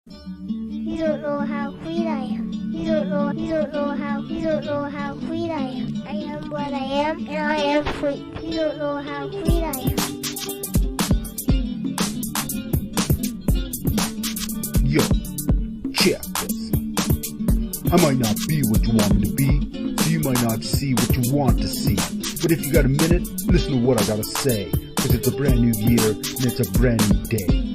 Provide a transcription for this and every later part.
You don't know how sweet I am. You don't know how sweet I am. I am what I am, and I am sweet. You don't know how sweet I am. Yo, check this. I might not be what you want me to be, so you might not see what you want to see. But if you got a minute, listen to what I gotta say, cause it's a brand new year, and it's a brand new day.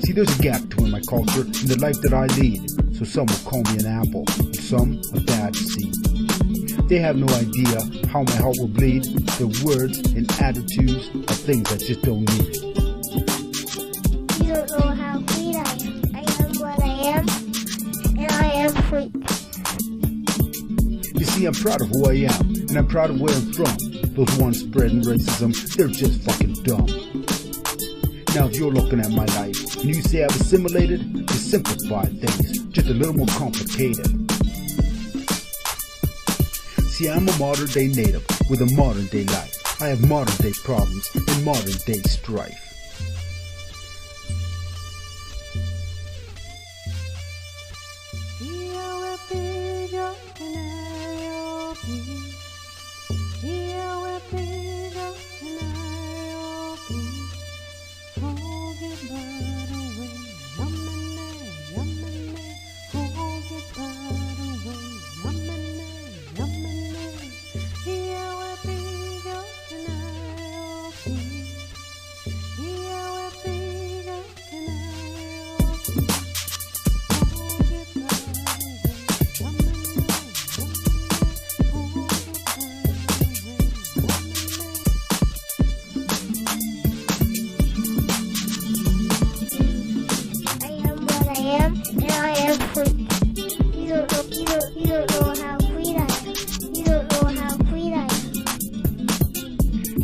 See, there's a gap between my culture and the life that I lead, so some will call me an apple, and some a bad seed. They have no idea how my heart will bleed. Their words and attitudes are things I just don't need. You don't know how sweet I am. I am what I am, and I am sweet. You see, I'm proud of who I am, and I'm proud of where I'm from. Those ones spreading racism, they're just fucking dumb. Now if you're looking at my life, and you say I've assimilated, to simplify things, just a little more complicated. See, I'm a modern day native, with a modern day life. I have modern day problems, and modern day strife.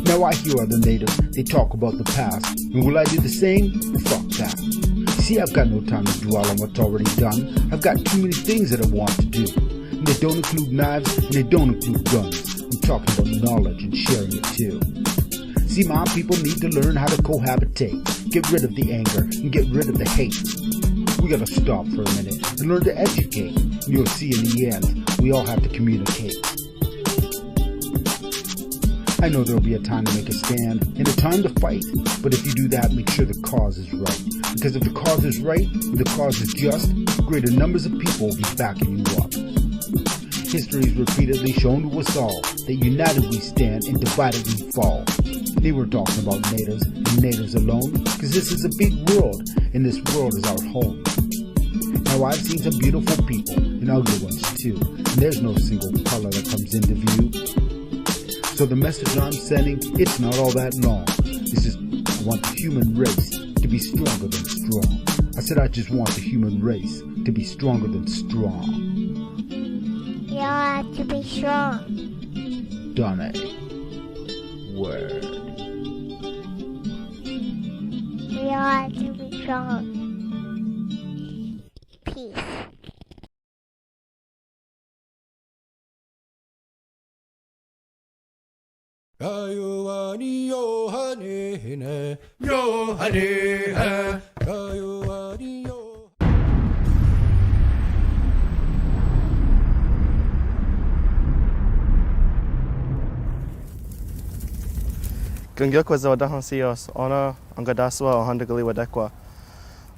Now I hear other natives, they talk about the past, and will I do the same? Fuck that. See, I've got no time to dwell on what's already done. I've got too many things that I want to do, and they don't include knives, and they don't include guns. I'm talking about knowledge and sharing it too. See, my people need to learn how to cohabitate, get rid of the anger, and get rid of the hate. We gotta stop for a minute and learn to educate, and you'll see in the end, we all have to communicate. I know there'll be a time to make a stand and a time to fight, but if you do that, make sure the cause is right. Because if the cause is right, and the cause is just, greater numbers of people will be backing you up. History has repeatedly shown to us all that united we stand and divided we fall. They were talking about natives and natives alone, because this is a big world, and this world is our home. Now I've seen some beautiful people, and ugly ones too, and there's no single color that comes into view. So the message I'm sending, it's not all that long. It's just, I want the human race to be stronger than strong. I said I just want the human race to be stronger than strong. You all have to be strong. Done it. Word. We all have to be strong. Peace. Yohani, Yohani, Yohani, Yohani, Yohani. Gungakwa zawadahan sios, ona angadaswa o handagali wadakwa.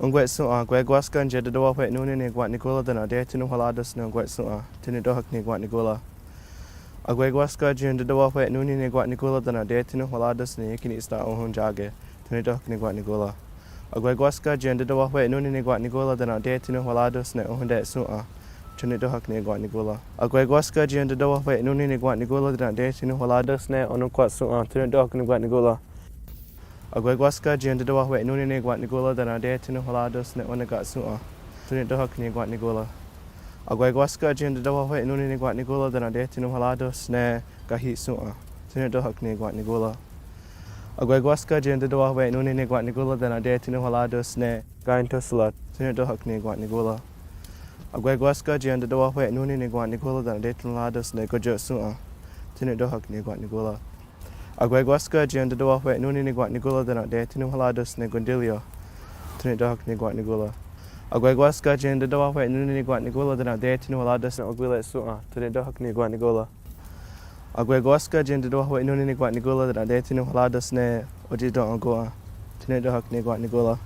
Ungwet su'a, gwegwaska njedidawa wet nuni ni gwat nigula dana de tinu haladas na ungwet su'a, tinu dohak ni gwat nigula. Agwegwaska njedidawa wet nuni ni gwat nigula dana de tinu haladas ni yakini isna ohun jage, tinu dohak ni gwat nigula. Agwegwaska njedidawa wet nuni ni gwat nigula dana de tinu haladas na ohun de su'a, tinu dohak ni gwat nigula. Agwegwaska njedidawa wet nuni ni gwat nigula dana de tinu haladas na ohun kwat su'a, tinu dohak ni gwat nigula. Agwegwaska njedidawa wet nuni ni gwat nigula dana de tinu haladas na ohun gat su'a, tinu dohak ni gwat nigula. Agwegwaska njedidawa wet nuni ni gwat nigula dana de tinu haladas na gahi su'a, tinu dohak ni gwat nigula. Agwegwaska njedidawa wet nuni ni gwat nigula dana de tinu haladas na gain tosla, tinu dohak ni gwat nigula. Agwegwaska njedidawa wet nuni ni gwat nigula dana de tinu haladas na gojo su'a, tinu dohak ni gwat nigula. Agwegwaska njedidawa wet nuni ni gwat nigula dana de tinu haladas na gondilio, tinu dohak ni gwat nigula. Agwagwaska jende do wa nuni ni gwa nigola dana de tinu hala das na ogwila su tene do hak ni gwa nigola. Agwagwaska jende do wa nuni ni gwa nigola dana de tinu hala das ne oji do angoa tene do hak ni gwa nigola.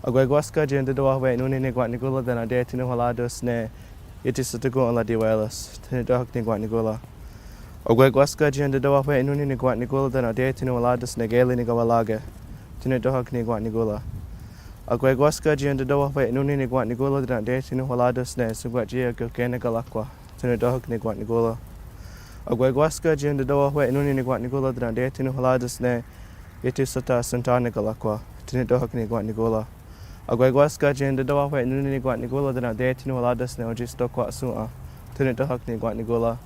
Agwagwaska jende do wa nuni ni gwa nigola dana de tinu hala das ne yeti satago ala diwalas tene do hak ni gwa nigola. Agwagwaska jende do wa nuni ni gwa nigola dana de tinu hala das ne gele ni gawalaga tene do hak ni gwa nigola. Agwagwaska jende do wa nuni ni gwa nigola dana de tinu hala das ne sugwa jia gokene galakwa tene do hak ni gwa nigola. Agwagwaska jende do wa nuni ni gwa nigola dana de tinu hala das ne yeti sata santana galakwa tene do hak ni gwa nigola. Agwagwaska jende do wa nuni ni gwa nigola dana de tinu hala das ne oji stokwa su tene do hak ni gwa nigola.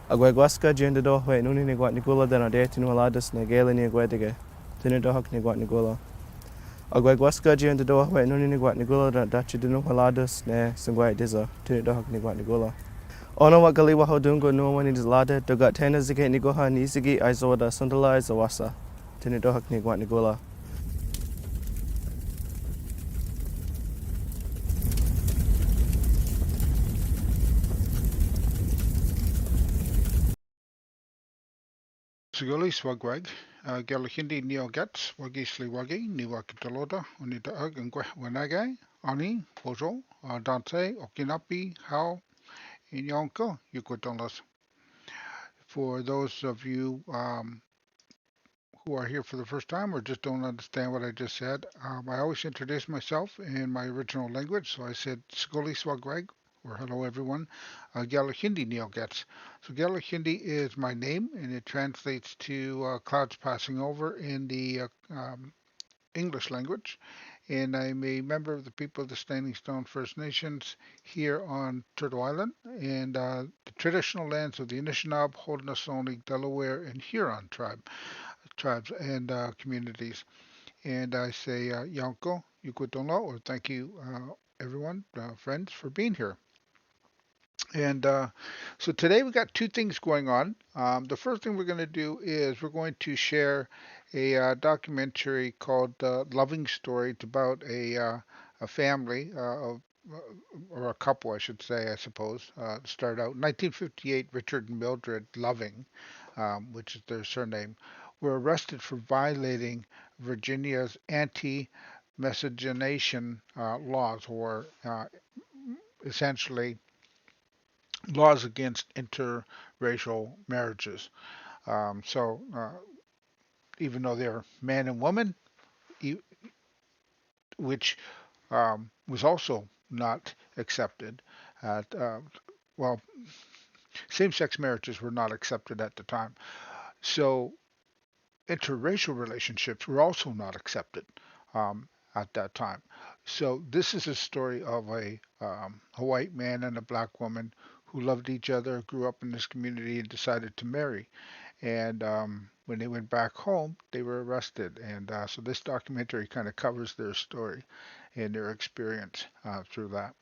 Agwagwaska jende do wa nuni ni gwa nigola dana de tinu hala das ne gele ni gwedige tene do hak ni gwa nigola. Agwagwaska jende do wa nuni ni gwa nigola dana dachi dinu hala das ne sungwa diza tene do hak ni gwa nigola. Ono wa gali wa hodungo no wani dizlade dogat tena zike ni goha ni zigi aizoda sundala aizawasa tene do hak ni gwa nigola. Siguli swagwag, Galahindi neo gats, wagisli wagi, ni wakitaloda, unita ag and wanagai, ani, bojo, dante, okinapi, how, in yonko, yukotonlas. For those of you who are here for the first time or just don't understand what I just said, I always introduce myself in my original language. So I said Siguli swagwag, or hello everyone, Galahindi Neogets. So Galahindi is my name, and it translates to clouds passing over in the English language. And I'm a member of the people of the Standing Stone First Nations here on Turtle Island, and the traditional lands of the Anishinaabe, Haudenosaunee, Delaware, and Huron tribes and communities. And I say Yanko, Yukutono, or thank you, everyone, friends, for being here. And so today we got two things going on. The first thing we're going to do is we're going to share a documentary called Loving Story. It's about a family, or a couple, I should say, I suppose. Started out in 1958, Richard and Mildred Loving, which is their surname, were arrested for violating Virginia's anti-miscegenation laws, or essentially laws against interracial marriages. So even though they're man and woman, which was also not accepted at, well, same-sex marriages were not accepted at the time. So interracial relationships were also not accepted at that time. So this is a story of a white man and a black woman who loved each other, grew up in this community, and decided to marry. And when they went back home, they were arrested. And so this documentary kind of covers their story and their experience through that.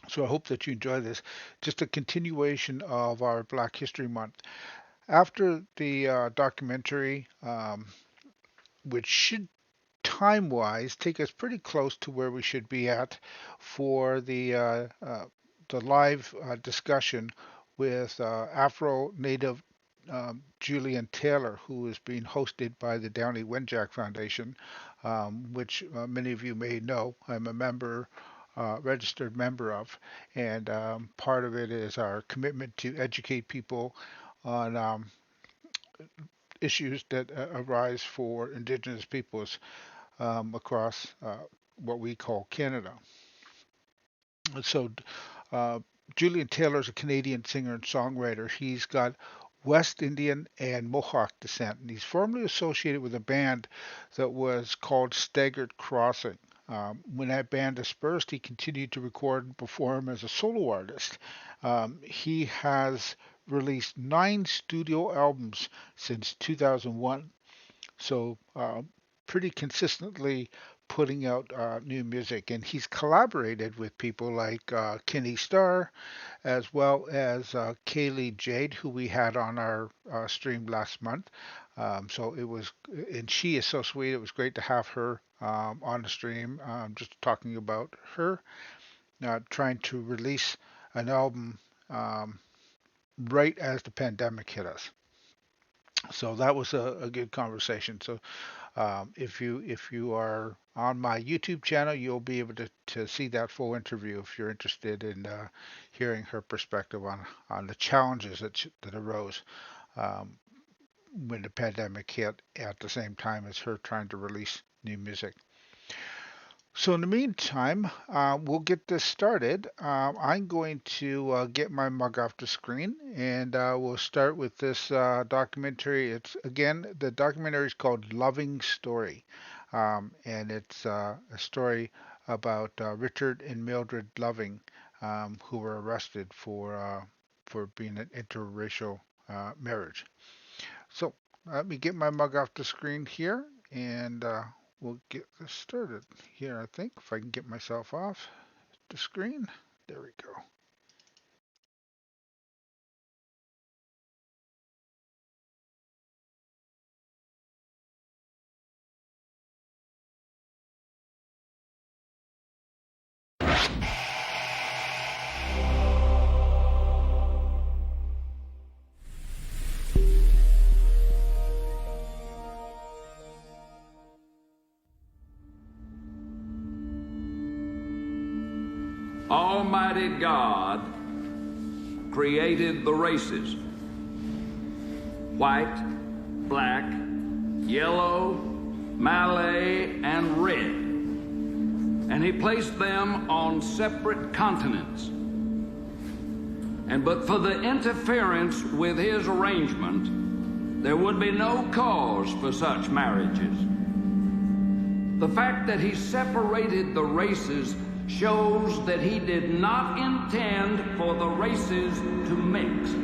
So I hope that you enjoy this. Just a continuation of our Black History Month. After the documentary, which should time wise take us pretty close to where we should be at for the live discussion with Afro Native Julian Taylor, who is being hosted by the Downey Wenjack Foundation, which many of you may know. I'm a member, registered member of, and part of it is our commitment to educate people on issues that arise for Indigenous peoples across what we call Canada. So, uh, Julian Taylor is a Canadian singer and songwriter. He's got West Indian and Mohawk descent, and he's formerly associated with a band that was called Staggered Crossing. When that band dispersed, he continued to record and perform as a solo artist. He has released 9 studio albums since 2001. So pretty consistently putting out new music, and he's collaborated with people like Kenny Starr, as well as Kaylee Jade, who we had on our stream last month. So it was, and she is so sweet. It was great to have her on the stream, just talking about her trying to release an album right as the pandemic hit us. So that was a good conversation. So if you are on my YouTube channel, you'll be able to see that full interview if you're interested in hearing her perspective on the challenges that arose um, when the pandemic hit at the same time as her trying to release new music. So in the meantime, we'll get this started. I'm going to get my mug off the screen, and we'll start with this documentary. It's again, the documentary is called "Loving Story," and it's a story about Richard and Mildred Loving, who were arrested for being an interracial marriage. So let me get my mug off the screen here, and we'll get this started here, I think, if I can get myself off the screen. There we go. Almighty God created the races: white, black, yellow, Malay, and red. And he placed them on separate continents. And but for the interference with his arrangement, there would be no cause for such marriages. The fact that he separated the races shows that he did not intend for the races to mix.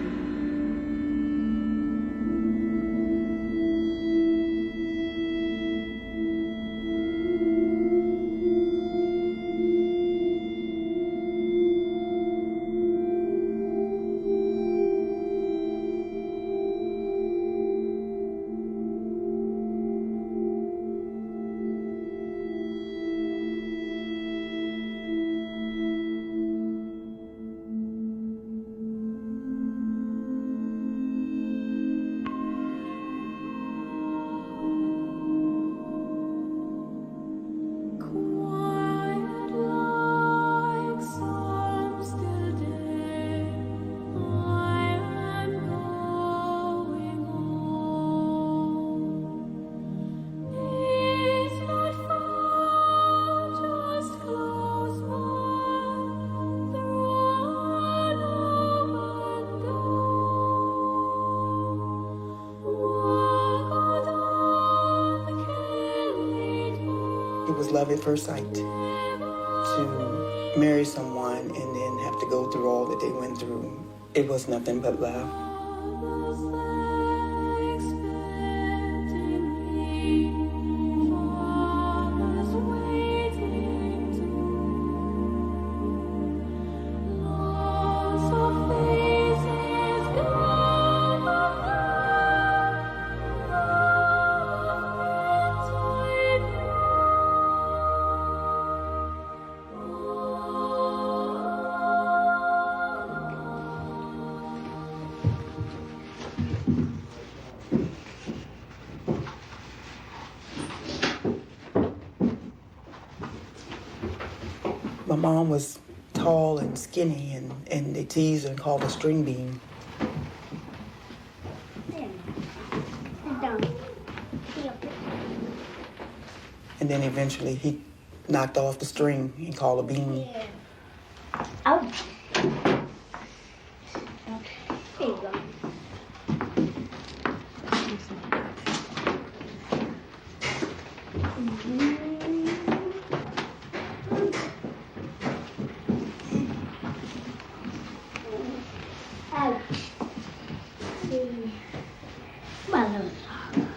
It was love at first sight to marry someone and then have to go through all that they went through. It was nothing but love. My mom was tall and skinny, and they teased her and called her string bean. And then eventually he knocked off the string and called her bean. Ouch. Okay, there you go. Ouch. My little dog.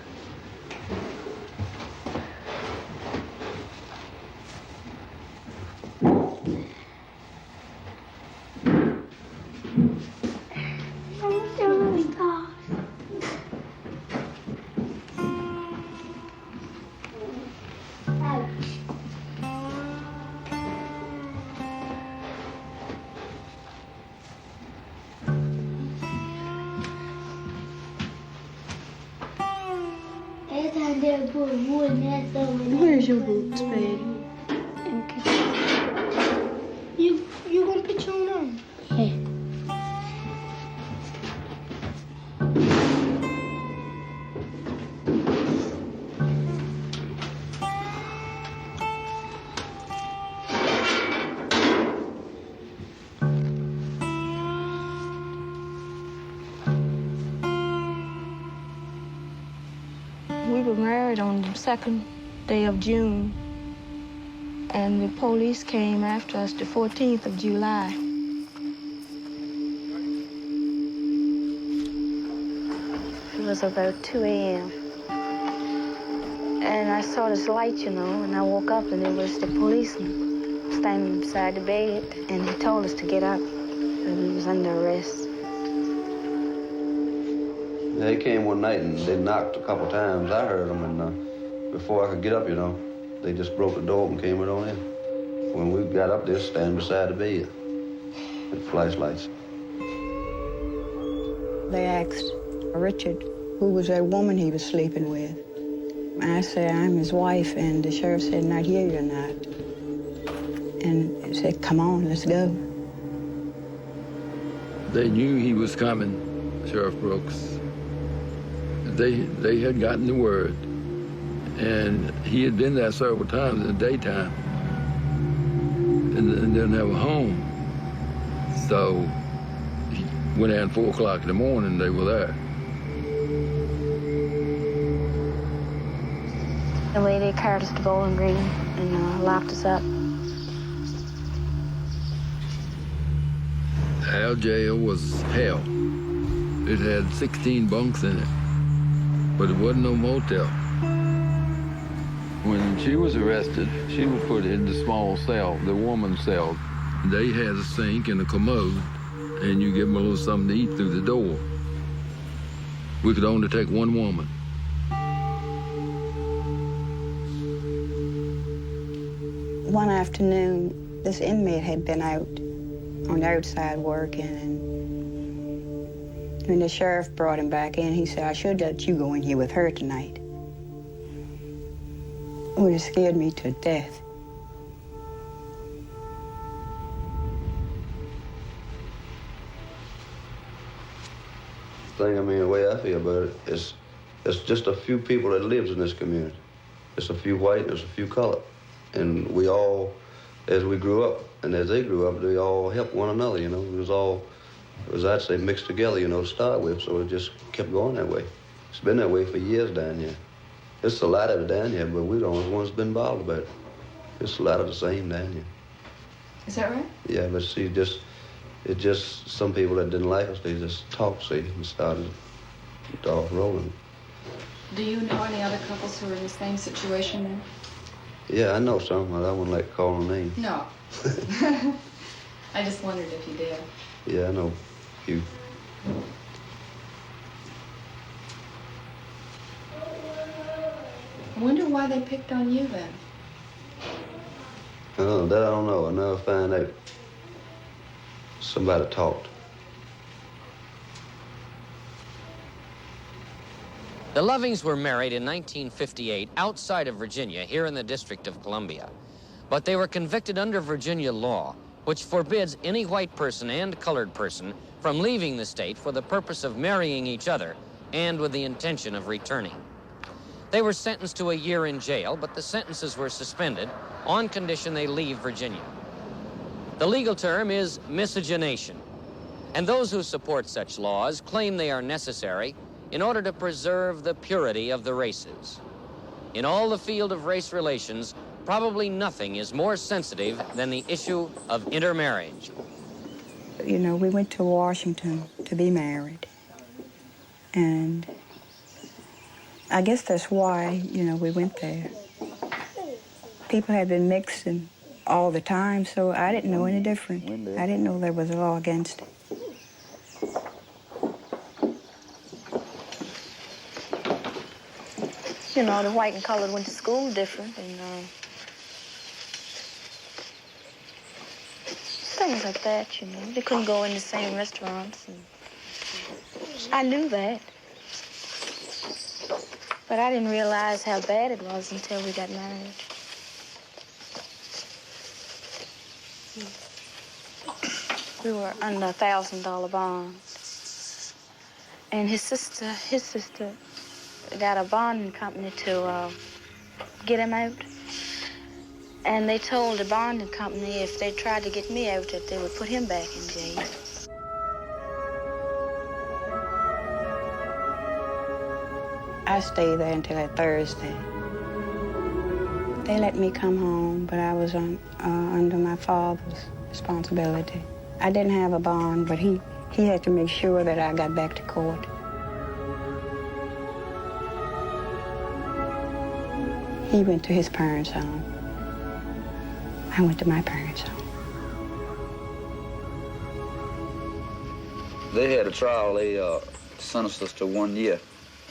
and then put wood in that thing. Where's your boots, baby? You gonna put your on? Yeah. We were married on the 2nd day of June, and the police came after us the 14th of July. It was about 2 a.m. And I saw this light, you know, and I woke up and it was the policeman standing beside the bed, and he told us to get up, and we was under arrest. They came one night and they knocked a couple times. I heard them, and before I could get up, you know, they just broke the door and came right on in. When we got up there, standing beside the bed with flashlights. They asked Richard who was that woman he was sleeping with. I said, I'm his wife, and the sheriff said, not here, you're not. And he said, come on, let's go. They knew he was coming, Sheriff Brooks. They had gotten the word, and he had been there several times in the daytime and didn't have a home. So he went out at 4 o'clock in the morning, they were there. The way they carried us to Bowling Green and locked us up. Our jail was hell. It had 16 bunks in it, but it wasn't no motel. When she was arrested, she was put in the small cell, the woman's cell. They had a sink and a commode, and you give them a little something to eat through the door. We could only take one woman. One afternoon, this inmate had been out on the outside working, and when the sheriff brought him back in, he said, I should let you go in here with her tonight. It would have scared me to death. The way I feel about it is it's just a few people that lives in this community. It's a few white and there's a few colored. And we all, as we grew up and as they grew up, they all helped one another, you know. It was, I'd say, mixed together, you know, to start with, so it just kept going that way. It's been that way for years down here. It's a lot of it down here, but we're the only ones been bothered about it. It's a lot of the same down here. Is that right? Yeah, but see, it just, some people that didn't like us, they just talked, see, and started off rolling. Do you know any other couples who are in the same situation then? Yeah, I know some, but I wouldn't like to call them names. No. I just wondered if you did. Yeah, I know a few. I wonder why they picked on you then. That I don't know. I never find out. Somebody talked. The Lovings were married in 1958 outside of Virginia, here in the District of Columbia. But they were convicted under Virginia law, which forbids any white person and colored person from leaving the state for the purpose of marrying each other and with the intention of returning. They were sentenced to a year in jail, but the sentences were suspended on condition they leave Virginia. The legal term is miscegenation, and those who support such laws claim they are necessary in order to preserve the purity of the races. In all the field of race relations, probably nothing is more sensitive than the issue of intermarriage. You know, we went to Washington to be married. And I guess that's why, you know, we went there. People had been mixing all the time, so I didn't know any different. I didn't know there was a law against it. You know, the white and colored went to school different, and things like that, you know. They couldn't go in the same restaurants. And I knew that. But I didn't realize how bad it was until we got married. We were under $1,000 bond. And his sister got a bonding company to get him out. And they told the bonding company if they tried to get me out that they would put him back in jail. I stayed there until that Thursday. They let me come home, but I was under my father's responsibility. I didn't have a bond, but he had to make sure that I got back to court. He went to his parents' home. I went to my parents' home. They had a trial. They sentenced us to 1 year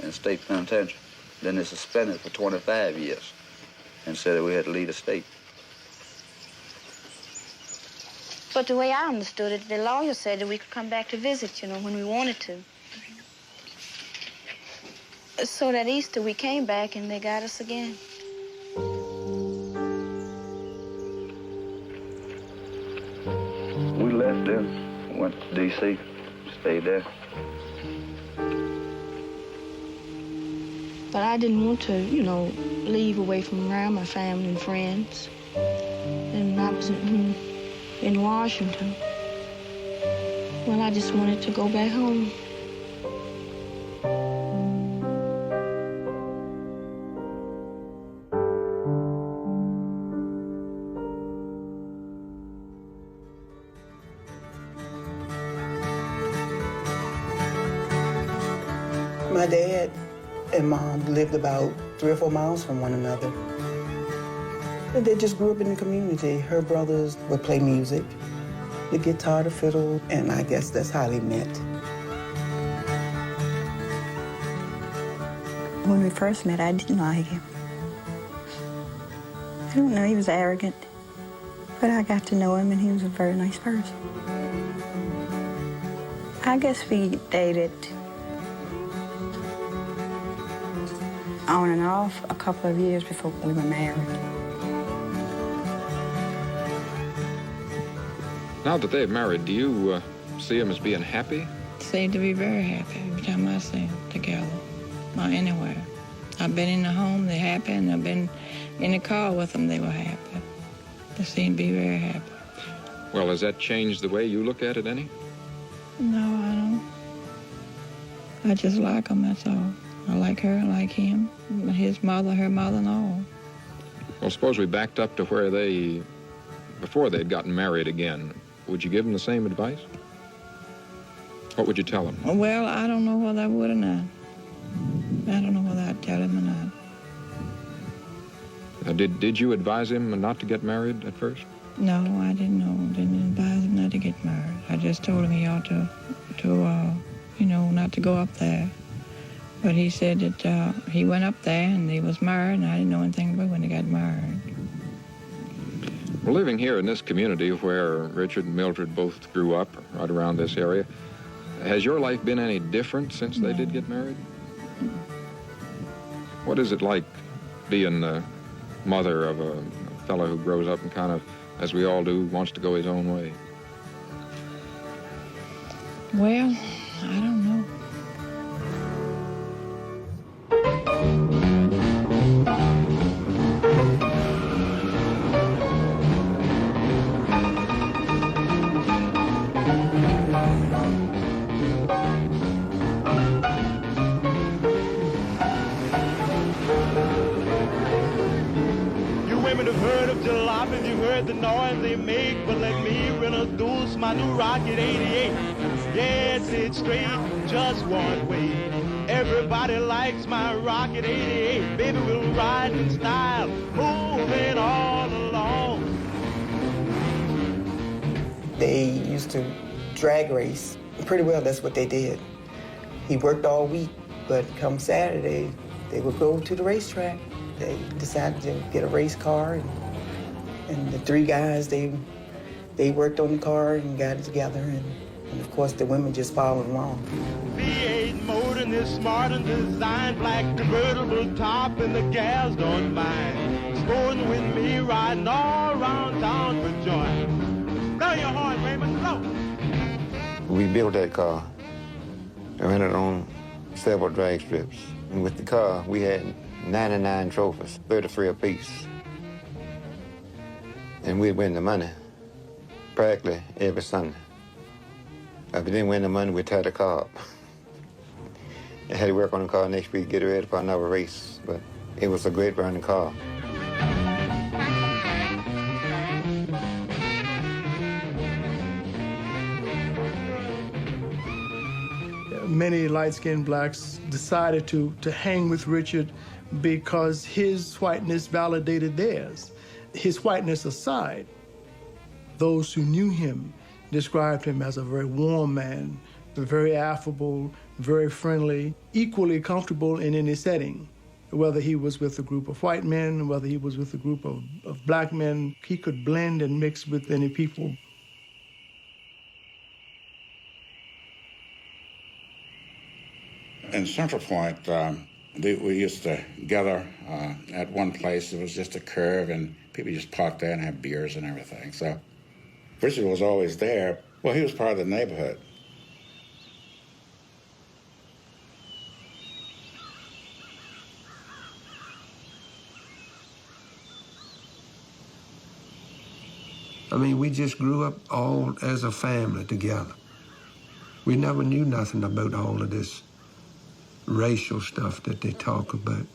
in state penitentiary. Then they suspended for 25 years and said that we had to leave the state. But the way I understood it, the lawyer said that we could come back to visit, you know, when we wanted to. So that Easter, we came back and they got us again. We left them, went to D.C., stayed there. But I didn't want to, you know, leave away from around my family and friends. And I was in Washington. Well, I just wanted to go back home. My dad and mom lived about 3 or 4 miles from one another. They just grew up in the community. Her brothers would play music, the guitar, the fiddle, and I guess that's how they met. When we first met, I didn't like him. I don't know, he was arrogant, but I got to know him and he was a very nice person. I guess we dated on and off a couple of years before we were married. Now that they've married, do you see them as being happy? Seem to be very happy every time I see them together, or anywhere. I've been in the home, they're happy, and I've been in the car with them, they were happy. They seem to be very happy. Well, has that changed the way you look at it any? No, I don't. I just like them, that's all. I like her, I like him, his mother, her mother, and all. Well, suppose we backed up to where before they'd gotten married again. Would you give them the same advice? What would you tell them? Well, I don't know whether I would or not. I don't know whether I'd tell him or not. Did you advise him not to get married at first? No, I didn't know. Didn't advise him not to get married. I just told him he ought to not to go up there. But he said that he went up there and he was married, and I didn't know anything about when he got married. Well, living here in this community where Richard and Mildred both grew up, right around this area, has your life been any different since they did get married? What is it like being the mother of a fellow who grows up and kind of, as we all do, wants to go his own way? Well, I don't know. You heard the noise they make, but let me introduce my new Rocket 88. Yes, it's straight, just one way. Everybody likes my Rocket 88. Baby, we'll ride in style, moving all along. They used to drag race. Pretty well, that's what they did. He worked all week, but come Saturday, they would go to the racetrack. They decided to get a race car, and the 3 guys, they worked on the car and got it together, and of course the women just followed along. V8 motor is smart and designed, black convertible top and the gals don't mind. Sporting with me, riding all around town for joy. Blow your horn, Raymond, blow. We built that car. I rented on several drag strips. And with the car, we had 99 trophies, 33 apiece. And we'd win the money practically every Sunday. If we didn't win the money, we'd tie the car up. I had to work on the car next week, get it ready for another race. But it was a great running car. Many light-skinned blacks decided to hang with Richard because his whiteness validated theirs. His whiteness aside, those who knew him described him as a very warm man, very affable, very friendly, equally comfortable in any setting. Whether he was with a group of white men, whether he was with a group of black men, he could blend and mix with any people. In Central Point, we used to gather at one place. It was just a curve, and people just parked there and had beers and everything. So Richard was always there. Well, he was part of the neighborhood. I mean, we just grew up all as a family together. We never knew nothing about all of this racial stuff that they talk about.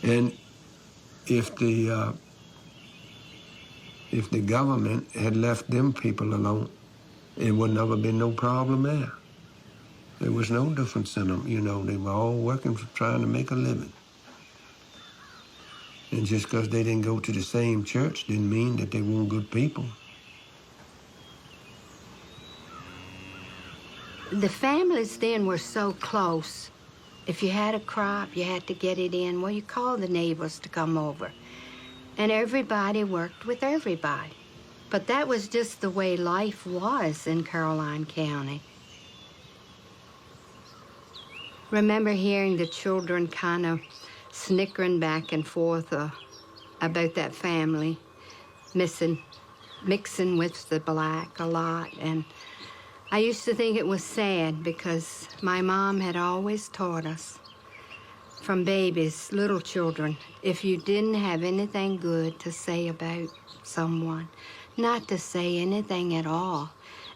And if the government had left them people alone, it would never been no problem there. There was no difference in them, you know. They were all working for trying to make a living. And just because they didn't go to the same church didn't mean that they weren't good people. The families then were so close. If you had a crop, you had to get it in. Well, you called the neighbors to come over. And everybody worked with everybody. But that was just the way life was in Caroline County. Remember hearing the children kind of snickering back and forth about that family, mixing with the black a lot. And I used to think it was sad because my mom had always taught us from babies, little children, if you didn't have anything good to say about someone, not to say anything at all.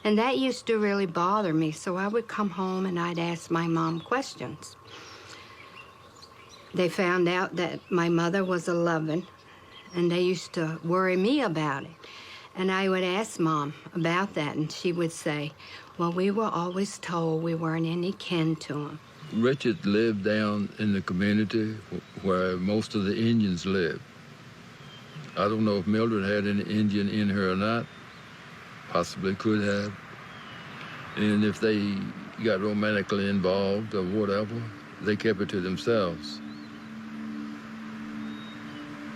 And that used to really bother me, so I would come home and I'd ask my mom questions. They found out that my mother was a lovin', and they used to worry me about it. And I would ask Mom about that, and she would say, well, we were always told we weren't any kin to him. Richard lived down in the community where most of the Indians lived. I don't know if Mildred had any Indian in her or not. Possibly could have. And if they got romantically involved or whatever, they kept it to themselves.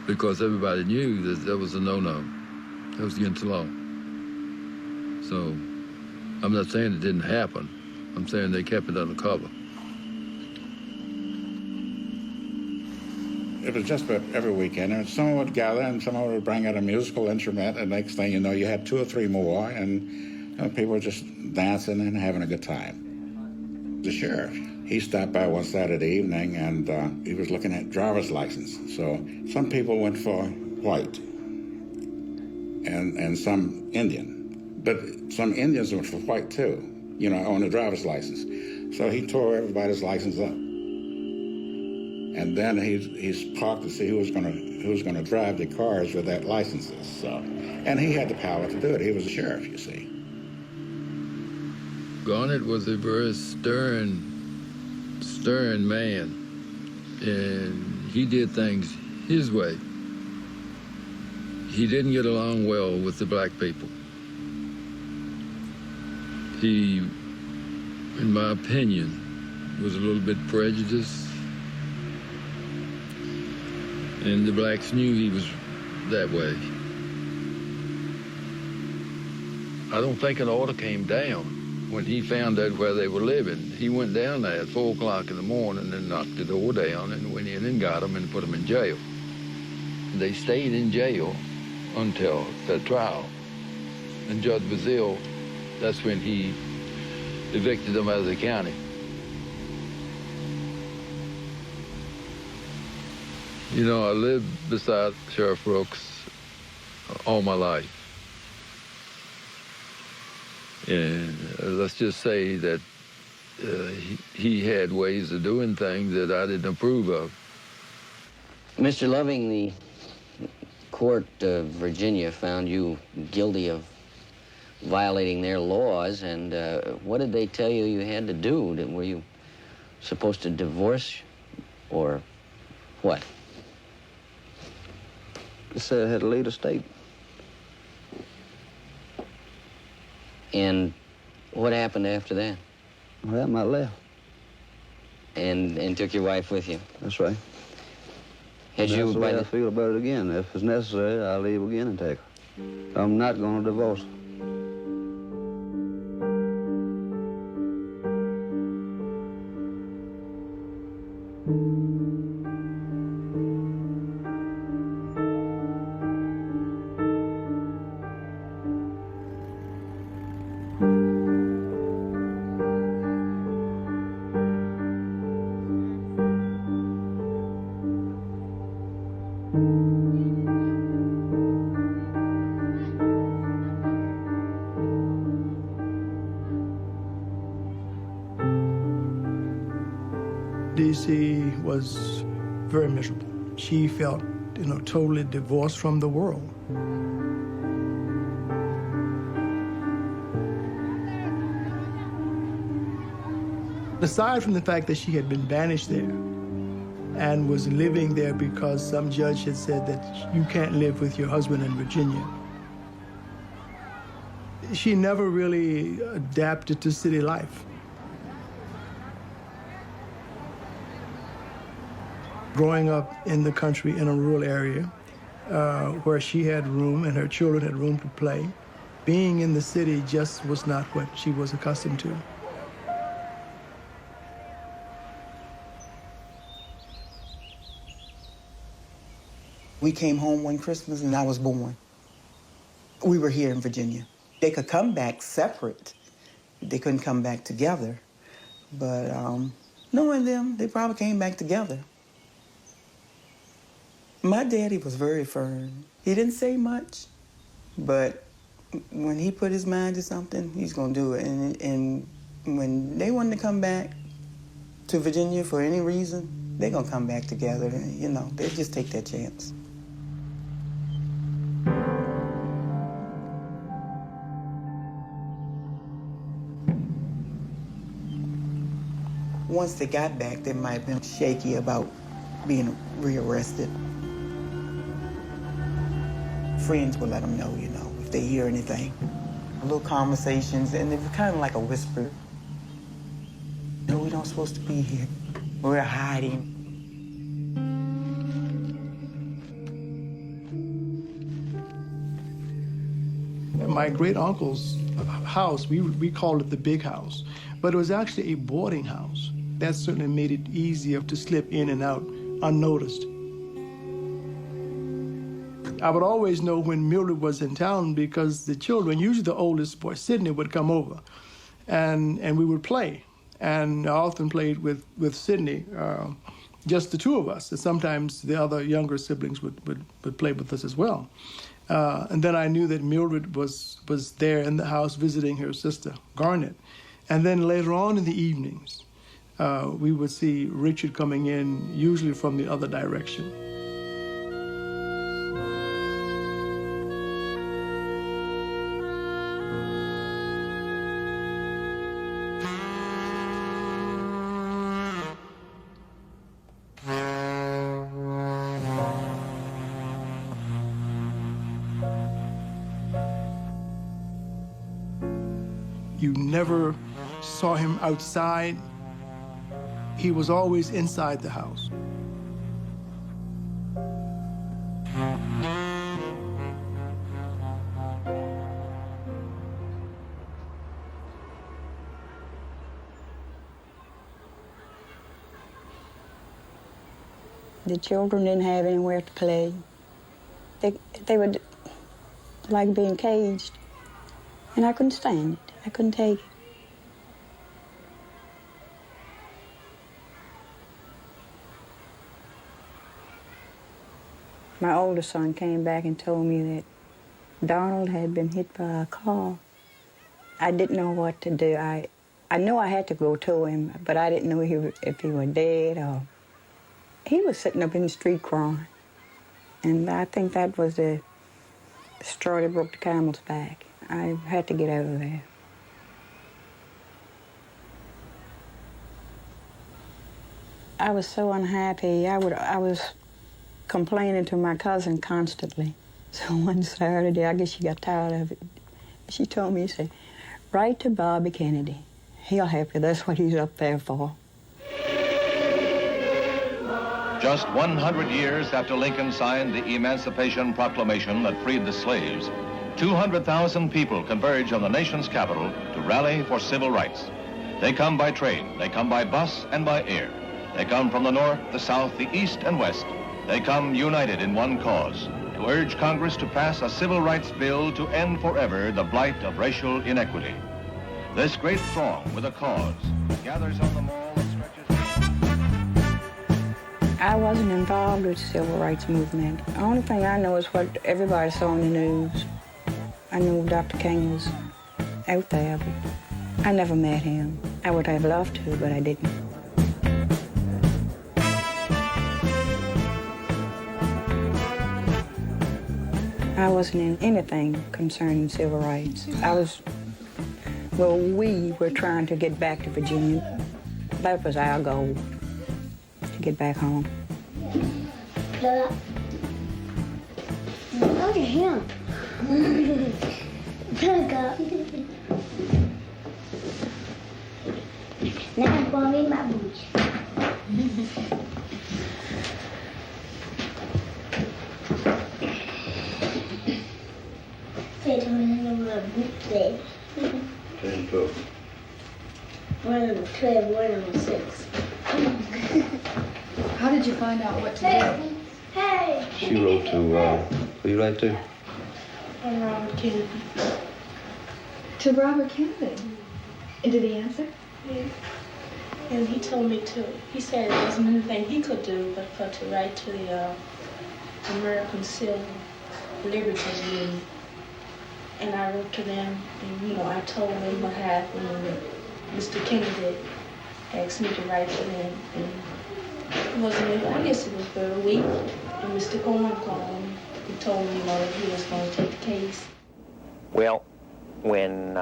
Because everybody knew that that was a no-no. That was against the law. So I'm not saying it didn't happen. I'm saying they kept it under cover. It was just about every weekend, and someone would gather and someone would bring out a musical instrument, and next thing you know, you had 2 or 3 more, and people were just dancing and having a good time. The sheriff, he stopped by one Saturday evening, and he was looking at driver's license. So some people went for white and some Indian, but some Indians went for white too, you know, on the driver's license. So he tore everybody's license up. And then he's parked to see who was gonna drive the cars with that licenses. So, and he had the power to do it. He was a sheriff, you see. Garnett was a very stern man, and he did things his way. He didn't get along well with the black people. He, in my opinion, was a little bit prejudiced. And the blacks knew he was that way. I don't think an order came down when he found out where they were living, he went down there at 4 o'clock in the morning and knocked the door down and went in and got them and put them in jail. They stayed in jail until the trial. And Judge Bazile, that's when he evicted them out of the county. You know, I lived beside Sheriff Brooks all my life. And let's just say that he had ways of doing things that I didn't approve of. Mr. Loving, the court of Virginia found you guilty of violating their laws, and what did they tell you had to do? Were you supposed to divorce, or what? They said I had to leave the state. And what happened after that? Well, I left. And took your wife with you? That's right. Had you, that's the way I feel about it again. If it's necessary, I'll leave again and take her. I'm not going to divorce her. D.C. was very miserable. She felt, totally divorced from the world. Aside from the fact that she had been banished there and was living there because some judge had said that you can't live with your husband in Virginia, she never really adapted to city life. Growing up in the country in a rural area where she had room and her children had room to play, being in the city just was not what she was accustomed to. We came home one Christmas and I was born. We were here in Virginia. They could come back separate. They couldn't come back together. But knowing them, they probably came back together. My daddy was very firm. He didn't say much, but when he put his mind to something, he's gonna do it. And when they wanted to come back to Virginia for any reason, they're gonna come back together. They just take that chance. Once they got back, they might have been shaky about being rearrested. Friends will let them know, if they hear anything. Little conversations, and it was kind of like a whisper. No, we're not supposed to be here. We're hiding. At my great uncle's house, we called it the big house, but it was actually a boarding house. That certainly made it easier to slip in and out unnoticed. I would always know when Mildred was in town because the children, usually the oldest boy, Sidney, would come over and we would play. And I often played with Sidney, just the two of us. And sometimes the other younger siblings would play with us as well. And then I knew that Mildred was there in the house visiting her sister, Garnet. And then later on in the evenings, we would see Richard coming in, usually from the other direction. You never saw him outside. He was always inside the house. The children didn't have anywhere to play. They were like being caged, and I couldn't stand it. I couldn't take it. My oldest son came back and told me that Donald had been hit by a car. I didn't know what to do. I knew I had to go to him, but I didn't know if he were dead or... He was sitting up in the street crying. And I think that was the straw that broke the camel's back. I had to get out of there. I was so unhappy. I was complaining to my cousin constantly. So one Saturday, I guess she got tired of it. She told me, she said, write to Bobby Kennedy. He'll help you. That's what he's up there for. Just 100 years after Lincoln signed the Emancipation Proclamation that freed the slaves, 200,000 people converge on the nation's capital to rally for civil rights. They come by train, they come by bus and by air. They come from the north, the south, the east and west. They come united in one cause, to urge Congress to pass a civil rights bill to end forever the blight of racial inequity. This great throng with a cause gathers on the mall that stretches... I wasn't involved with the civil rights movement. The only thing I know is what everybody saw on the news. I knew Dr. King was out there, but I never met him. I would have loved to, but I didn't. I wasn't in anything concerning civil rights. We were trying to get back to Virginia. That was our goal, to get back home. Look at him. Look up. Now I'm going to read my boots. Say to me, I'm going to boot there. 10, 12. One of them 12, one of them 6. How did you find out what to do? Hey! She wrote to, who you write to? Robert Kennedy. To Robert Kennedy? And did he answer? Yeah. And he told me he said there wasn't anything he could do but to write to the American Civil Liberties Union. And I wrote to them, and I told them what happened, and Mr. Kennedy asked me to write to them. And it wasn't, I guess it was for a week, and Mr. Gorham called me. He told me, that he was going to take the case. Well, when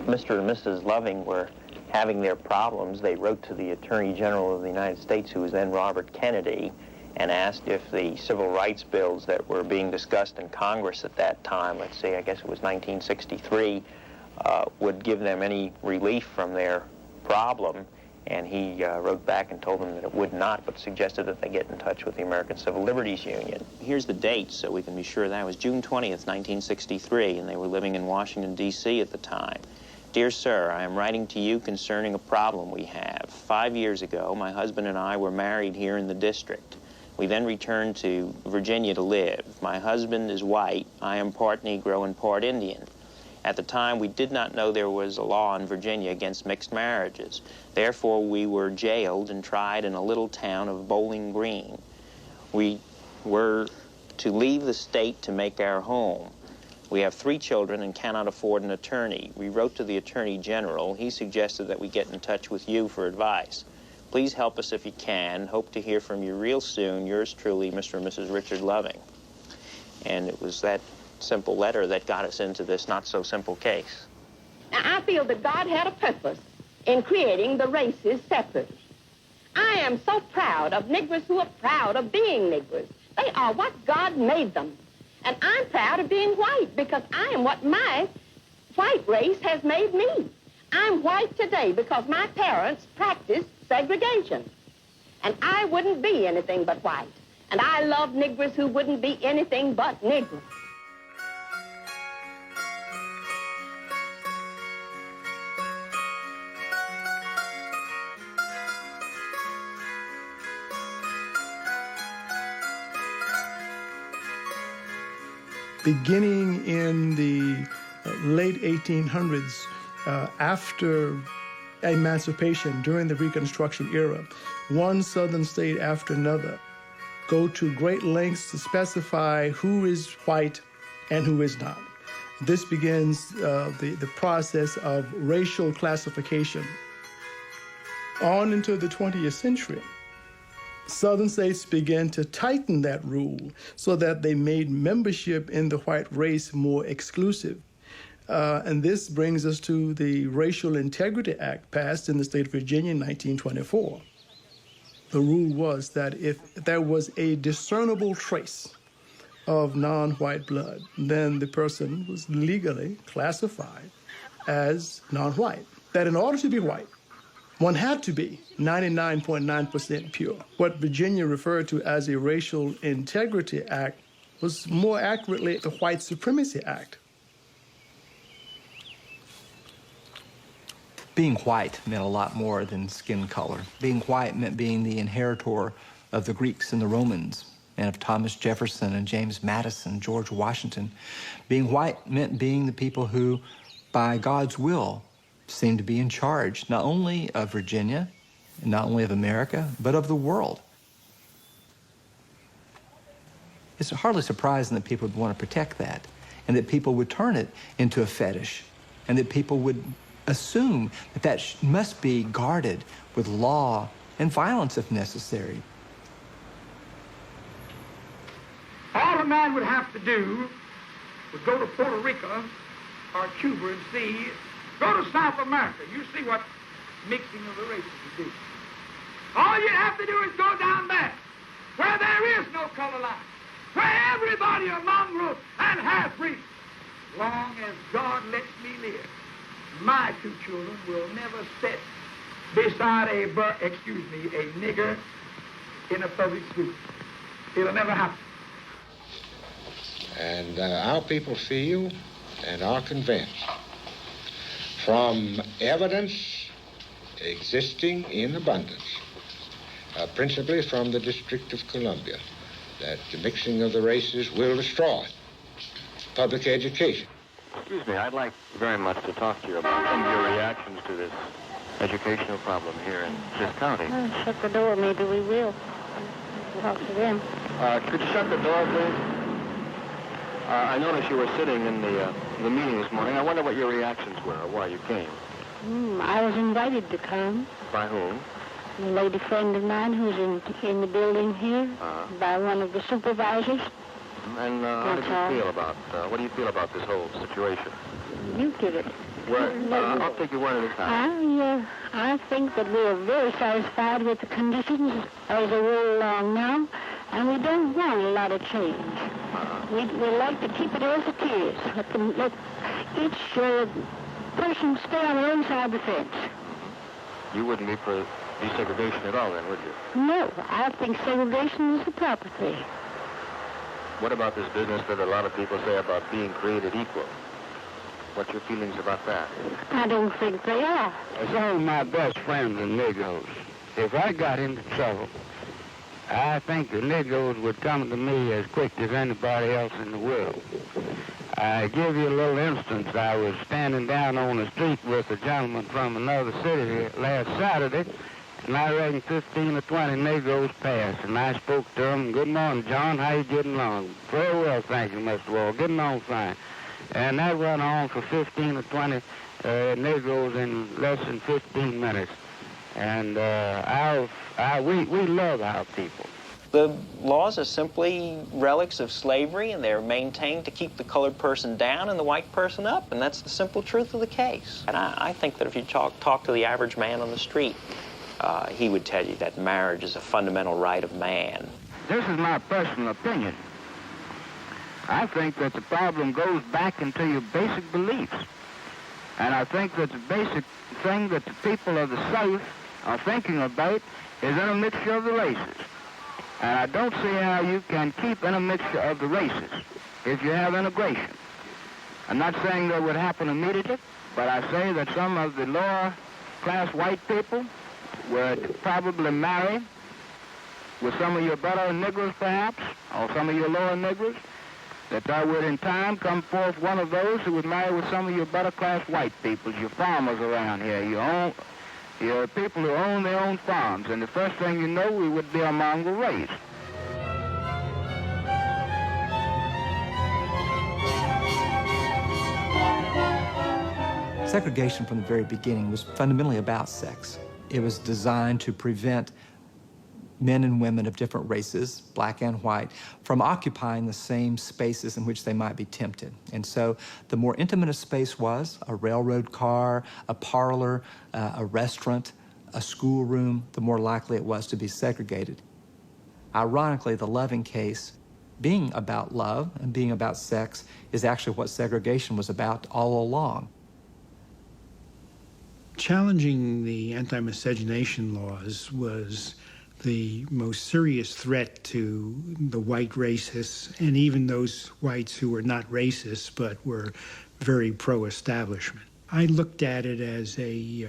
Mr. and Mrs. Loving were having their problems, they wrote to the Attorney General of the United States, who was then Robert Kennedy, and asked if the civil rights bills that were being discussed in Congress at that time, let's say, I guess it was 1963, would give them any relief from their problem. And he wrote back and told them that it would not, but suggested that they get in touch with the American Civil Liberties Union. Here's the date, so we can be sure that was June 20th, 1963, and they were living in Washington, D.C. at the time. Dear Sir, I am writing to you concerning a problem we have. 5 years ago, my husband and I were married here in the district. We then returned to Virginia to live. My husband is white. I am part Negro and part Indian. At the time, we did not know there was a law in Virginia against mixed marriages. Therefore, we were jailed and tried in a little town of Bowling Green. We were to leave the state to make our home. We have 3 children and cannot afford an attorney. We wrote to the Attorney General. He suggested that we get in touch with you for advice. Please help us if you can. Hope to hear from you real soon. Yours truly, Mr. and Mrs. Richard Loving. And it was that simple letter that got us into this not-so-simple case. Now, I feel that God had a purpose in creating the races separate. I am so proud of Negroes who are proud of being Negroes. They are what God made them. And I'm proud of being white because I am what my white race has made me. I'm white today because my parents practiced segregation. And I wouldn't be anything but white. And I love Negroes who wouldn't be anything but Negroes. Beginning in the late 1800s, after emancipation, during the Reconstruction era, one Southern state after another go to great lengths to specify who is white and who is not. This begins the process of racial classification. On into the 20th century, Southern states began to tighten that rule so that they made membership in the white race more exclusive. And this brings us to the Racial Integrity Act passed in the state of Virginia in 1924. The rule was that if there was a discernible trace of non-white blood, then the person was legally classified as non-white. That in order to be white, one had to be 99.9% pure. What Virginia referred to as a Racial Integrity Act was more accurately the White Supremacy Act. Being white meant a lot more than skin color. Being white meant being the inheritor of the Greeks and the Romans, and of Thomas Jefferson and James Madison, George Washington. Being white meant being the people who, by God's will, seemed to be in charge, not only of Virginia, and not only of America, but of the world. It's hardly surprising that people would want to protect that, and that people would turn it into a fetish, and that people would assume that that must be guarded with law and violence if necessary. All a man would have to do was go to Puerto Rico or Cuba and see, go to South America. You see what mixing of the races you do. All you have to do is go down there, where there is no color line, where everybody are mongrel and half-breed. Long as God lets me live, my two children will never sit beside a nigger in a public school. It'll never happen. And our people feel and are convinced from evidence existing in abundance, principally from the District of Columbia, that the mixing of the races will destroy public education. Excuse me, I'd like very much to talk to you about some of your reactions to this educational problem here in this county. Shut the door, maybe we will. Talk to them. Could you shut the door, please? I noticed you were sitting in the meeting this morning. I wonder what your reactions were, or why you came. I was invited to come. By whom? A lady friend of mine who's in the building here, by one of the supervisors. And how did you feel about, what do you feel about this whole situation? You give it. I'll take you one at a time. I think that we are very satisfied with the conditions as they roll along now, and we don't want a lot of change. We like to keep it as it is. Let each person stay on their own side of the fence. You wouldn't be for desegregation at all then, would you? No, I think segregation is the proper thing. What about this business that a lot of people say about being created equal? What's your feelings about that? I don't think they are. Some of my best friends are Negroes. If I got into trouble, I think the Negroes would come to me as quick as anybody else in the world. I give you a little instance. I was standing down on the street with a gentleman from another city here last Saturday, and I reckon 15 or 20 Negroes passed, and I spoke to them. Good morning, John. How you getting along? Very well, thank you, Mr. Wall. Getting on fine. And that went on for 15 or 20 Negroes in less than 15 minutes. And we love our people. The laws are simply relics of slavery, and they're maintained to keep the colored person down and the white person up, and that's the simple truth of the case. And I think that if you talk to the average man on the street, he would tell you that marriage is a fundamental right of man. This is my personal opinion. I think that the problem goes back into your basic beliefs. And I think that the basic thing that the people of the South are thinking about is intermixture of the races. And I don't see how you can keep intermixture of the races if you have integration. I'm not saying that would happen immediately, but I say that some of the lower class white people would probably marry with some of your better Negroes perhaps, or some of your lower Negroes. that there would in time come forth one of those who would marry with some of your better class white people, your farmers around here, your people who own their own farms, and the first thing you know, we would be a mongrel race. Segregation from the very beginning was fundamentally about sex. It was designed to prevent men and women of different races, black and white, from occupying the same spaces in which they might be tempted. And so the more intimate a space was, a railroad car, a parlor, a restaurant, a schoolroom, the more likely it was to be segregated. Ironically, the Loving case, being about love and being about sex, is actually what segregation was about all along. Challenging the anti-miscegenation laws was the most serious threat to the white racists, and even those whites who were not racist but were very pro-establishment. I looked at it as a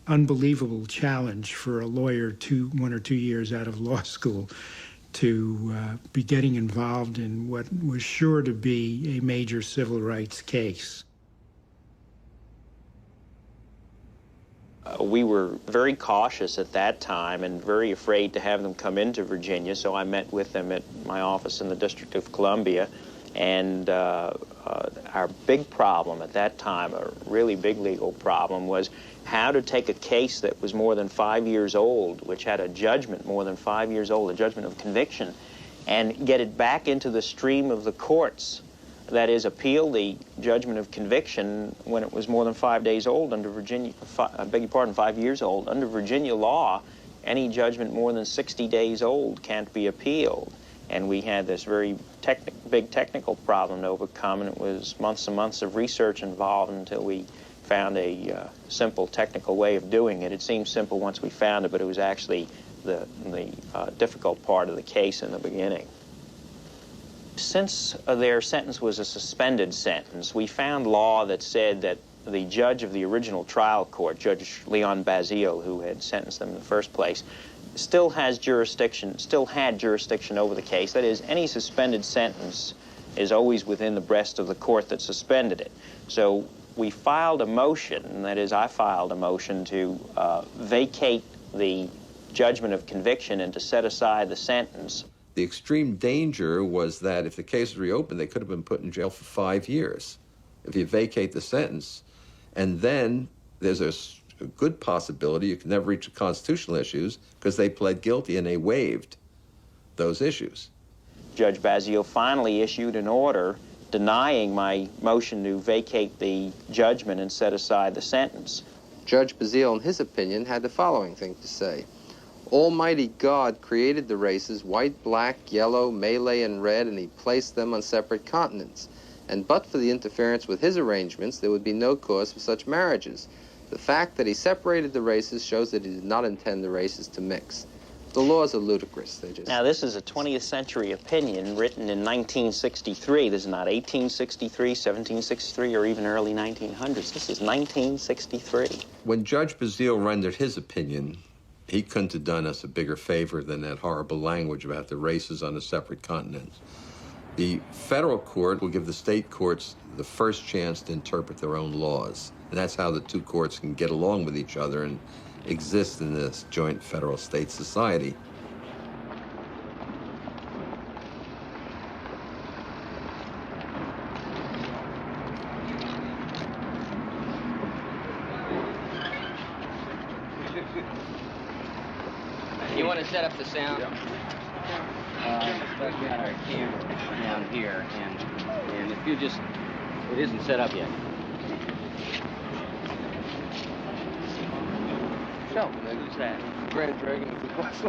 unbelievable challenge for a lawyer 1 or 2 years out of law school to be getting involved in what was sure to be a major civil rights case. We were very cautious at that time and very afraid to have them come into Virginia, so I met with them at my office in the District of Columbia. And our big problem at that time, a really big legal problem, was how to take a case that was more than 5 years old, which had a judgment more than 5 years old, a judgment of conviction, and get it back into the stream of the courts. That is, appeal the judgment of conviction when it was more than 5 days old under Virginia, I beg your pardon, 5 years old. Under Virginia law, any judgment more than 60 days old can't be appealed. And we had this very big technical problem to overcome, and it was months and months of research involved until we found a simple technical way of doing it. It seemed simple once we found it, but it was actually the difficult part of the case in the beginning. Since their sentence was a suspended sentence, we found law that said that the judge of the original trial court, Judge Leon Bazile, who had sentenced them in the first place, still had jurisdiction over the case. That is, any suspended sentence is always within the breast of the court that suspended it. So we filed a motion, that is, I filed a motion to vacate the judgment of conviction and to set aside the sentence. The extreme danger was that if the case was reopened, they could have been put in jail for 5 years if you vacate the sentence. And then there's a good possibility you can never reach the constitutional issues because they pled guilty and they waived those issues. Judge Bazile finally issued an order denying my motion to vacate the judgment and set aside the sentence. Judge Bazile, in his opinion, had the following thing to say. Almighty God created the races white, black, yellow, Malay, and red, and he placed them on separate continents. And but for the interference with his arrangements, there would be no cause for such marriages. The fact that he separated the races shows that he did not intend the races to mix. The laws are ludicrous. Now, this is a 20th century opinion written in 1963. This is not 1863, 1763, or even early 1900s. This is 1963. When Judge Bazile rendered his opinion, he couldn't have done us a bigger favor than that horrible language about the races on the separate continents. The federal court will give the state courts the first chance to interpret their own laws. And that's how the two courts can get along with each other and exist in this joint federal-state society. You want to set up the sound? Let's get our camera down here, and if you just, it isn't set up yet. Show. Who's that? Grand Dragon of the Quest.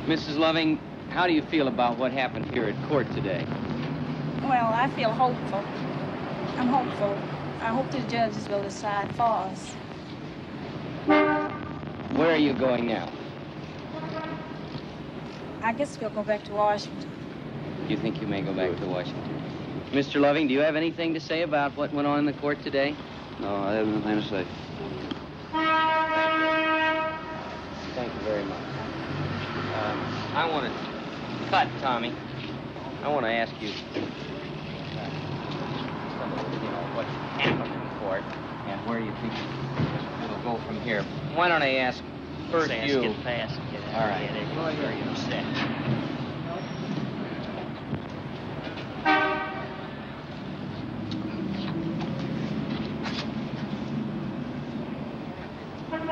Mrs. Loving, how do you feel about what happened here at court today? Well, I feel hopeful. I'm hopeful. I hope the judges will decide for us. Where are you going now? I guess we'll go back to Washington. You think you may go back to Washington? Mr. Loving, do you have anything to say about what went on in the court today? No, I have nothing to say. Thank you very much. I want to cut, Tommy. I want to ask you what happened in court and where you think it'll go from here. Why don't I ask first you? Get past and get out. All right. They're very upset.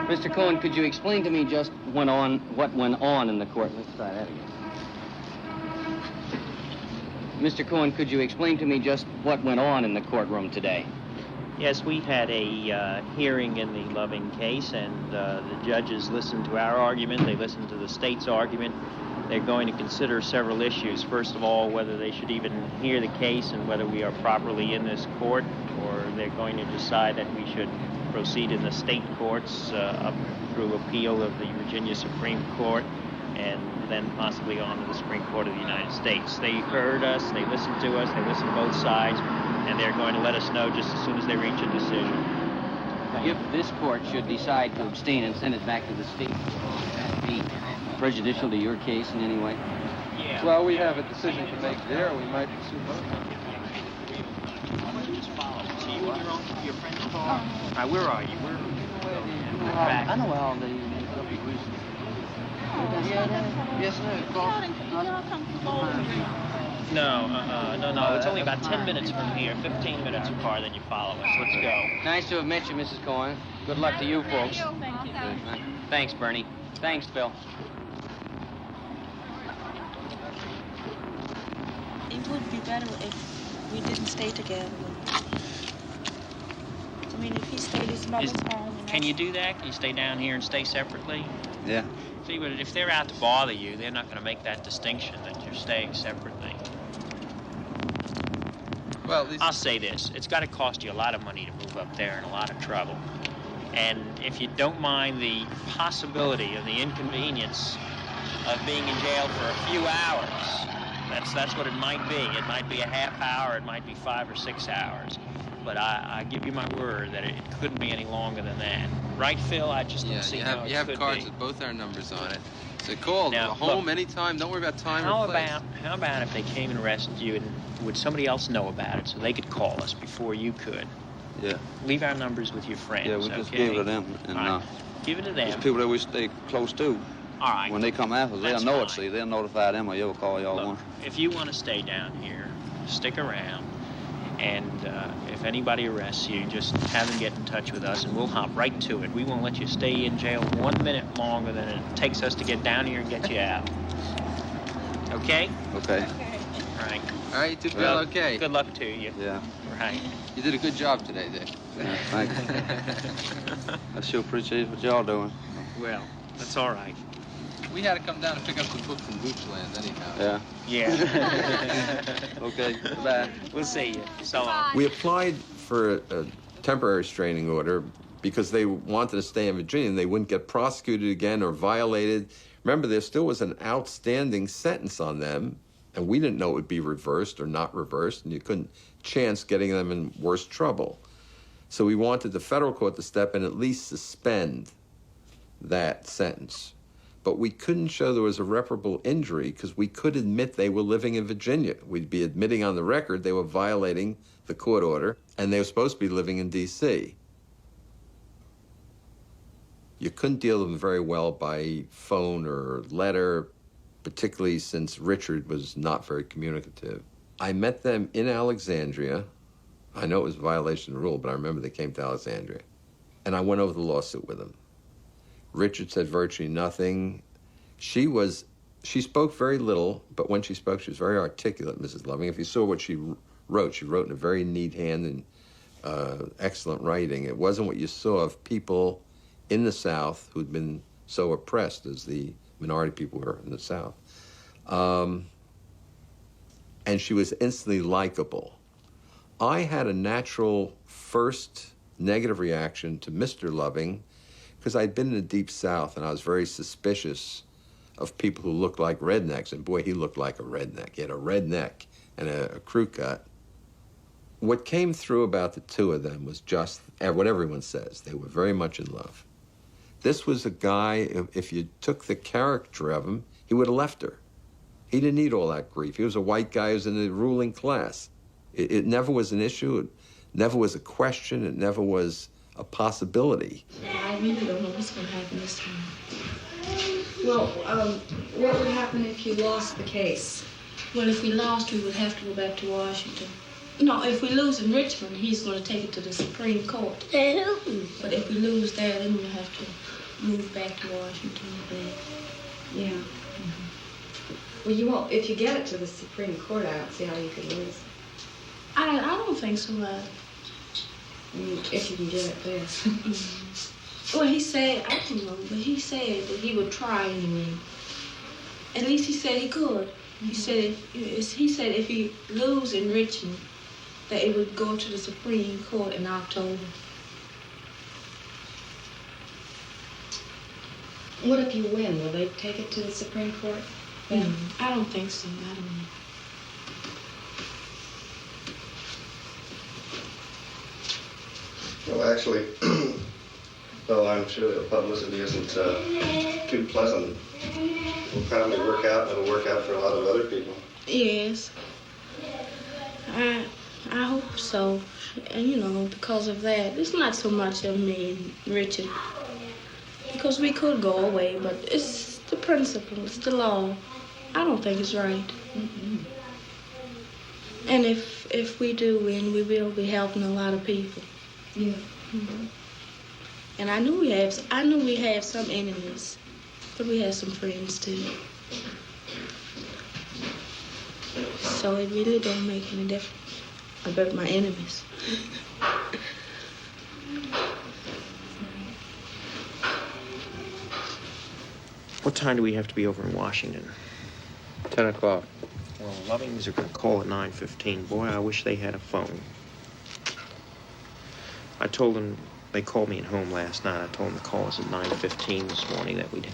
Mr. Cohen, could you explain to me just what went on in the court? Let's try that again. Mr. Cohen, could you explain to me just what went on in the courtroom today? Yes, we had a hearing in the Loving case, and the judges listened to our argument. They listened to the state's argument. They're going to consider several issues. First of all, whether they should even hear the case and whether we are properly in this court, or they're going to decide that we should proceed in the state courts up through appeal of the Virginia Supreme Court and then possibly on to the Supreme Court of the United States. They heard us, they listened to us, they listened to both sides, and they're going to let us know just as soon as they reach a decision. If this court should decide to abstain and send it back to the state, would that be prejudicial to your case in any way? Yeah. Well, we have a decision to make there. We might pursue both. Your friend's car? Where are you? I know how they make up the reason. Yes, No. It's only about 10 minutes from here, 15 minutes apart, then you follow us. Let's go. Nice to have met you, Mrs. Cohen. Good luck to you folks. Thank you. Thanks, Bernie. Thanks, Phil. It would be better if we didn't stay together. I mean, if he stayed at his mother's home. Can you do that? Can you stay down here and stay separately? Yeah. See, but if they're out to bother you, they're not going to make that distinction that you're staying separately. Well, I'll say this. It's got to cost you a lot of money to move up there and a lot of trouble. And if you don't mind the possibility of the inconvenience of being in jail for a few hours, that's what it might be. It might be a half hour, it might be 5 or 6 hours. But I give you my word that it couldn't be any longer than that. Right, Phil? I just don't see how it could be. You have cards with both our numbers on it. So call Now, home look, anytime. Don't worry about time or place. How about if they came and arrested you, and would somebody else know about it so they could call us before you could? Yeah. Leave our numbers with your friends, Yeah, we just give it to them. And, All right. Give it to them. there's people that we stay close to. All right. When they come after us, they'll That's know fine. it, see. They'll notify them or you'll call y'all one. If you want to stay down here, stick around. And if anybody arrests you, just have them get in touch with us, and we'll hop right to it. We won't let you stay in jail 1 minute longer than it takes us to get down here and get you out. Okay? Okay. All right. All right, you two feel Well, okay? Good luck to you. Yeah. Right. You did a good job today, Dick. Yeah, thank you. I sure appreciate what y'all doing. Well, that's all right. We had to come down and pick up the book from Goochland anyhow. Yeah. Yeah. Okay, bye. We'll see you. So long. We applied for a temporary restraining order because they wanted to stay in Virginia and they wouldn't get prosecuted again or violated. Remember, there still was an outstanding sentence on them, and we didn't know it would be reversed or not reversed, and you couldn't chance getting them in worse trouble. So we wanted the federal court to step in and at least suspend that sentence. But we couldn't show there was irreparable injury because we could admit they were living in Virginia. We'd be admitting on the record they were violating the court order, and they were supposed to be living in D.C. You couldn't deal with them very well by phone or letter, particularly since Richard was not very communicative. I met them in Alexandria. I know it was a violation of the rule, but I remember they came to Alexandria. And I went over the lawsuit with them. Richard said virtually nothing. She spoke very little, but when she spoke, she was very articulate, Mrs. Loving. If you saw what she wrote in a very neat hand and excellent writing. It wasn't what you saw of people in the South who'd been so oppressed as the minority people were in the South. And she was instantly likable. I had a natural first negative reaction to Mr. Loving because I'd been in the Deep South and I was very suspicious of people who looked like rednecks. And boy, he looked like a redneck. He had a red neck and a crew cut. What came through about the two of them was just what everyone says. They were very much in love. This was a guy, if you took the character of him, he would have left her. He didn't need all that grief. He was a white guy who was in the ruling class. It never was an issue. It never was a question. It never was a possibility. I really don't know what's going to happen this time. Well, what would happen if you lost the case? Well, if we lost, we would have to go back to Washington. No, if we lose in Richmond, he's going to take it to the Supreme Court. But if we lose there, then we'll have to move back to Washington. Yeah. Mm-hmm. Well, you won't. If you get it to the Supreme Court, I don't see how you could lose. I don't think so. If you can get it there. Well, he said, I don't know, but he said that he would try anyway. At least he said he could. He said if he lose in Richmond, that it would go to the Supreme Court in October. What if you win? Will they take it to the Supreme Court? I don't think so. I don't know. Well, actually, though I'm sure the publicity isn't too pleasant, will probably work out, and it'll work out for a lot of other people. Yes. I hope so. And, because of that, it's not so much of me and Richard. Because we could go away, but it's the principle, it's the law. I don't think it's right. Mm-hmm. And if we do win, we will be helping a lot of people. Yeah. Mm-hmm. And I knew we have some enemies, but we have some friends too. So it really don't make any difference about my enemies. What time do we have to be over in Washington? 10 o'clock. Well, Lovings are going to call at 9:15. Boy, I wish they had a phone. I told them, they called me at home last night. I told them to call us at 9:15 this morning, that we'd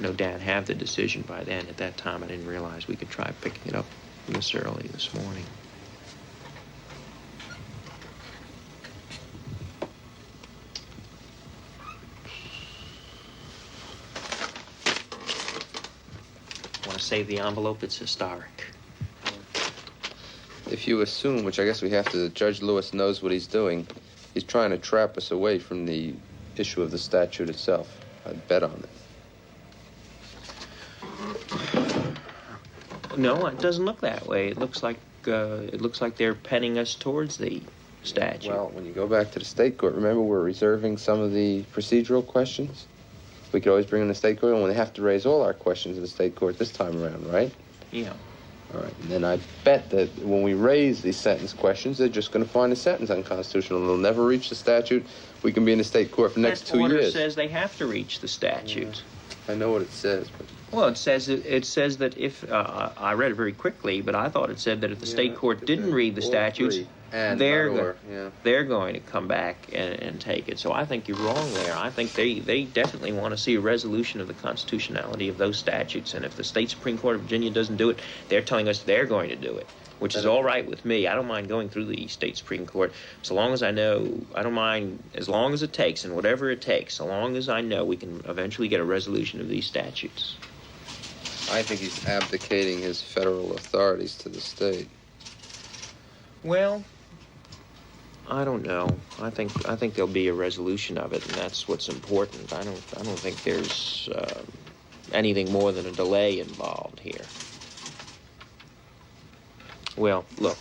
no doubt have the decision by then. At that time, I didn't realize we could try picking it up this early this morning. Want to save the envelope? It's historic. If you assume, which I guess we have to, Judge Lewis knows what he's doing, he's trying to trap us away from the issue of the statute itself. I'd bet on it. No, it doesn't look that way. It looks like they're penning us towards the statute. Well, when you go back to the state court, remember we're reserving some of the procedural questions? We could always bring in the state court, and we have to raise all our questions in the state court this time around, right? Yeah. All right, and then I bet that when we raise these sentence questions, they're just going to find the sentence unconstitutional, and they'll never reach the statute. We can be in the state court for the next 2 years. That order says they have to reach the statute. I know what it says, but... Well, it says that if I read it very quickly, but I thought it said that if the state court didn't read the statutes, they're going to come back and take it. So I think you're wrong there. I think they definitely want to see a resolution of the constitutionality of those statutes. And if the state Supreme Court of Virginia doesn't do it, they're telling us they're going to do it, which is all right with me. I don't mind going through the state Supreme Court so long as I know. I don't mind as long as it takes and whatever it takes, so long as I know we can eventually get a resolution of these statutes. I think he's abdicating his federal authorities to the state. Well, I don't know. I think there'll be a resolution of it, and that's what's important. I don't think there's anything more than a delay involved here. Well, look,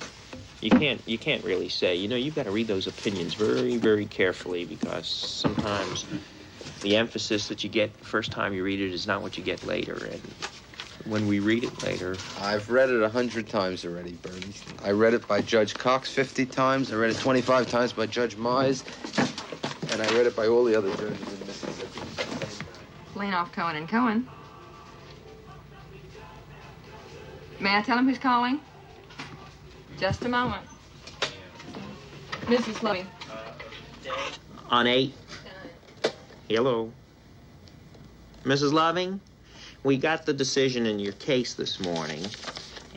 you can't really say. You've got to read those opinions very, very carefully, because sometimes the emphasis that you get the first time you read it is not what you get later. And when we read it later... I've read it 100 times already, Bernie. I read it by Judge Cox 50 times. I read it 25 times by Judge Mize. And I read it by all the other judges in Mississippi. Leanoff, Cohen and Cohen. May I tell him who's calling? Just a moment. Mrs. Loving. On 8. Hello. Mrs. Loving? We got the decision in your case this morning,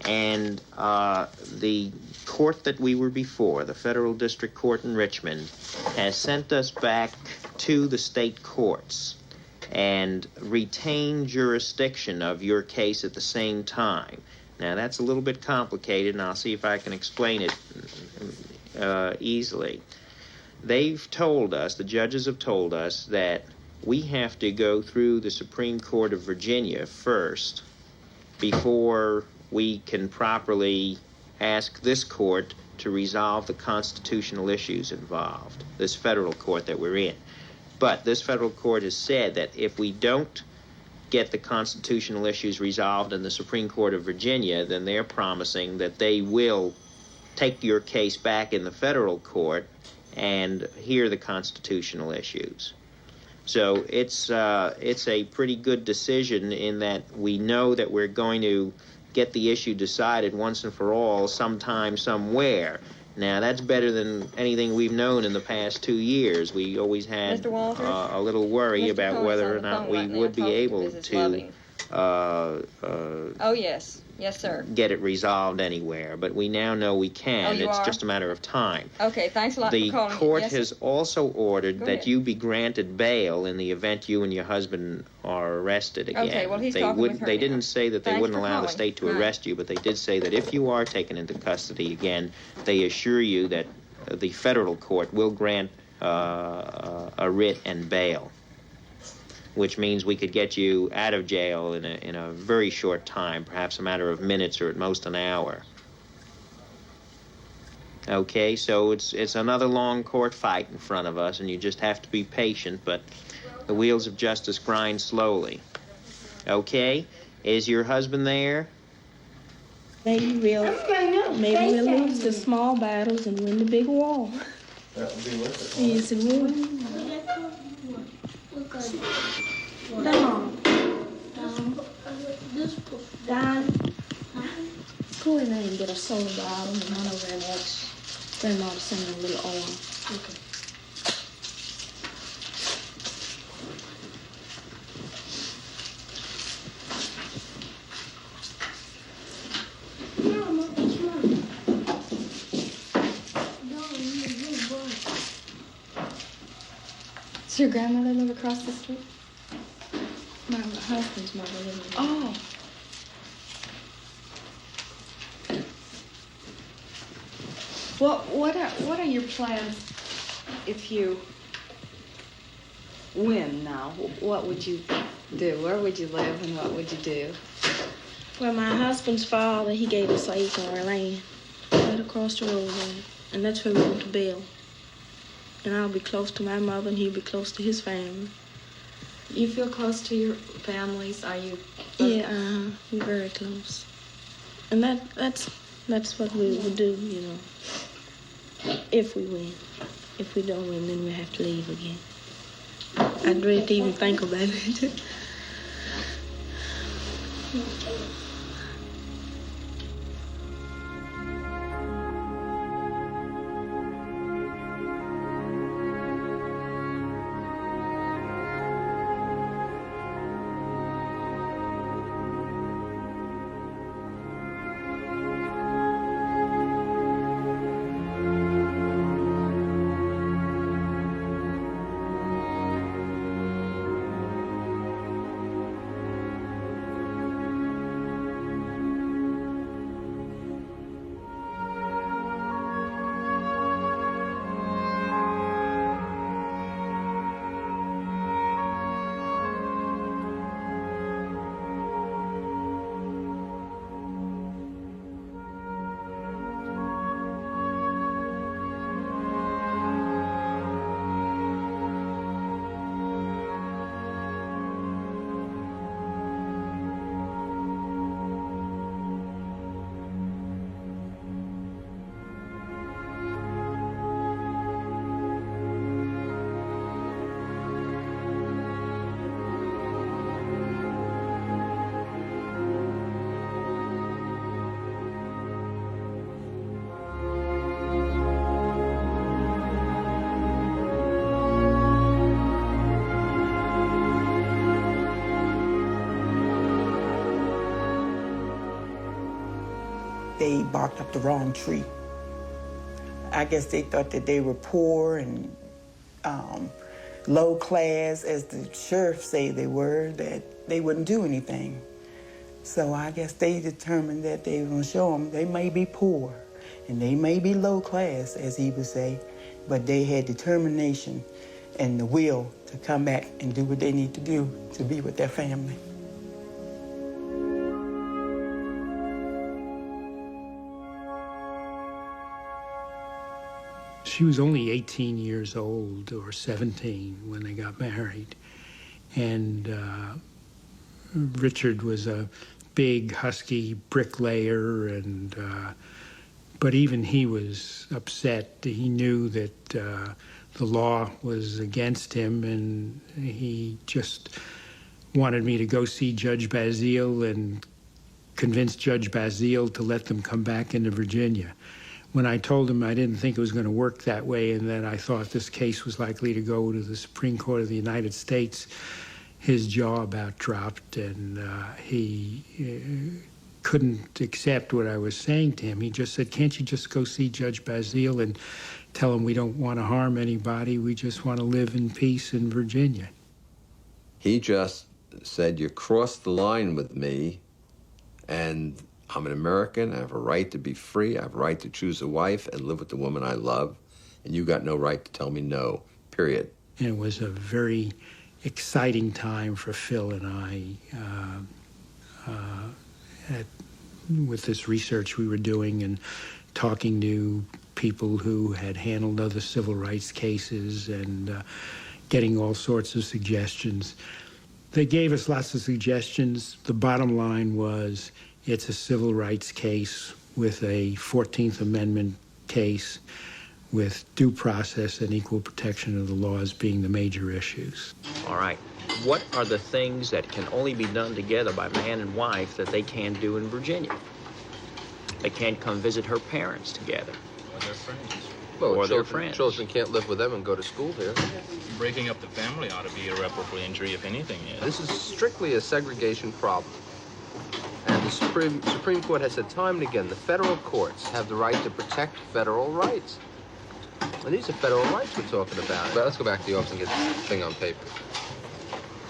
and the court that we were before, the Federal District Court in Richmond, has sent us back to the state courts and retain jurisdiction of your case at the same time. Now, that's a little bit complicated, and I'll see if I can explain it easily. They've told us, the judges have told us, that we have to go through the Supreme Court of Virginia first before we can properly ask this court to resolve the constitutional issues involved, this federal court that we're in. But this federal court has said that if we don't get the constitutional issues resolved in the Supreme Court of Virginia, then they're promising that they will take your case back in the federal court and hear the constitutional issues. So it's a pretty good decision in that we know that we're going to get the issue decided once and for all sometime, somewhere. Now, that's better than anything we've known in the past 2 years. We always had a little worry about whether or not we would be able to oh, yes. Yes, sir. Get it resolved anywhere. But we now know we can. It's just a matter of time. Okay, thanks a lot for calling. The court has also ordered that you be granted bail in the event you and your husband are arrested again. Okay, well, he's talking with her They now. didn't say that they wouldn't allow the calling. state to arrest you, but they did say that if you are taken into custody again, they assure you that the federal court will grant a writ and bail, which means we could get you out of jail in a very short time, perhaps a matter of minutes or at most an hour. Okay, so it's another long court fight in front of us, and you just have to be patient, but the wheels of justice grind slowly. Okay? Is your husband there? Maybe we'll lose the small battles and win the big war. That would be worth it. Yes, it would. Don, go in there and get a soda bottle and run over and ask Grandma to send me a little oil. Okay. Does your grandmother live across the street? My husband's mother lives in Oh. What are your plans if you win now? What would you do? Where would you live and what would you do? Well, my husband's father, he gave us an acre of land right across the road there, and that's where we want to build. And I'll be close to my mother, and he'll be close to his family. You feel close to your families? Are you? Yeah, we're very close. And that's what we will do, you know, if we win. If we don't win, then we have to leave again. I dread to even think about it. They barked up the wrong tree. I guess they thought that they were poor and low class as the sheriff say they were, that they wouldn't do anything. So I guess they determined that they were going to show them they may be poor and they may be low class, as he would say, but they had determination and the will to come back and do what they need to do to be with their family. She was only 18 years old or 17 when they got married. And Richard was a big, husky bricklayer, and but even he was upset. He knew that the law was against him, and he just wanted me to go see Judge Basile and convince Judge Basile to let them come back into Virginia. When I told him I didn't think it was going to work that way and that I thought this case was likely to go to the Supreme Court of the United States, his jaw about dropped, and he couldn't accept what I was saying to him. He just said, "Can't you just go see Judge Basile and tell him we don't want to harm anybody, we just want to live in peace in Virginia?" He just said, "You crossed the line with me, and I'm an American. I have a right to be free. I have a right to choose a wife and live with the woman I love, and you got no right to tell me no, period." And it was a very exciting time for Phil and I with this research we were doing and talking to people who had handled other civil rights cases and getting all sorts of suggestions. They gave us lots of suggestions. The bottom line was, it's a civil rights case with a 14th Amendment case with due process and equal protection of the laws being the major issues. All right. What are the things that can only be done together by man and wife that they can't do in Virginia? They can't come visit her parents together. Or their friends. Well, or their children, friends. children can't live with them and go to school here. Breaking up the family ought to be irreparable injury, if anything. Yeah. This is strictly a segregation problem. And the Supreme Court has said time and again, the federal courts have the right to protect federal rights. And these are federal rights we're talking about. But let's go back to the office and get this thing on paper.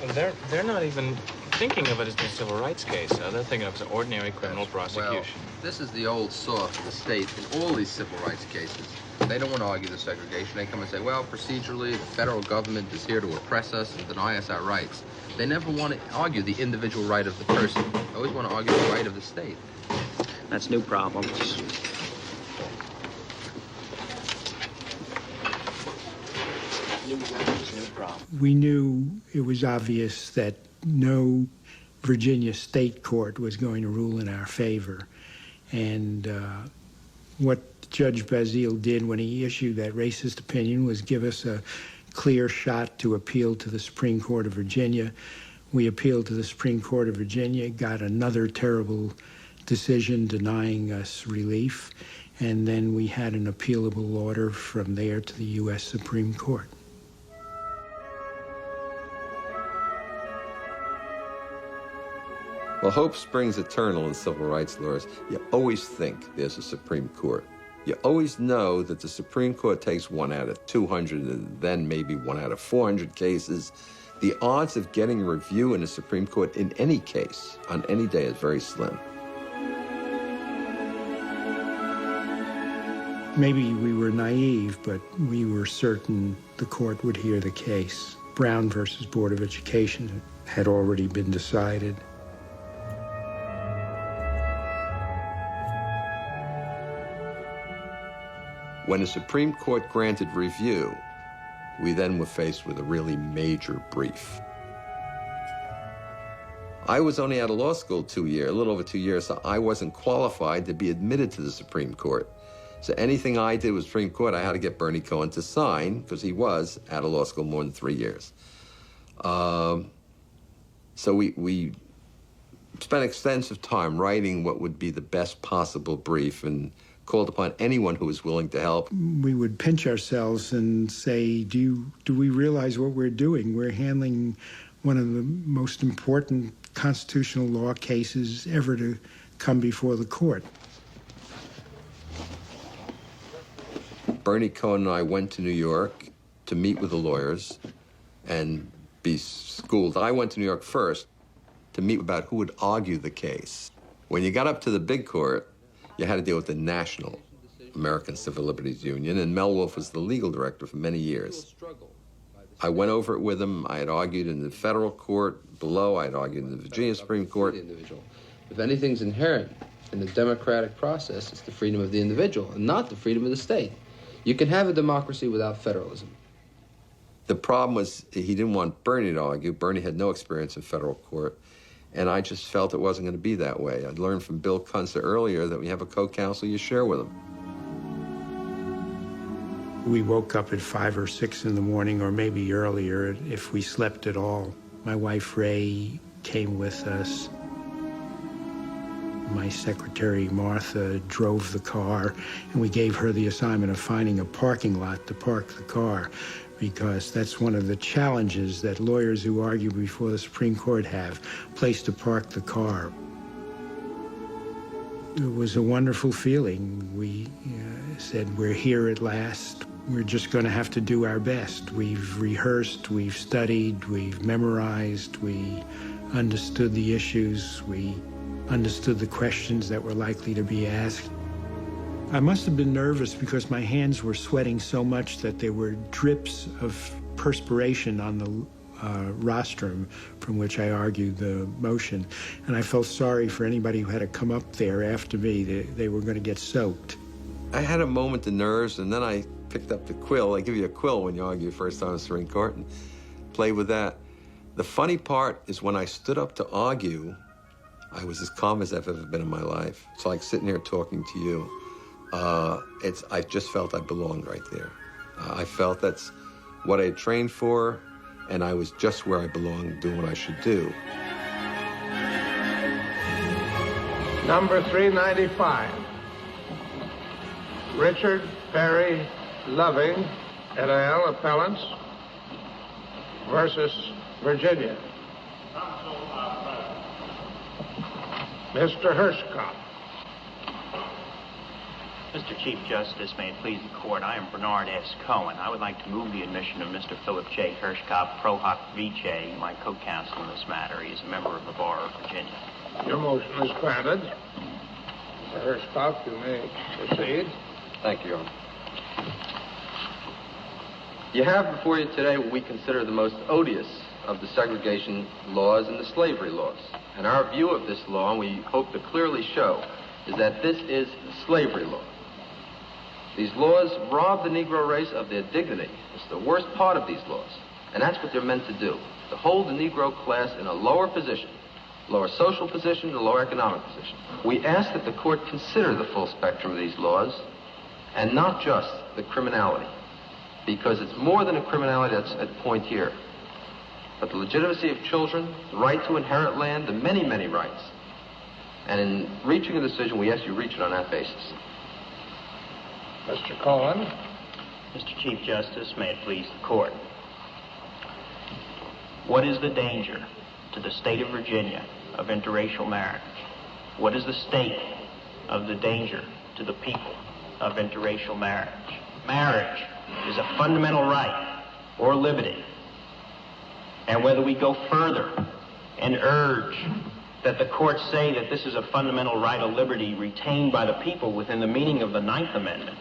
And they're not even thinking of it as a civil rights case. They're thinking of it as an ordinary criminal prosecution. Well, this is the old saw for the state in all these civil rights cases. They don't want to argue the segregation. They come and say, well, procedurally, the federal government is here to oppress us and deny us our rights. They never want to argue the individual right of the person. They always want to argue the right of the state. That's new problems. We knew it was obvious that no Virginia state court was going to rule in our favor. And what Judge Basile did when he issued that racist opinion was give us a clear shot to appeal to the Supreme Court of Virginia. We appealed to the Supreme Court of Virginia, got another terrible decision denying us relief, and then we had an appealable order from there to the U.S. Supreme Court. Well, hope springs eternal in civil rights laws. You always think there's a Supreme Court. You always know that the Supreme Court takes 1 out of 200 and then maybe 1 out of 400 cases. The odds of getting review in the Supreme Court in any case on any day is very slim. Maybe we were naive, but we were certain the court would hear the case. Brown versus Board of Education had already been decided. When the Supreme Court granted review, we then were faced with a really major brief. I was only out of law school a little over 2 years, so I wasn't qualified to be admitted to the Supreme Court. So anything I did with Supreme Court, I had to get Bernie Cohen to sign, because he was out of law school more than 3 years. So we spent extensive time writing what would be the best possible brief and called upon anyone who was willing to help. We would pinch ourselves and say, do we realize what we're doing? We're handling one of the most important constitutional law cases ever to come before the court. Bernie Cohen and I went to New York to meet with the lawyers. and be schooled. I went to New York first to meet about who would argue the case. When you got up to the big court, you had to deal with the National American Civil Liberties Union, and Mel Wolfe was the legal director for many years. I went over it with him. I had argued in the federal court below. I had argued in the Virginia Supreme Court. If anything's inherent in the democratic process, it's the freedom of the individual and not the freedom of the state. You can have a democracy without federalism. The problem was he didn't want Bernie to argue. Bernie had no experience in federal court, and I just felt it wasn't going to be that way. I'd learned from Bill Kunze earlier that when you have a co-counsel, you share with him. We woke up at 5 or 6 in the morning, or maybe earlier, if we slept at all. My wife, Ray, came with us. My secretary, Martha, drove the car, and we gave her the assignment of finding a parking lot to park the car, because that's one of the challenges that lawyers who argue before the Supreme Court have, place to park the car. It was a wonderful feeling. We said, we're here at last. We're just going to have to do our best. We've rehearsed, we've studied, we've memorized, we understood the issues, we understood the questions that were likely to be asked. I must have been nervous because my hands were sweating so much that there were drips of perspiration on the rostrum from which I argued the motion. And I felt sorry for anybody who had to come up there after me. They were going to get soaked. I had a moment of nerves, and then I picked up the quill. They give you a quill when you argue first time in the Supreme Court, and played with that. The funny part is when I stood up to argue, I was as calm as I've ever been in my life. It's like sitting here talking to you. I just felt I belonged right there. I felt that's what I had trained for, and I was just where I belonged, doing what I should do. Number 395, Richard Perry Loving, et al., appellants, versus Virginia. Mr. Hirschkopf. Mr. Chief Justice, may it please the court, I am Bernard S. Cohen. I would like to move the admission of Mr. Philip J. Hirschkopf, pro hoc vice, my co-counsel in this matter. He is a member of the Bar of Virginia. Your motion is granted. Mr. Hirschkopf, you may proceed. Thank you, Your Honor. You have before you today what we consider the most odious of the segregation laws and the slavery laws. And our view of this law, and we hope to clearly show, is that this is slavery law. These laws rob the Negro race of their dignity. It's the worst part of these laws. And that's what they're meant to do, to hold the Negro class in a lower position, lower social position, a lower economic position. We ask that the court consider the full spectrum of these laws and not just the criminality, because it's more than a criminality that's at point here, but the legitimacy of children, the right to inherit land, the many, many rights. And in reaching a decision, we ask you reach it on that basis. Mr. Cohen. Mr. Chief Justice, may it please the court. What is the danger to the state of Virginia of interracial marriage? What is the state of the danger to the people of interracial marriage? Marriage is a fundamental right or liberty. And whether we go further and urge that the courts say that this is a fundamental right or liberty retained by the people within the meaning of the Ninth Amendment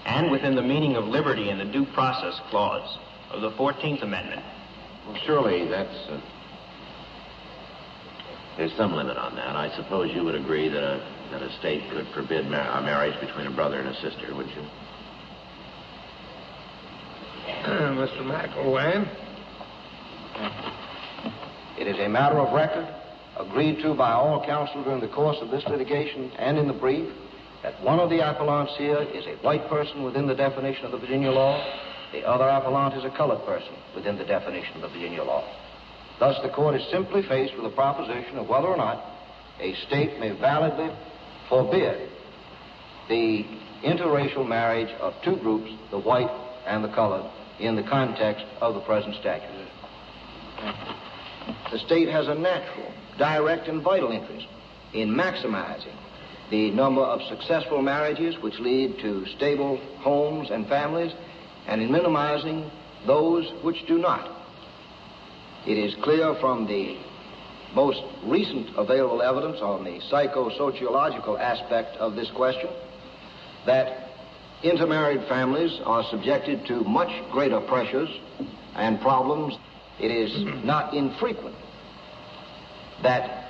and within the meaning of liberty in the Due Process Clause of the 14th Amendment. Well, surely there's some limit on that. I suppose you would agree that a state could forbid a marriage between a brother and a sister, would you? Mr. McElwain. It is a matter of record, agreed to by all counsel during the course of this litigation and in the brief, that one of the appellants here is a white person within the definition of the Virginia law, the other appellant is a colored person within the definition of the Virginia law. Thus, the court is simply faced with a proposition of whether or not a state may validly forbid the interracial marriage of two groups, the white and the colored, in the context of the present statute. The state has a natural, direct, and vital interest in maximizing the number of successful marriages which lead to stable homes and families, and in minimizing those which do not. It is clear from the most recent available evidence on the psychosociological aspect of this question that intermarried families are subjected to much greater pressures and problems. It is not infrequent that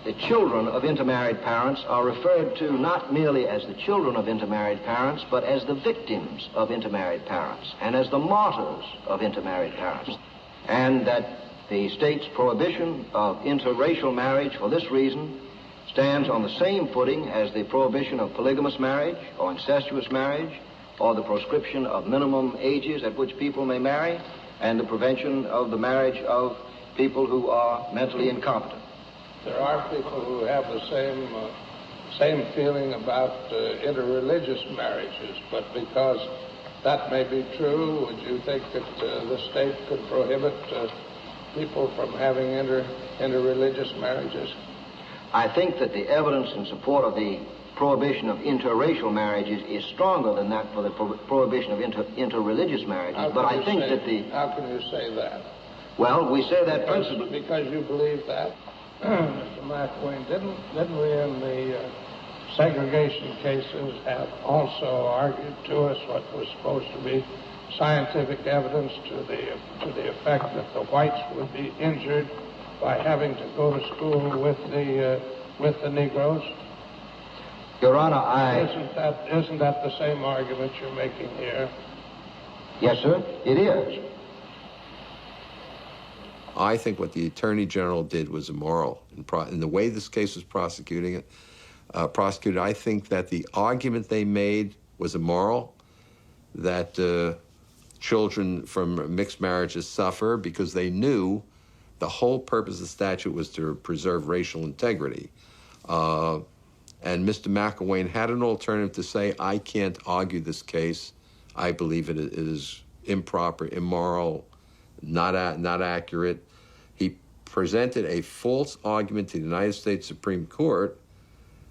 the children of intermarried parents are referred to not merely as the children of intermarried parents, but as the victims of intermarried parents and as the martyrs of intermarried parents. And that the state's prohibition of interracial marriage for this reason stands on the same footing as the prohibition of polygamous marriage or incestuous marriage or the proscription of minimum ages at which people may marry and the prevention of the marriage of people who are mentally incompetent. There are people who have the same feeling about interreligious marriages, but because that may be true, would you think that the state could prohibit people from having interreligious marriages? I think that the evidence in support of the prohibition of interracial marriages is stronger than that for the prohibition of interreligious marriages. But I think that the... How can you say that? Well, we say that principally... Because you believe that? Mr. McElwain, didn't we in the segregation cases have also argued to us what was supposed to be scientific evidence to the effect that the whites would be injured by having to go to school with the Negroes? Your Honor, Isn't that the same argument you're making here? Yes, sir, it is. I think what the Attorney General did was immoral. In the way this case was prosecuted, I think that the argument they made was immoral, that children from mixed marriages suffer because they knew the whole purpose of the statute was to preserve racial integrity. And Mr. McElwain had an alternative to say, I can't argue this case. I believe it is improper, immoral, not accurate. He presented a false argument to the United States Supreme Court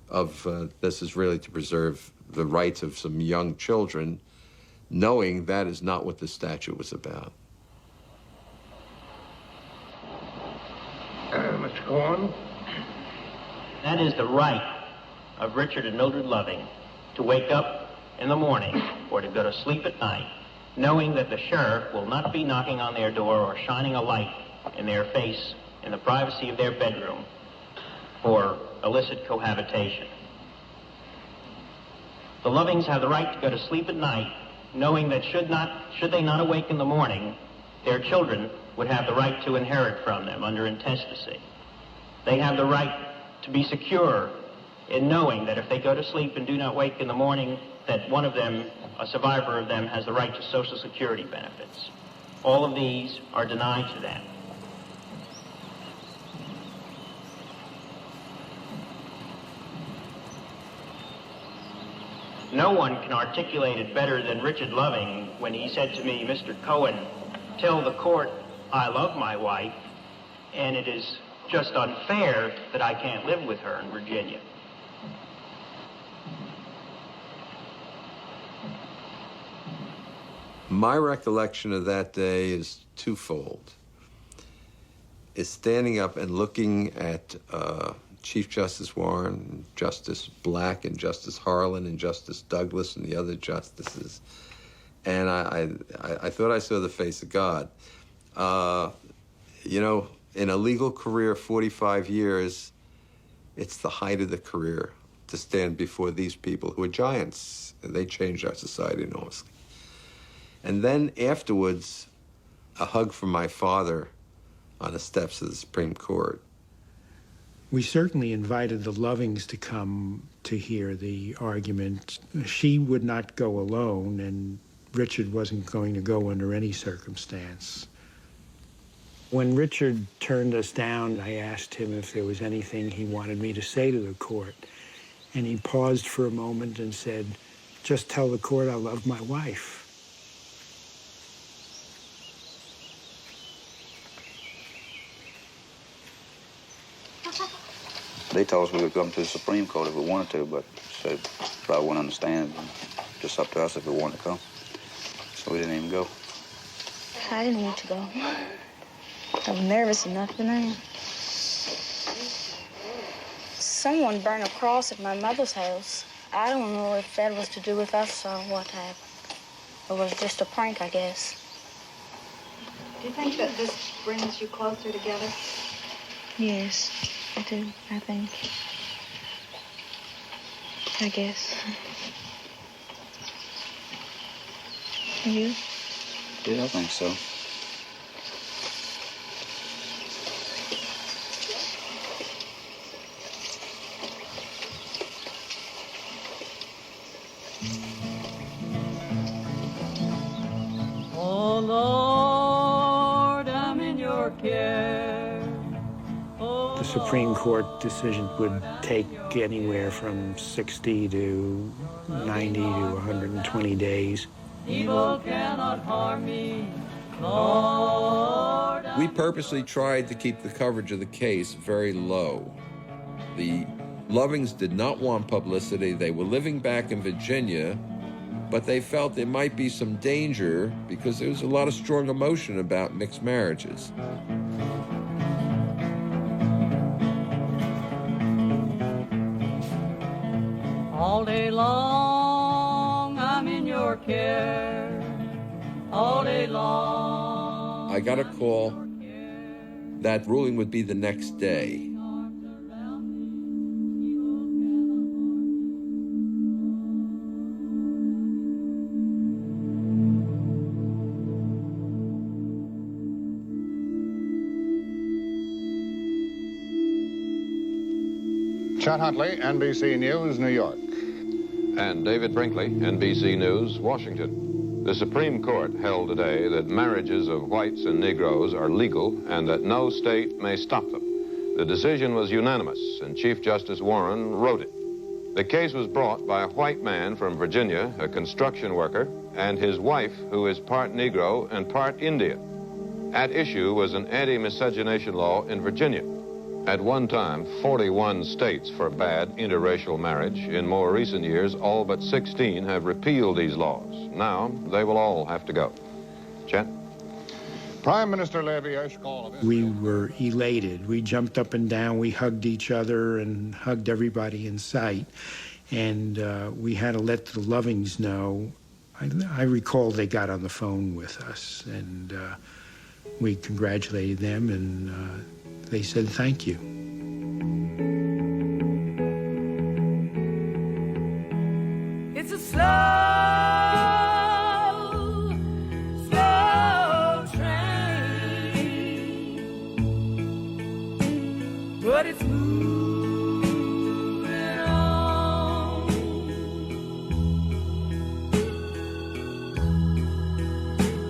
of this is really to preserve the rights of some young children, knowing that is not what the statute was about. Mr. Cohen? That is the right of Richard and Mildred Loving to wake up in the morning or to go to sleep at night, knowing that the sheriff will not be knocking on their door or shining a light in their face in the privacy of their bedroom for illicit cohabitation. The Lovings have the right to go to sleep at night, knowing that should they not awake in the morning, their children would have the right to inherit from them under intestacy. They have the right to be secure in knowing that if they go to sleep and do not wake in the morning, that one of them, a survivor of them, has the right to Social Security benefits. All of these are denied to them. No one can articulate it better than Richard Loving when he said to me, Mr. Cohen, tell the court I love my wife, and it is just unfair that I can't live with her in Virginia. My recollection of that day is twofold. It's standing up and looking at Chief Justice Warren, Justice Black, and Justice Harlan, and Justice Douglas, and the other justices. And I thought I saw the face of God. You know, in a legal career, 45 years, it's the height of the career to stand before these people who are giants. They changed our society enormously. And then afterwards, a hug from my father on the steps of the Supreme Court. We certainly invited the Lovings to come to hear the argument. She would not go alone, and Richard wasn't going to go under any circumstance. When Richard turned us down, I asked him if there was anything he wanted me to say to the court. And he paused for a moment and said, just tell the court I love my wife. They told us we could come to the Supreme Court if we wanted to, but said probably wouldn't understand. Just up to us if we wanted to come. So we didn't even go. I didn't want to go. I'm nervous enough now. Someone burned a cross at my mother's house. I don't know if that was to do with us or what happened. It was just a prank, I guess. Do you think that this brings you closer together? Yes, I do, I think. I guess. You? Yeah, I think so. Oh Lord, I'm in your care. The Supreme Court decision would take anywhere from 60 to 90 to 120 days. Evil cannot harm me, Lord. We purposely tried to keep the coverage of the case very low. The Lovings did not want publicity. They were living back in Virginia, but they felt there might be some danger because there was a lot of strong emotion about mixed marriages. All day long, I'm in your care. All day long. I got a call that ruling would be the next day. Chet Huntley, NBC News, New York. And David Brinkley, NBC News, Washington. The Supreme Court held today that marriages of whites and Negroes are legal and that no state may stop them. The decision was unanimous, and Chief Justice Warren wrote it. The case was brought by a white man from Virginia, a construction worker, and his wife, who is part Negro and part Indian. At issue was an anti-miscegenation law in Virginia. At one time, 41 states forbade interracial marriage. In more recent years, all but 16 have repealed these laws. Now, they will all have to go. Chet? Prime Minister Levi Eshkol. We were elated. We jumped up and down. We hugged each other and hugged everybody in sight. And we had to let the Lovings know. I recall they got on the phone with us, and we congratulated them, and they said thank you. It's a slow, slow train, but it's moving on.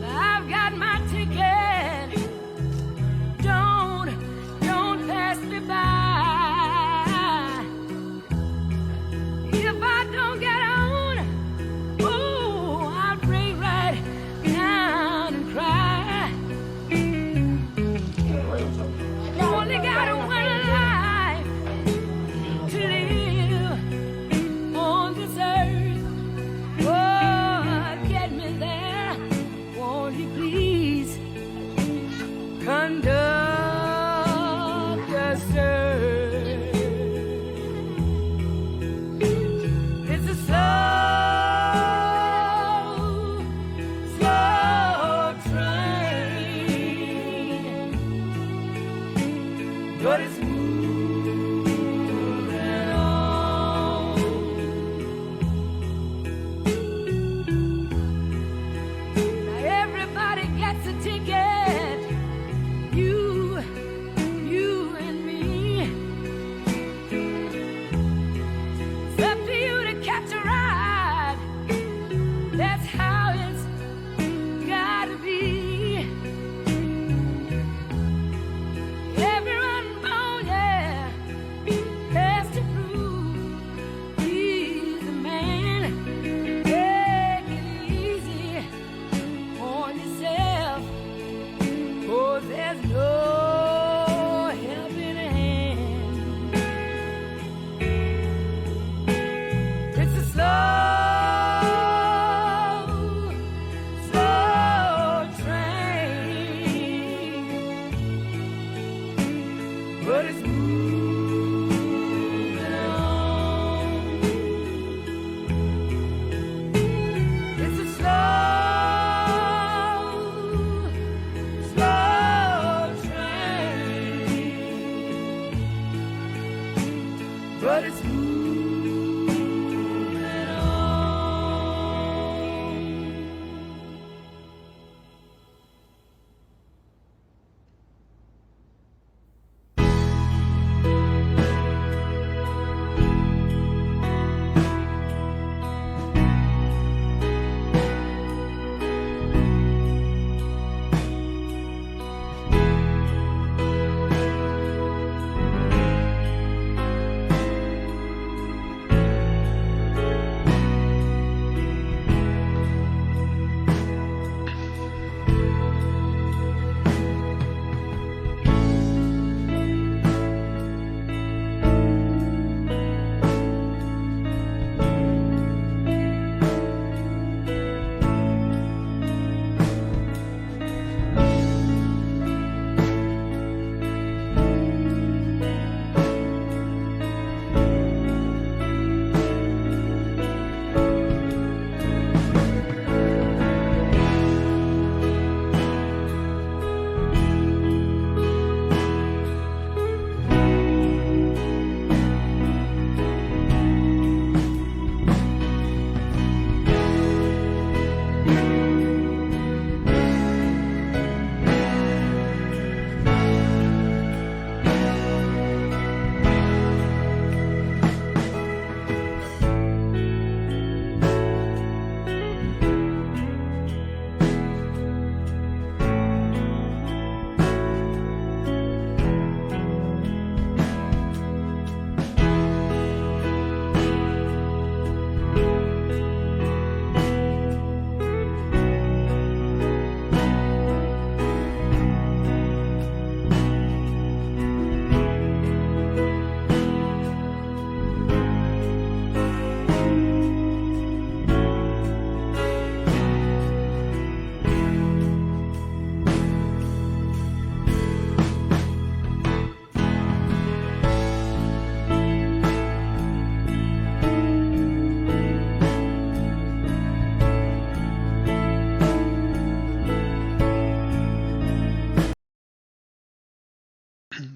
I've got my ticket. Pass me by. If I don't get on, oh, I'll break right down and cry. You only got one life to live on this earth. Oh, get me there. Won't you please conduct? It's a slow, slow train, but it's moving on. Now everybody gets a ticket. You and me. It's up to you to catch a ride. That's how it's gotta be. Everyone born but it's moving on. It's a slow, slow train, but it's moving on.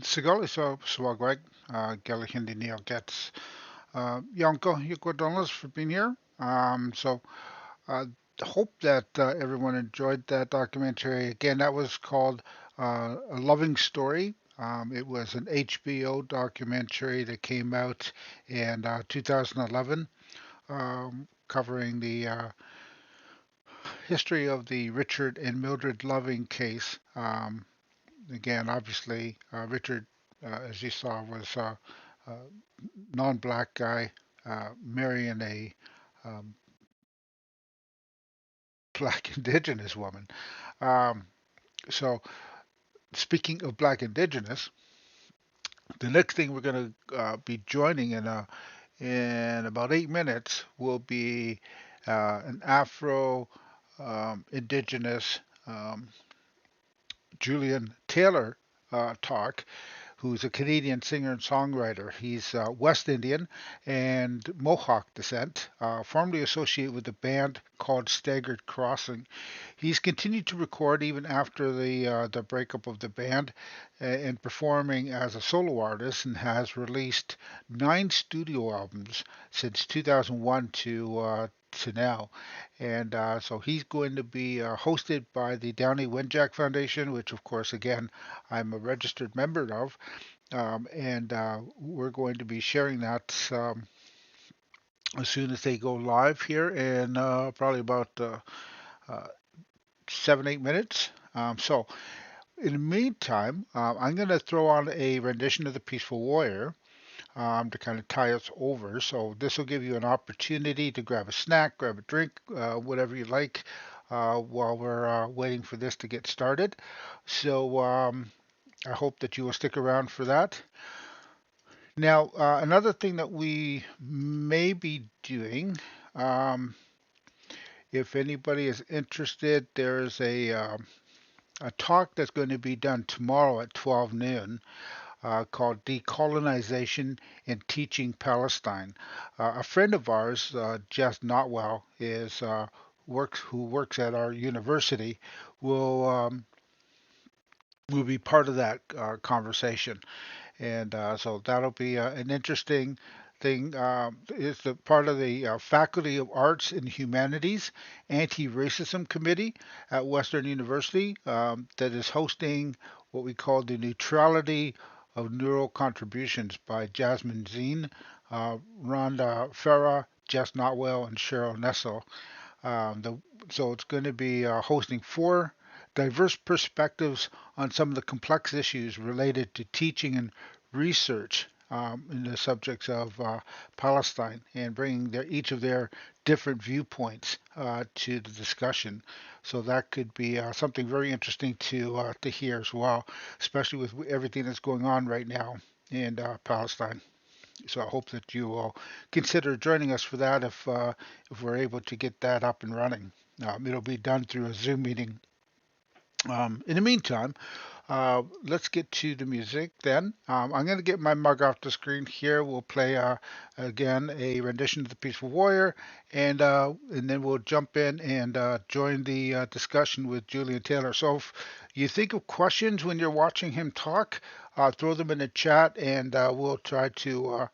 Sigal so swagwag Galahindi Neil gets Yonko Yukodonas for being here. Uh, hope that everyone enjoyed that documentary. Again, that was called A Loving Story. It was an HBO documentary that came out in 2011, covering the history of the Richard and Mildred Loving case. Again, obviously, Richard, as you saw, was a non-black guy marrying a um, black indigenous woman. Um, so, speaking of black indigenous, the next thing we're going to be joining in about 8 minutes will be an Afro indigenous Julian Taylor talk, who's a Canadian singer and songwriter. He's West Indian and Mohawk descent, formerly associated with a band called Staggered Crossing. He's continued to record even after the breakup of the band, and performing as a solo artist, and has released 9 studio albums since 2001 to now. And so he's going to be hosted by the Downey Wenjack Foundation, which, of course, again, I'm a registered member of. And we're going to be sharing that as soon as they go live here in probably about uh, 7, 8 minutes. So, in the meantime, I'm going to throw on a rendition of The Peaceful Warrior to kind of tie us over. So, this will give you an opportunity to grab a snack, grab a drink, whatever you like, while we're waiting for this to get started. So, I hope that you will stick around for that. Now, another thing that we may be doing, um, if anybody is interested, there's a talk that's going to be done tomorrow at 12 noon called Decolonization and Teaching Palestine. A friend of ours, Jess Notwell, who works at our university, will be part of that conversation. And so that'll be an interesting thing. It's the part of the Faculty of Arts and Humanities Anti-Racism Committee at Western University that is hosting what we call the Neutrality of Neural Contributions by Jasmine Zine, Rhonda Farah, Jess Notwell, and Cheryl Nessel. So it's going to be hosting 4 diverse perspectives on some of the complex issues related to teaching and research in the subjects of Palestine, and bringing each of their different viewpoints to the discussion. So that could be something very interesting to hear as well, especially with everything that's going on right now in Palestine. So I hope that you will consider joining us for that if we're able to get that up and running. It'll be done through a Zoom meeting. In the meantime, let's get to the music then. I'm going to get my mug off the screen here. We'll play again a rendition of The Peaceful Warrior, and then we'll jump in and join the discussion with Julian Tayl. So if you think of questions when you're watching him talk, throw them in the chat, and we'll try to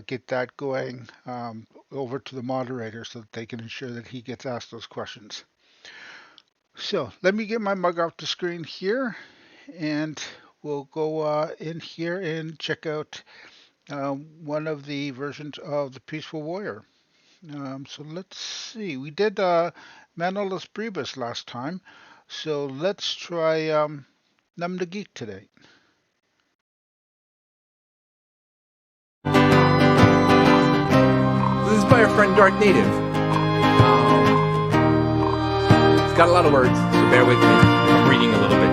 get that going over to the moderator so that they can ensure that he gets asked those questions. So let me get my mug off the screen here, and we'll go in here and check out one of the versions of The Peaceful Warrior. So let's see. We did Manolis Bribus last time, so let's try Num the Geek today. This is by our friend Dark Native. It's got a lot of words, so bear with me. I'm reading a little bit.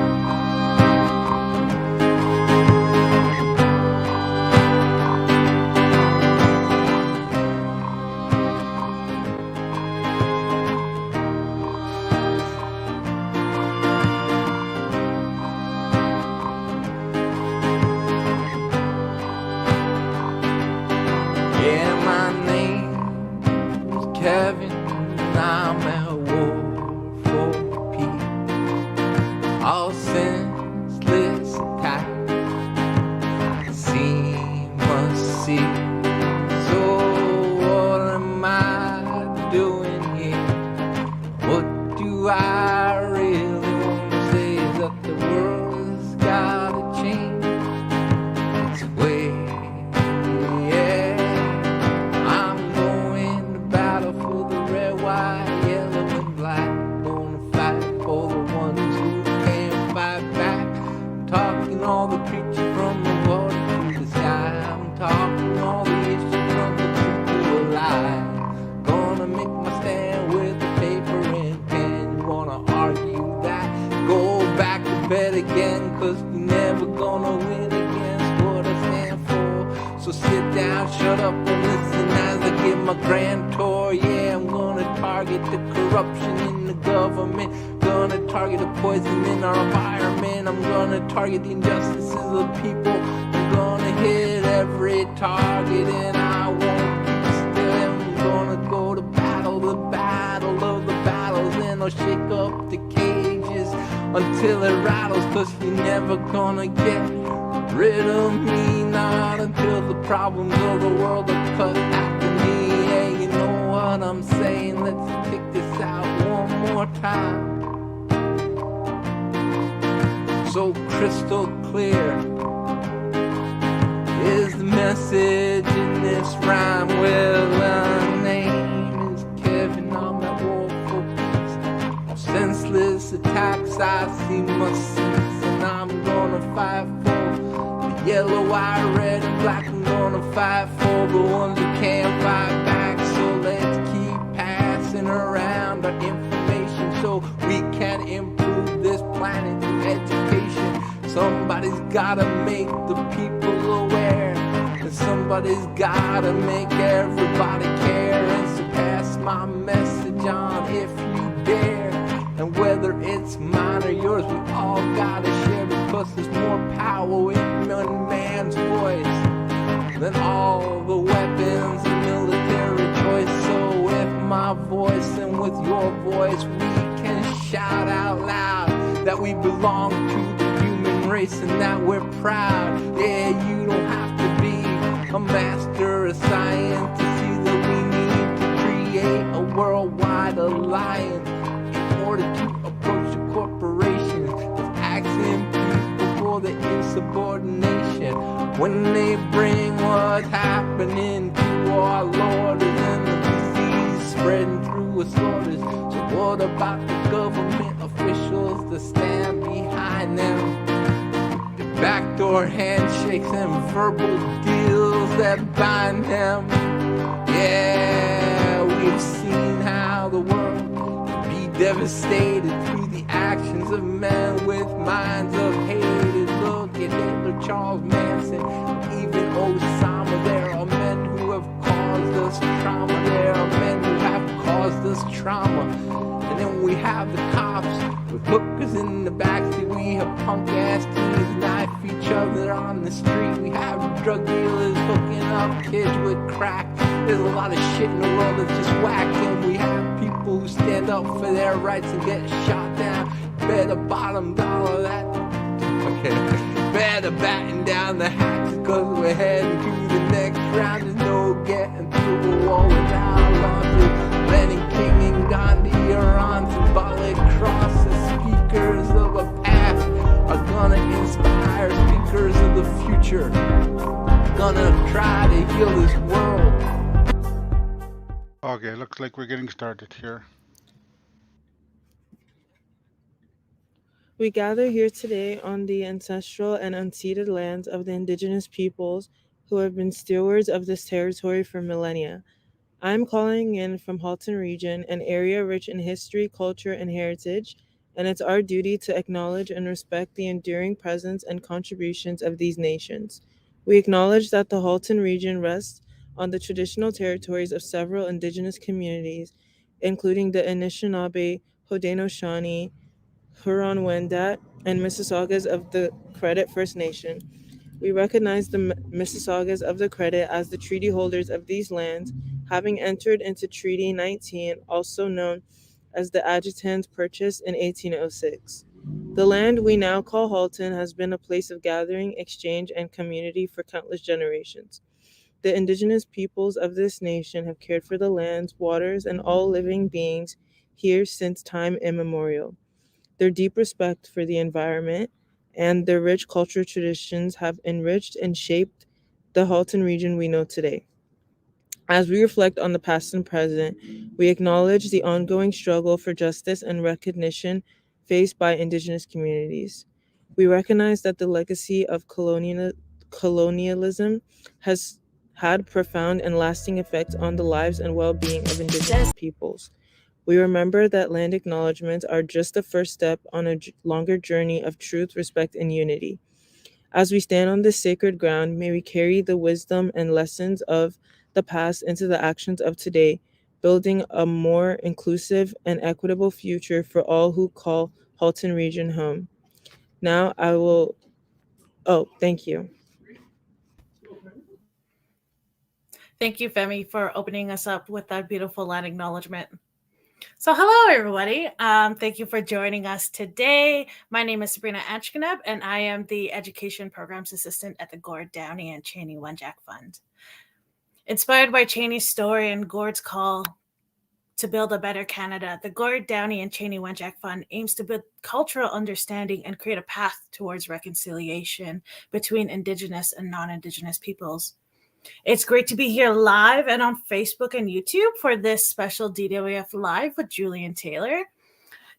So crystal clear is the message in this rhyme. Well, my name is Kevin, I'm at war for peace. All senseless attacks I see must cease, and I'm gonna fight for the yellow, white, red, and black. I'm gonna fight for the ones who can't fight back. So let's keep passing around our information so we can improve this planet through education. Somebody's gotta make the people aware, and somebody's gotta make everybody care. And so pass my message on if you dare. And whether it's mine or yours, we all gotta share, because there's more power in one man man's voice, then all the weapons and military choice. So with my voice and with your voice, we can shout out loud that we belong to the human race and that we're proud. Yeah, you don't have to be a master of science to see that we need to create a worldwide alliance in order to approach the corporations that's asking people for the insubordination. When they bring what's happening to our Lord and the disease spreading through us orders. So what about the government officials that stand behind them? The backdoor handshakes and verbal deals that bind them. Yeah, we've seen how the world can be devastated through the actions of men with minds of hate. Look at Hitler, Charles Manson, even Osama. There are men who have caused us trauma. There are men who have caused us trauma. And then we have the cops with hookers in the backseat. We have punk-ass teens knife each other on the street. We have drug dealers hooking up kids with crack. There's a lot of shit in the world that's just whack. And we have people who stand up for their rights and get shot down. Better bottom dollar that. Okay. Better batten down the hatches because we're heading to the next round. There's no getting through a wall without launches. Lenin, King, and Gandhi are on symbolic crosses. Speakers of the past are gonna inspire speakers of the future. Gonna try to heal this world. Okay, looks like we're getting started here. We gather here today on the ancestral and unceded lands of the indigenous peoples who have been stewards of this territory for millennia. I'm calling in from Halton Region, an area rich in history, culture, and heritage, and it's our duty to acknowledge and respect the enduring presence and contributions of these nations. We acknowledge that the Halton Region rests on the traditional territories of several indigenous communities, including the Anishinaabe, Haudenosaunee, Huron-Wendat, and Mississaugas of the Credit First Nation. We recognize the Mississaugas of the Credit as the treaty holders of these lands, having entered into Treaty 19, also known as the Adjutant's Purchase in 1806. The land we now call Halton has been a place of gathering, exchange, and community for countless generations. The indigenous peoples of this nation have cared for the lands, waters, and all living beings here since time immemorial. Their deep respect for the environment and their rich cultural traditions have enriched and shaped the Halton region we know today. As we reflect on the past and present, we acknowledge the ongoing struggle for justice and recognition faced by indigenous communities. We recognize that the legacy of colonialism has had profound and lasting effects on the lives and well-being of indigenous peoples. We remember that land acknowledgements are just the first step on a longer journey of truth, respect, and unity. As we stand on this sacred ground, may we carry the wisdom and lessons of the past into the actions of today, building a more inclusive and equitable future for all who call Halton Region home. Now thank you. Thank you, Femi, for opening us up with that beautiful land acknowledgement. So hello, everybody. Thank you for joining us today. My name is Sabrina Ashkenab, and I am the Education Programs Assistant at the Gord Downey and Cheney Wenjack Fund. Inspired by Cheney's story and Gord's call to build a better Canada, the Gord Downey and Cheney Wenjack Fund aims to build cultural understanding and create a path towards reconciliation between Indigenous and non-Indigenous peoples. It's great to be here live and on Facebook and YouTube for this special DWF Live with Julian and Tayl.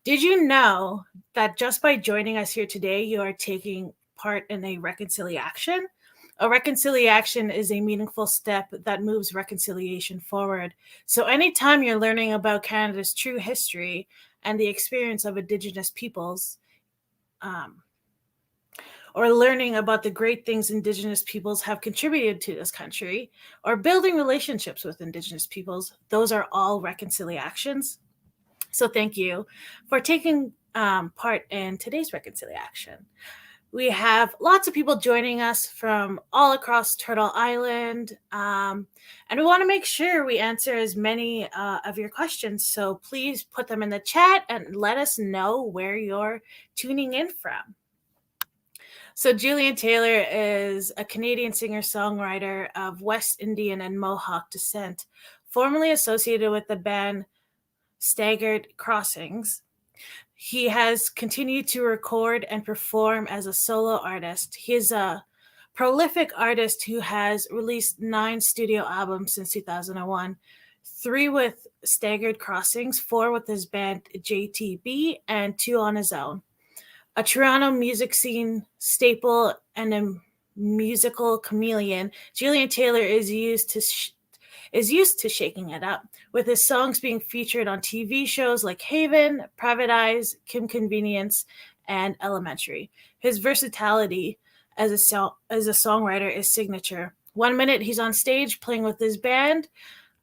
Did you know that just by joining us here today, you are taking part in a reconciliation? A reconciliation is a meaningful step that moves reconciliation forward. So anytime you're learning about Canada's true history and the experience of Indigenous peoples, or learning about the great things Indigenous peoples have contributed to this country, or building relationships with Indigenous peoples, those are all reconciliations. So thank you for taking part in today's reconciliation. We have lots of people joining us from all across Turtle Island, and we want to make sure we answer as many of your questions. So please put them in the chat and let us know where you're tuning in from. So Julian Tayl is a Canadian singer-songwriter of West Indian and Mohawk descent, formerly associated with the band Staggered Crossings. He has continued to record and perform as a solo artist. He is a prolific artist who has released 9 studio albums since 2001, 3 with Staggered Crossings, 4 with his band JTB, and 2 on his own. A Toronto music scene staple and a musical chameleon, Julian Tayl is used to shaking it up, with his songs being featured on TV shows like Haven, Private Eyes, Kim Convenience, and Elementary. His versatility as a songwriter is signature. One minute he's on stage playing with his band,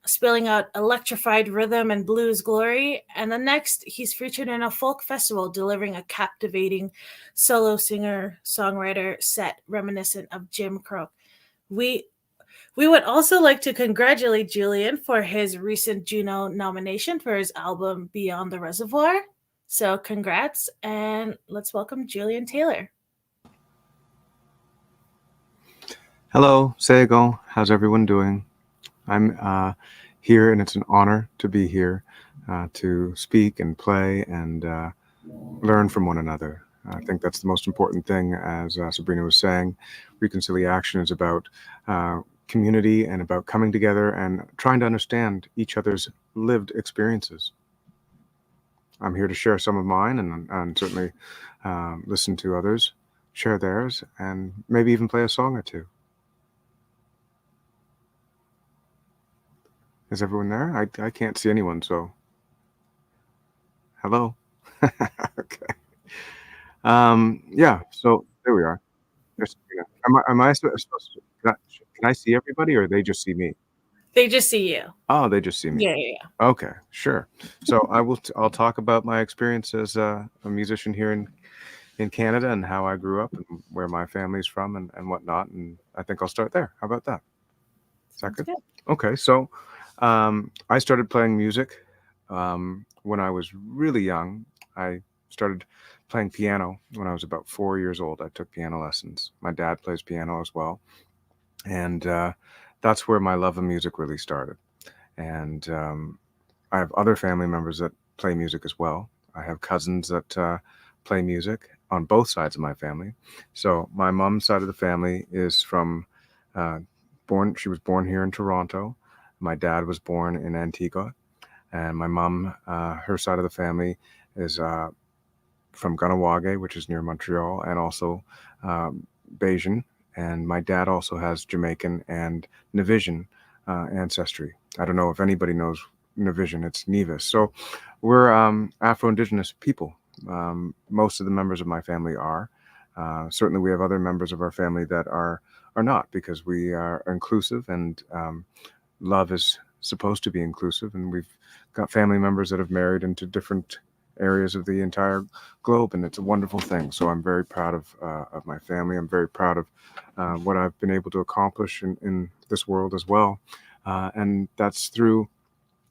spilling out electrified rhythm and blues glory, and the next he's featured in a folk festival delivering a captivating solo singer-songwriter set reminiscent of Jim Croce. We would also like to congratulate Julian for his recent Juno nomination for his album Beyond the Reservoir. So congrats, and let's welcome Julian Tayl. Hello, Sego. How's everyone doing? I'm here, and it's an honor to be here to speak and play and learn from one another. I think that's the most important thing, as Sabrina was saying. Reconciliation is about community and about coming together and trying to understand each other's lived experiences. I'm here to share some of mine and certainly listen to others share theirs and maybe even play a song or two. Is everyone there? I can't see anyone, so hello. Okay. Yeah, so there we are. There's, am I supposed to, can I see everybody, or they just see me? They just see you. Oh, they just see me. Yeah. Okay, sure. So I'll talk about my experience as a musician here in Canada and how I grew up and where my family's from and whatnot. And I think I'll start there. How about that? Is that good? Okay, so I started playing music when I was really young. I started playing piano when I was about 4 years old. I took piano lessons. My dad plays piano as well. And that's where my love of music really started. And I have other family members that play music as well. I have cousins that play music on both sides of my family. So my mom's side of the family is from she was born here in Toronto. My dad was born in Antigua. And my mom, her side of the family is from Ganawage, which is near Montreal, and also Bajan. And my dad also has Jamaican and Navajo ancestry. I don't know if anybody knows Navajo, it's Nevis. So we're Afro-Indigenous people. Most of the members of my family are. Certainly we have other members of our family that are not, because we are inclusive, and love is supposed to be inclusive. And we've got family members that have married into different areas of the entire globe, and it's a wonderful thing. So I'm very proud of my family. I'm very proud of what I've been able to accomplish in this world as well. And that's through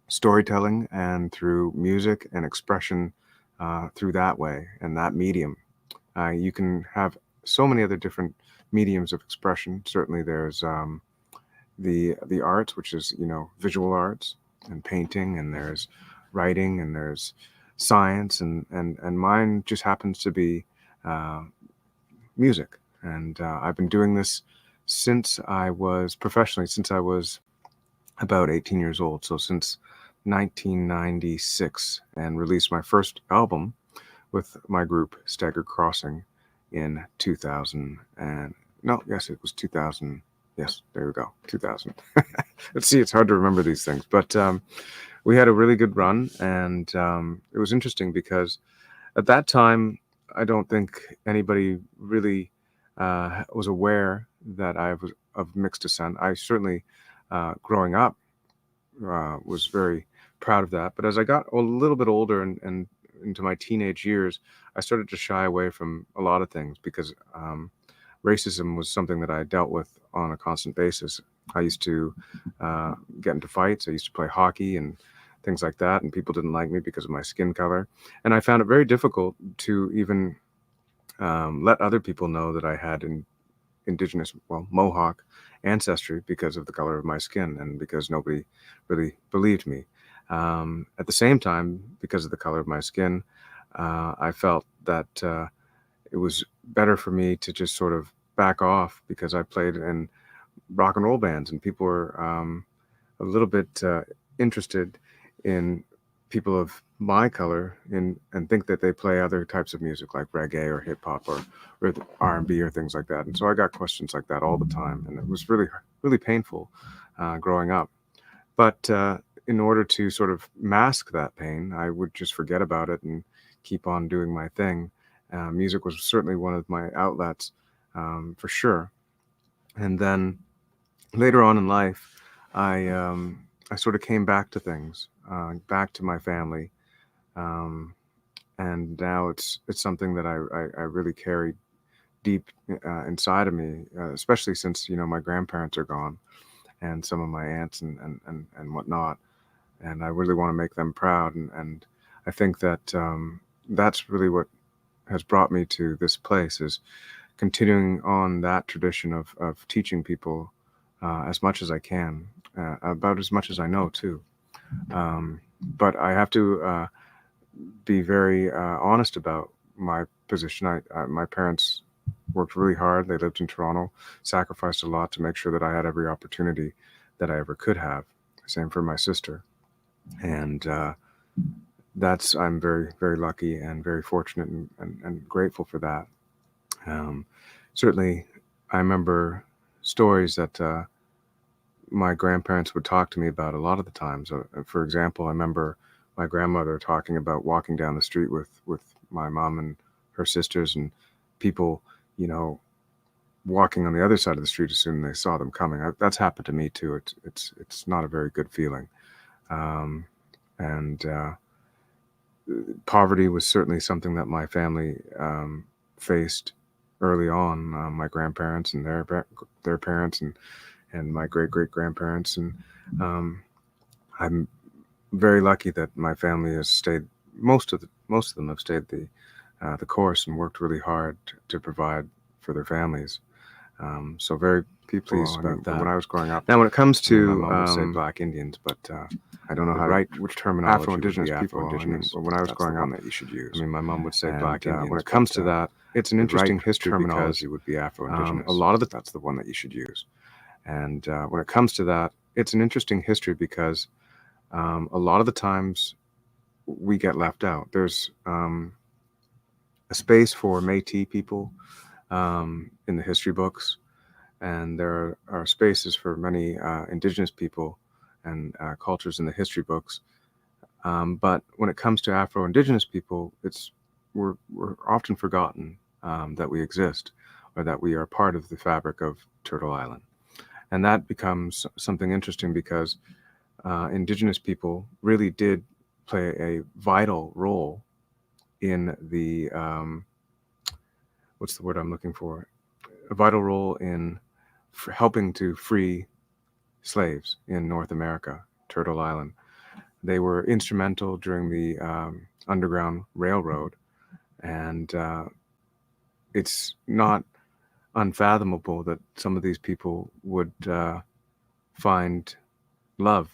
storytelling and through music and expression through that way and that medium. You can have so many other different mediums of expression. Certainly there's the arts, which is, visual arts and painting, and there's writing, and there's science, and mine just happens to be music. And I've been doing this since I was about 18 years old. So since 1996, and released my first album with my group Staggered Crossing in 2000. It was 2000. Yes, there we go, 2000. Let's see, it's hard to remember these things, but we had a really good run, and it was interesting because at that time, I don't think anybody really was aware that I was of mixed descent. I certainly, growing up, was very proud of that. But as I got a little bit older and into my teenage years, I started to shy away from a lot of things because racism was something that I dealt with on a constant basis. I used to get into fights. I used to play hockey and things like that, and people didn't like me because of my skin color. And I found it very difficult to even let other people know that I had indigenous, well, Mohawk ancestry because of the color of my skin and because nobody really believed me. At the same time, because of the color of my skin, I felt that it was better for me to just sort of back off because I played in rock and roll bands and people were a little bit interested in people of my color and think that they play other types of music like reggae or hip hop or R&B or things like that. And so I got questions like that all the time, and it was really, really painful growing up. But in order to sort of mask that pain, I would just forget about it and keep on doing my thing. Music was certainly one of my outlets for sure. And then later on in life, I sort of came back to things, back to my family. And now it's something that I really carry deep inside of me, especially since, my grandparents are gone and some of my aunts and whatnot. And I really want to make them proud. And I think that that's really what has brought me to this place, is continuing on that tradition of teaching people as much as I can, about as much as I know too. But I have to be very honest about my position. My parents worked really hard. They lived in Toronto, sacrificed a lot to make sure that I had every opportunity that I ever could have. Same for my sister. And I'm very, very lucky and very fortunate and grateful for that. Certainly, I remember stories that my grandparents would talk to me about a lot of the times. For example, I remember my grandmother talking about walking down the street with my mom and her sisters, and people, walking on the other side of the street as soon as they saw them coming. That's happened to me too. It's not a very good feeling. And poverty was certainly something that my family faced early on. My grandparents and their parents and my great-great-grandparents. And I'm very lucky that my family has stayed. Most of them have stayed the course and worked really hard to provide for their families. So very pleased about that. When I was growing up, now when it comes to my mom would say Black Indians, but I don't know how which terminology Afro-Indigenous people. When I was growing up, that you should use. My mom would say Black Indians. When it comes to that, it's an interesting history terminology would be Afro-Indigenous. A lot of that's the one that you should use. And when it comes to that, it's an interesting history because a lot of the times we get left out. There's a space for Métis people in the history books, and there are spaces for many Indigenous people and cultures in the history books. But when it comes to Afro-Indigenous people, we're often forgotten that we exist, or that we are part of the fabric of Turtle Island. And that becomes something interesting because Indigenous people really did play a vital role in the, what's the word I'm looking for? A vital role in helping to free slaves in North America, Turtle Island. They were instrumental during the Underground Railroad, and it's not unfathomable that some of these people would find love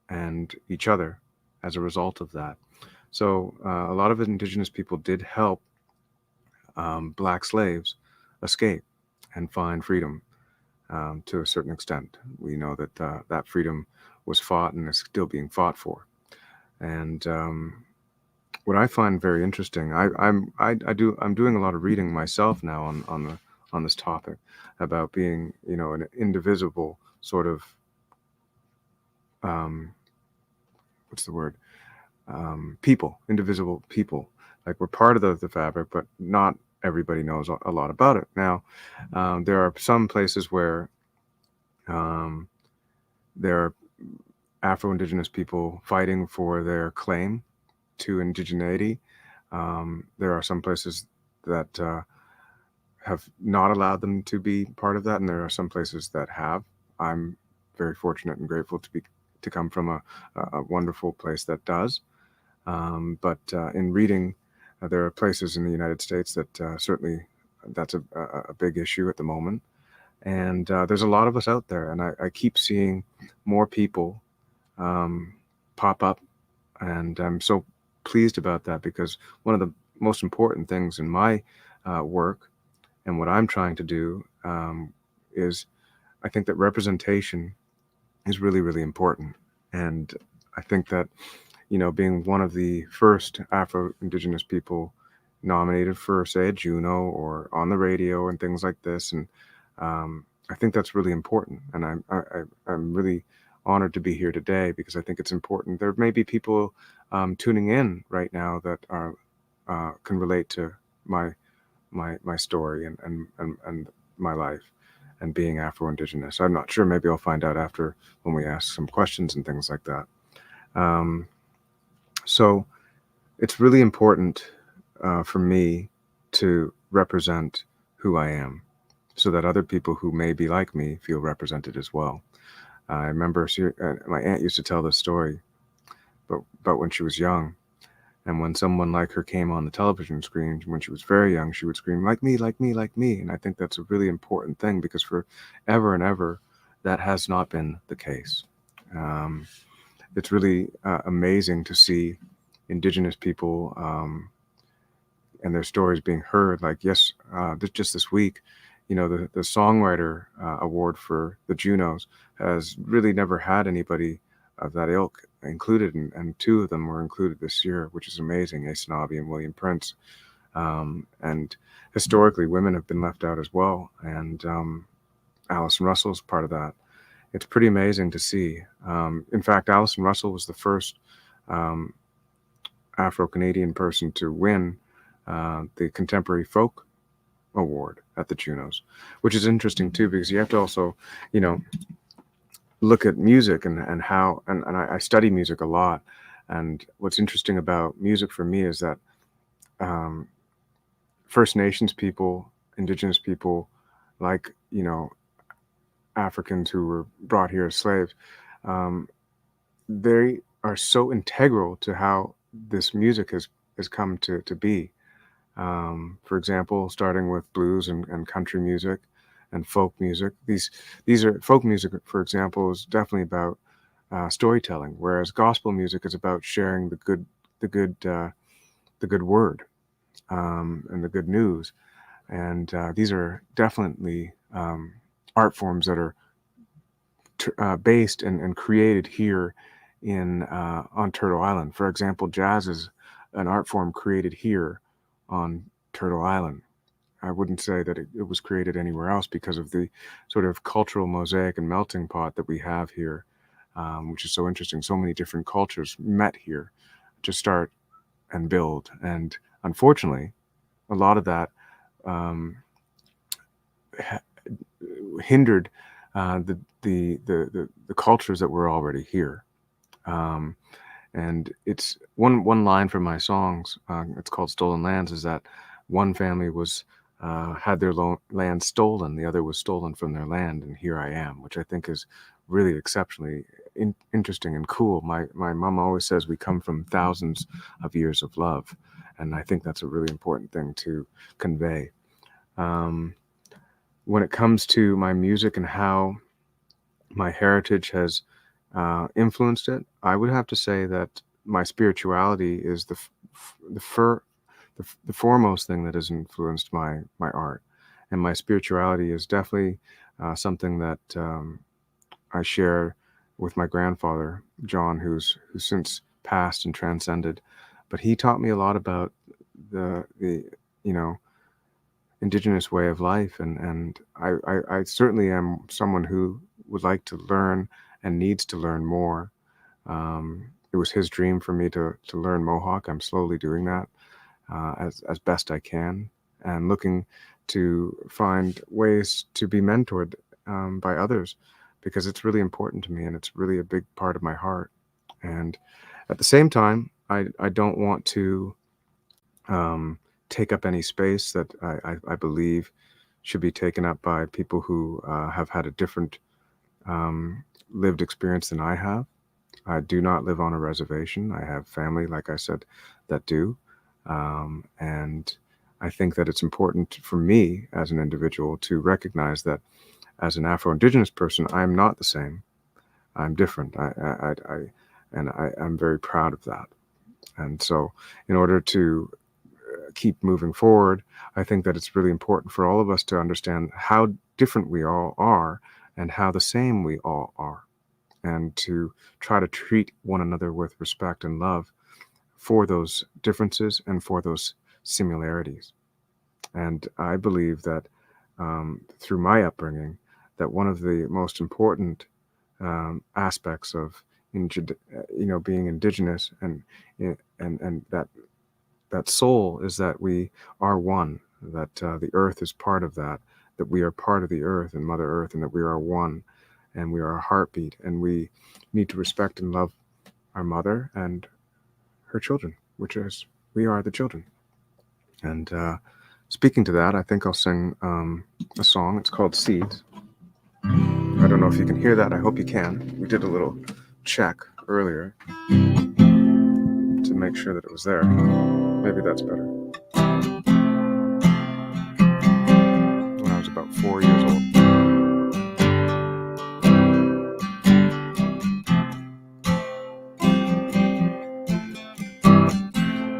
and each other as a result of that. So a lot of Indigenous people did help Black slaves escape and find freedom to a certain extent. We know that that freedom was fought and is still being fought for. And what I find very interesting, I'm doing a lot of reading myself now on this topic about being, an indivisible sort of what's the word? People, indivisible people. Like we're part of the fabric, but not everybody knows a lot about it. Now, there are some places where there are Afro-Indigenous people fighting for their claim to indigeneity. There are some places that have not allowed them to be part of that, and there are some places that have. I'm very fortunate and grateful to come from a wonderful place that does. But in reading, there are places in the United States that certainly that's a big issue at the moment. And there's a lot of us out there, and I keep seeing more people pop up, and I'm so pleased about that, because one of the most important things in my work and what I'm trying to do is, I think that representation is really, really important. And I think that, being one of the first Afro-Indigenous people nominated for, say, a Juno or on the radio and things like this, and I think that's really important. And I'm really honored to be here today, because I think it's important. There may be people tuning in right now that are can relate to my story and my life and being Afro-Indigenous. I'm not sure. Maybe I'll find out after, when we ask some questions and things like that. So it's really important for me to represent who I am, so that other people who may be like me feel represented as well. I remember my aunt used to tell this story, but when she was young, and when someone like her came on the television screen when she was very young, she would scream, "Like me, like me, like me." And I think that's a really important thing, because for ever and ever, that has not been the case. It's really amazing to see Indigenous people and their stories being heard. Like, just this week, the Songwriter Award for the Junos has really never had anybody of that ilk included, and two of them were included this year, which is amazing, Ace Nabi and William Prince. And historically, women have been left out as well, and Alison Russell's part of that. It's pretty amazing to see. In fact, Alison Russell was the first Afro-Canadian person to win the Contemporary Folk Award at the Junos, which is interesting too, because you have to also, look at music and how, and I study music a lot. And what's interesting about music for me is that First Nations people, Indigenous people, like, Africans who were brought here as slaves, they are so integral to how this music has come to be. For example, starting with blues and country music and folk music. These are folk music, for example, is definitely about storytelling, whereas gospel music is about sharing the good word and the good news. And these are definitely art forms that are based and created here on Turtle Island. For example, jazz is an art form created here on Turtle Island. I wouldn't say that it was created anywhere else, because of the sort of cultural mosaic and melting pot that we have here, which is so interesting. So many different cultures met here to start and build. And unfortunately, a lot of that hindered the cultures that were already here. And it's one line from my songs, it's called Stolen Lands, is that one family had their land stolen, the other was stolen from their land, and here I am, which I think is really exceptionally interesting and cool. My mom always says we come from thousands of years of love, and I think that's a really important thing to convey. When it comes to my music and how my heritage has influenced it, I would have to say that my spirituality is the foremost thing that has influenced my art. And my spirituality is definitely something that I share with my grandfather, John, who's since passed and transcended. But he taught me a lot about the Indigenous way of life, and I certainly am someone who would like to learn and needs to learn more. It was his dream for me to learn Mohawk. I'm slowly doing that as best I can, and looking to find ways to be mentored by others, because it's really important to me, and it's really a big part of my heart. And at the same time, I don't want to take up any space that I believe should be taken up by people who have had a different lived experience than I have. I do not live on a reservation. I have family, like I said, that do. And I think that it's important for me as an individual to recognize that as an Afro-Indigenous person, I'm not the same. I'm different. I'm very proud of that. And so in order to keep moving forward, I think that it's really important for all of us to understand how different we all are and how the same we all are, and to try to treat one another with respect and love for those differences and for those similarities. And I believe that through my upbringing, that one of the most important aspects of being Indigenous and that soul is that we are one, that the earth is part of that we are part of the earth and Mother Earth, and that we are one, and we are a heartbeat, and we need to respect and love our mother and her children, which is we are the children. And speaking to that, I think I'll sing a song. It's called Seeds. I don't know if you can hear that. I hope you can. We did a little check earlier to make sure that it was there. Maybe that's better. When I was about 4 years old.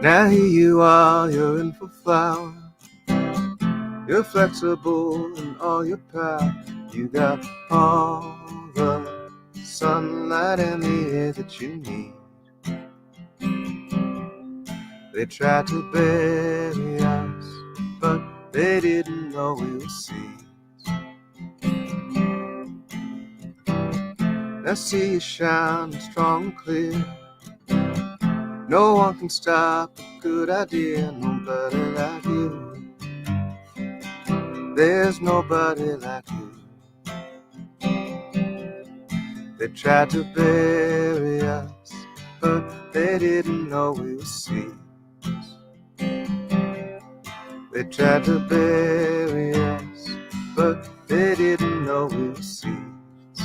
Now here you are, you're in for flower. You're flexible in all your power. You got all the sunlight in the air that you need. They tried to bury us, but they didn't know we were seeds. Now see you shine strong and clear. No one can stop a good idea, nobody like you. There's nobody like you. They tried to bury us, but they didn't know we were seeds. They tried to bury us, but they didn't know we were seeds.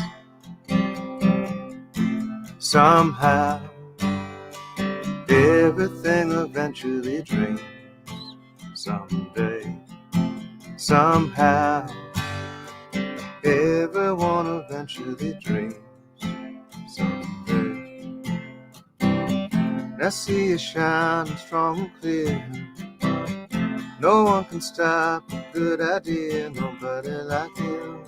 Somehow, everything eventually dreams. Someday, somehow, everyone eventually dreams. Someday, now see you shine strong and clear. No one can stop a good idea, nobody like you.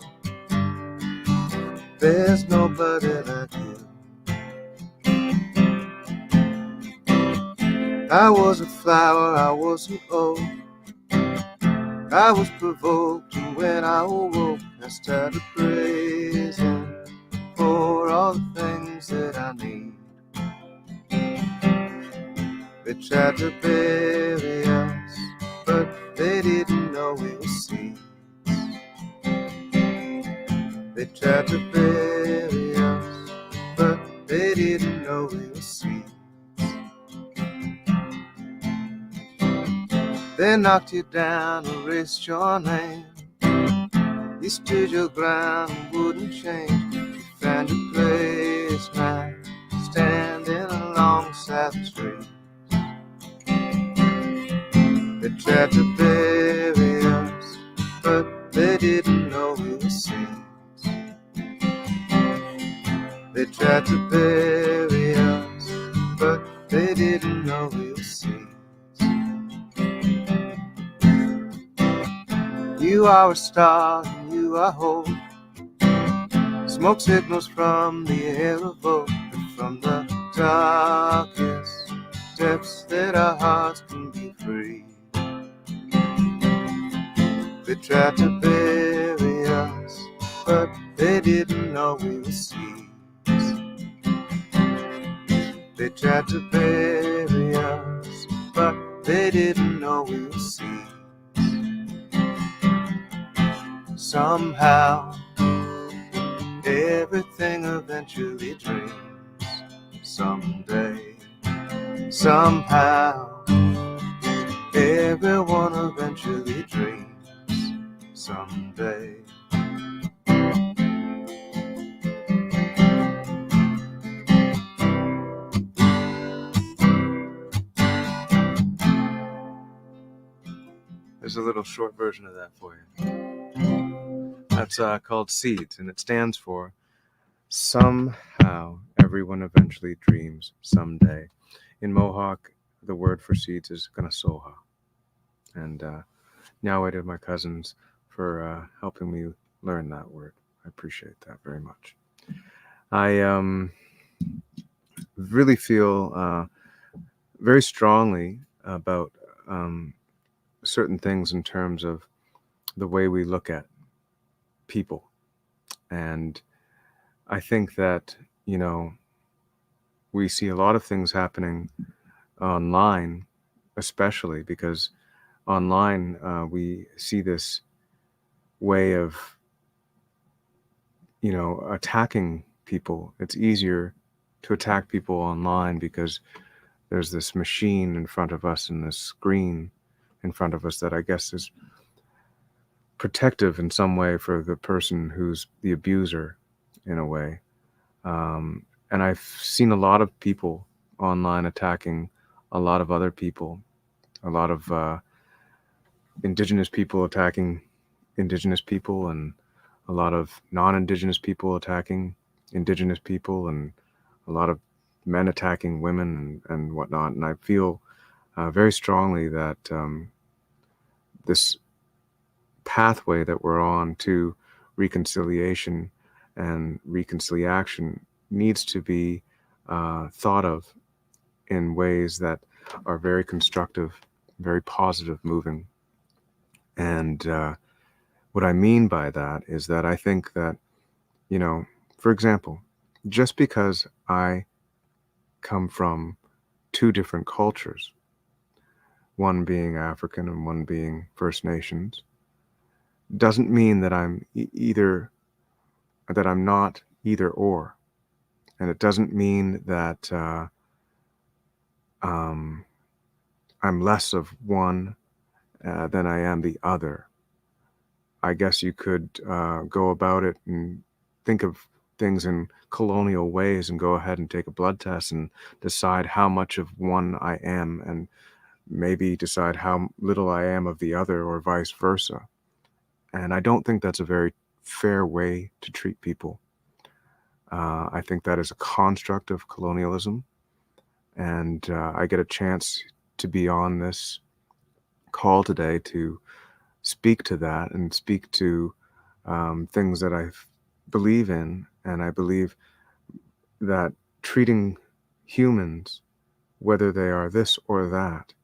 There's nobody like you. I was a flower, I wasn't old. I was provoked, and when I awoke, I started praising for all the things that I need. They tried to bury us, but they didn't know we were seeds. They tried to bury us, but they didn't know we were seeds. They knocked you down, erased your name. You stood your ground and wouldn't change. You found your place now, standing alongside the trees. They tried to bury us, but they didn't know we were seeds. They tried to bury us, but they didn't know we were seeds. You are a star and you are hope. Smoke signals from the air of hope, and from the darkest depths that our hearts can be free. They tried to bury us, but they didn't know we were seeds. They tried to bury us, but they didn't know we were seeds. Somehow, everything eventually dreams. Someday, somehow, everyone eventually dreams someday. There's a little short version of that for you. That's called Seeds, and it stands for Somehow Everyone Eventually Dreams Someday. In Mohawk, the word for seeds is Ganasoha. And Nyaway to my cousins for helping me learn that word. I appreciate that very much. I really feel very strongly about certain things in terms of the way we look at people. And I think that, you know, we see a lot of things happening online, especially because online we see this way of, you know, attacking people. It's easier to attack people online because there's this machine in front of us and this screen in front of us that I guess is protective in some way for the person who's the abuser, in a way. And I've seen a lot of people online attacking a lot of other people, a lot of Indigenous people attacking Indigenous people, and a lot of non-Indigenous people attacking Indigenous people, and a lot of men attacking women and whatnot. And I feel very strongly that this pathway that we're on to reconciliation and reconciliation needs to be thought of in ways that are very constructive, very positive moving. And what I mean by that is that I think that, you know, for example, just because I come from two different cultures, one being African and one being First Nations, doesn't mean that I'm that I'm not either or. And it doesn't mean that I'm less of one than I am the other. I guess you could go about it and think of things in colonial ways and go ahead and take a blood test and decide how much of one I am, and maybe decide how little I am of the other, or vice versa. And I don't think that's a very fair way to treat people. I think that is a construct of colonialism. And I get a chance to be on this call today to speak to that and speak to things that I believe in. And I believe that treating humans, whether they are this or that,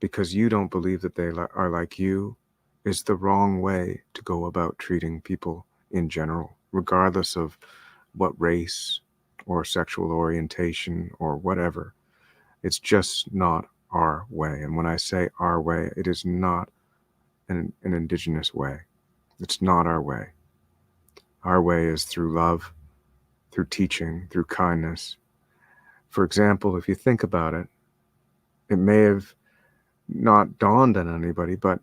because you don't believe that they are like you, is the wrong way to go about treating people in general, regardless of what race or sexual orientation or whatever. It's just not our way. And when I say our way, it is not an Indigenous way. It's not our way. Our way is through love, through teaching, through kindness. For example, if you think about it, it may have not dawned on anybody, but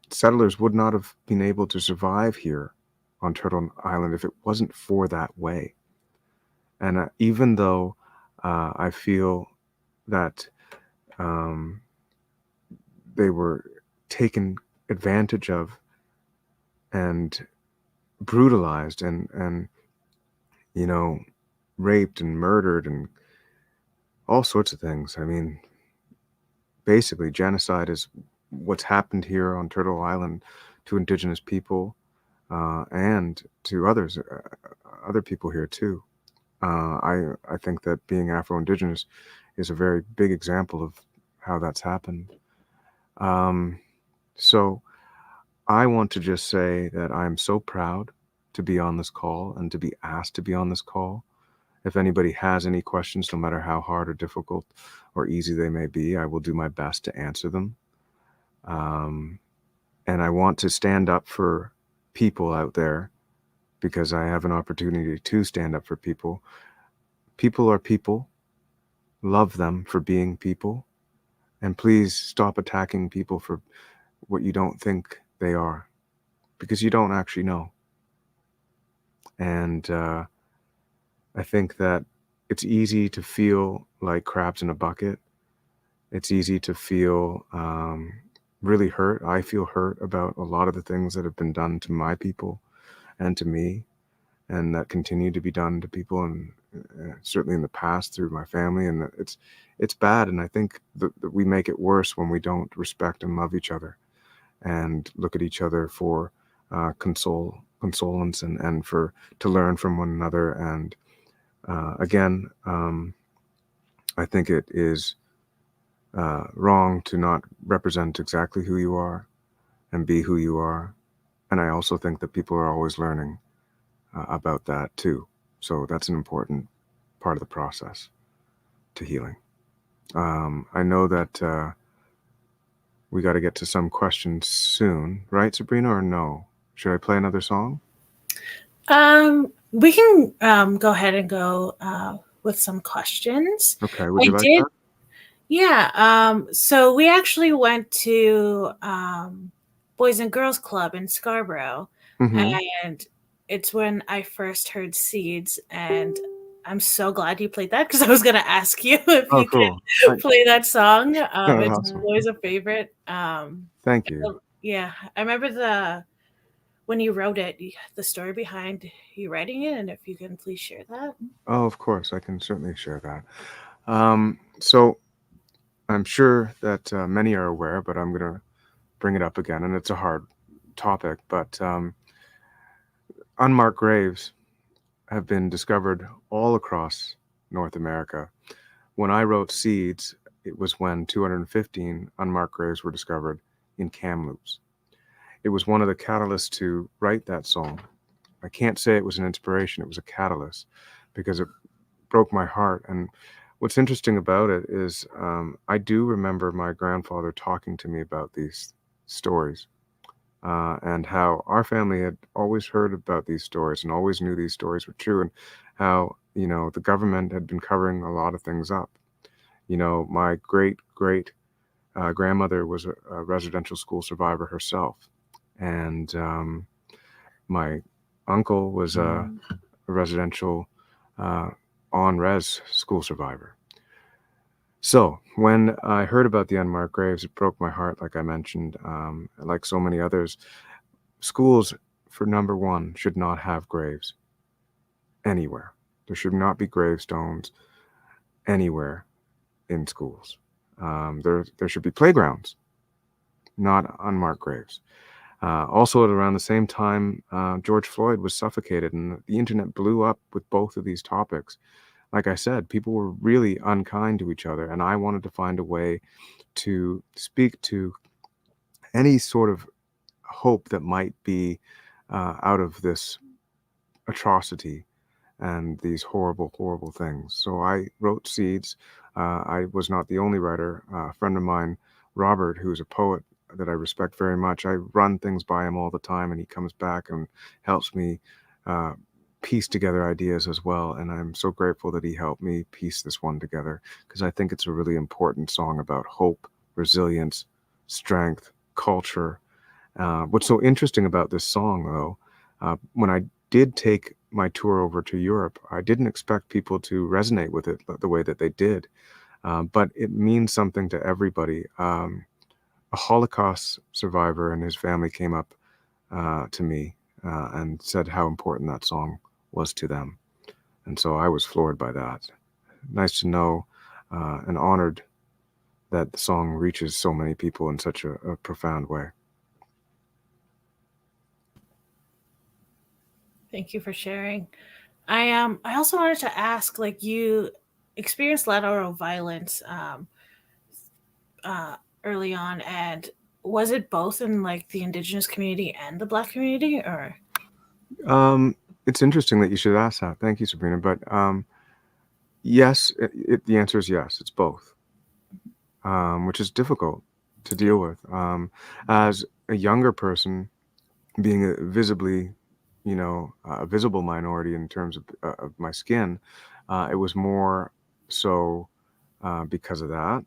settlers would not have been able to survive here on Turtle Island if it wasn't for that way. And even though I feel that they were taken advantage of and brutalized and you know, raped and murdered and all sorts of things. I mean, basically genocide is what's happened here on Turtle Island to Indigenous people and to others, other people here too. I think that being Afro-Indigenous is a very big example of how that's happened. So I want to just say that I'm so proud to be on this call and to be asked to be on this call. If anybody has any questions, no matter how hard or difficult or easy they may be, I will do my best to answer them. And I want to stand up for people out there because I have an opportunity to stand up for people. People are people. Love them for being people. And please stop attacking people for what you don't think they are, because you don't actually know. And I think that it's easy to feel like crabs in a bucket. It's easy to feel really hurt. I feel hurt about a lot of the things that have been done to my people and to me, and that continue to be done to people, and certainly in the past through my family. And it's bad. And I think that we make it worse when we don't respect and love each other and look at each other for consolence and for to learn from one another. And again, I think it is wrong to not represent exactly who you are and be who you are. And I also think that people are always learning about that too. So that's an important part of the process to healing. I know that we got to get to some questions soon, right, Sabrina, or no? Should I play another song? We can go ahead and go with some questions. Okay, would you like that? Yeah. So we actually went to Boys and Girls Club in Scarborough, and it's when I first heard Seeds, and I'm so glad you played that, because I was going to ask you if you could play that song. It's awesome. always a favorite. Thank you. Yeah, I remember when you wrote it, the story behind you writing it, and if you can please share that. Oh, of course, I can certainly share that. So I'm sure that many are aware, but I'm going to bring it up again, and it's a hard topic, but unmarked graves have been discovered all across North America. When I wrote Seeds, it was when 215 unmarked graves were discovered in Kamloops. It was one of the catalysts to write that song. I can't say it was an inspiration, it was a catalyst, because it broke my heart. And what's interesting about it is I do remember my grandfather talking to me about these stories and how our family had always heard about these stories and always knew these stories were true, and how, you know, the government had been covering a lot of things up. You know, my great grandmother was a residential school survivor herself, and my uncle was a residential on-res school survivor. So when I heard about the unmarked graves, it broke my heart, like I mentioned. Like so many others, schools, for number one, should not have graves anywhere. There should not be gravestones anywhere in schools. There should be playgrounds, not unmarked graves. Also, at around the same time, George Floyd was suffocated, and the internet blew up with both of these topics. Like I said, people were really unkind to each other, and I wanted to find a way to speak to any sort of hope that might be out of this atrocity and these horrible, horrible things. So I wrote Seeds. I was not the only writer. A friend of mine, Robert, who's a poet that I respect very much, I run things by him all the time, and he comes back and helps me piece together ideas as well. And I'm so grateful that he helped me piece this one together, because I think it's a really important song about hope, resilience, strength, culture. What's so interesting about this song, though, when I did take my tour over to Europe, I didn't expect people to resonate with it the way that they did, but it means something to everybody. A Holocaust survivor and his family came up to me and said how important that song was to them. And so I was floored by that. Nice to know and honored that the song reaches so many people in such a profound way. Thank you for sharing. I also wanted to ask, like, you experienced lateral violence early on, and was it both in like the Indigenous community and the Black community, or? It's interesting that you should ask that. Thank you, Sabrina. But yes, the answer is yes. It's both, which is difficult to deal with. As a younger person, being a visibly, a visible minority in terms of my skin, it was more so because of that.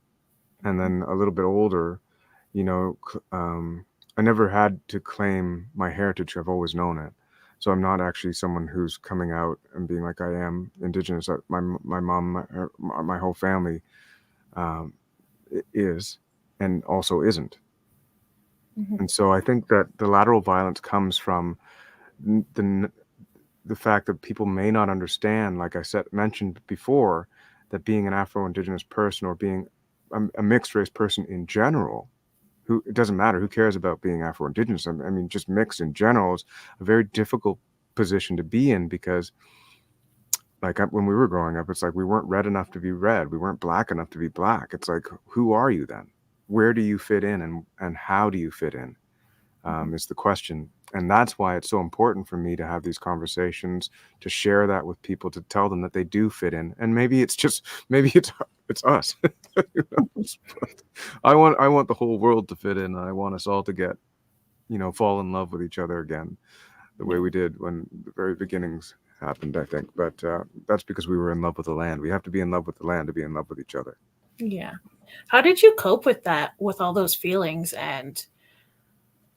And then a little bit older, I never had to claim my heritage. I've always known it. So I'm not actually someone who's coming out and being like, I am Indigenous. My mom, my whole family is, and also isn't. And so I think that the lateral violence comes from the fact that people may not understand, like I mentioned before, that being an Afro-Indigenous person or being a mixed race person in general, it doesn't matter, who cares about being Afro-Indigenous? I mean, just mixed in general is a very difficult position to be in, because like when we were growing up, it's like we weren't red enough to be red. We weren't black enough to be black. It's like, who are you then? Where do you fit in, and how do you fit in? Is the question. And that's why it's so important for me to have these conversations, to share that with people, to tell them that they do fit in. And maybe it's us. Who knows? But I want the whole world to fit in. And I want us all to get, fall in love with each other again, the way we did when the very beginnings happened, I think. But that's because we were in love with the land. We have to be in love with the land to be in love with each other. Yeah. How did you cope with that, with all those feelings and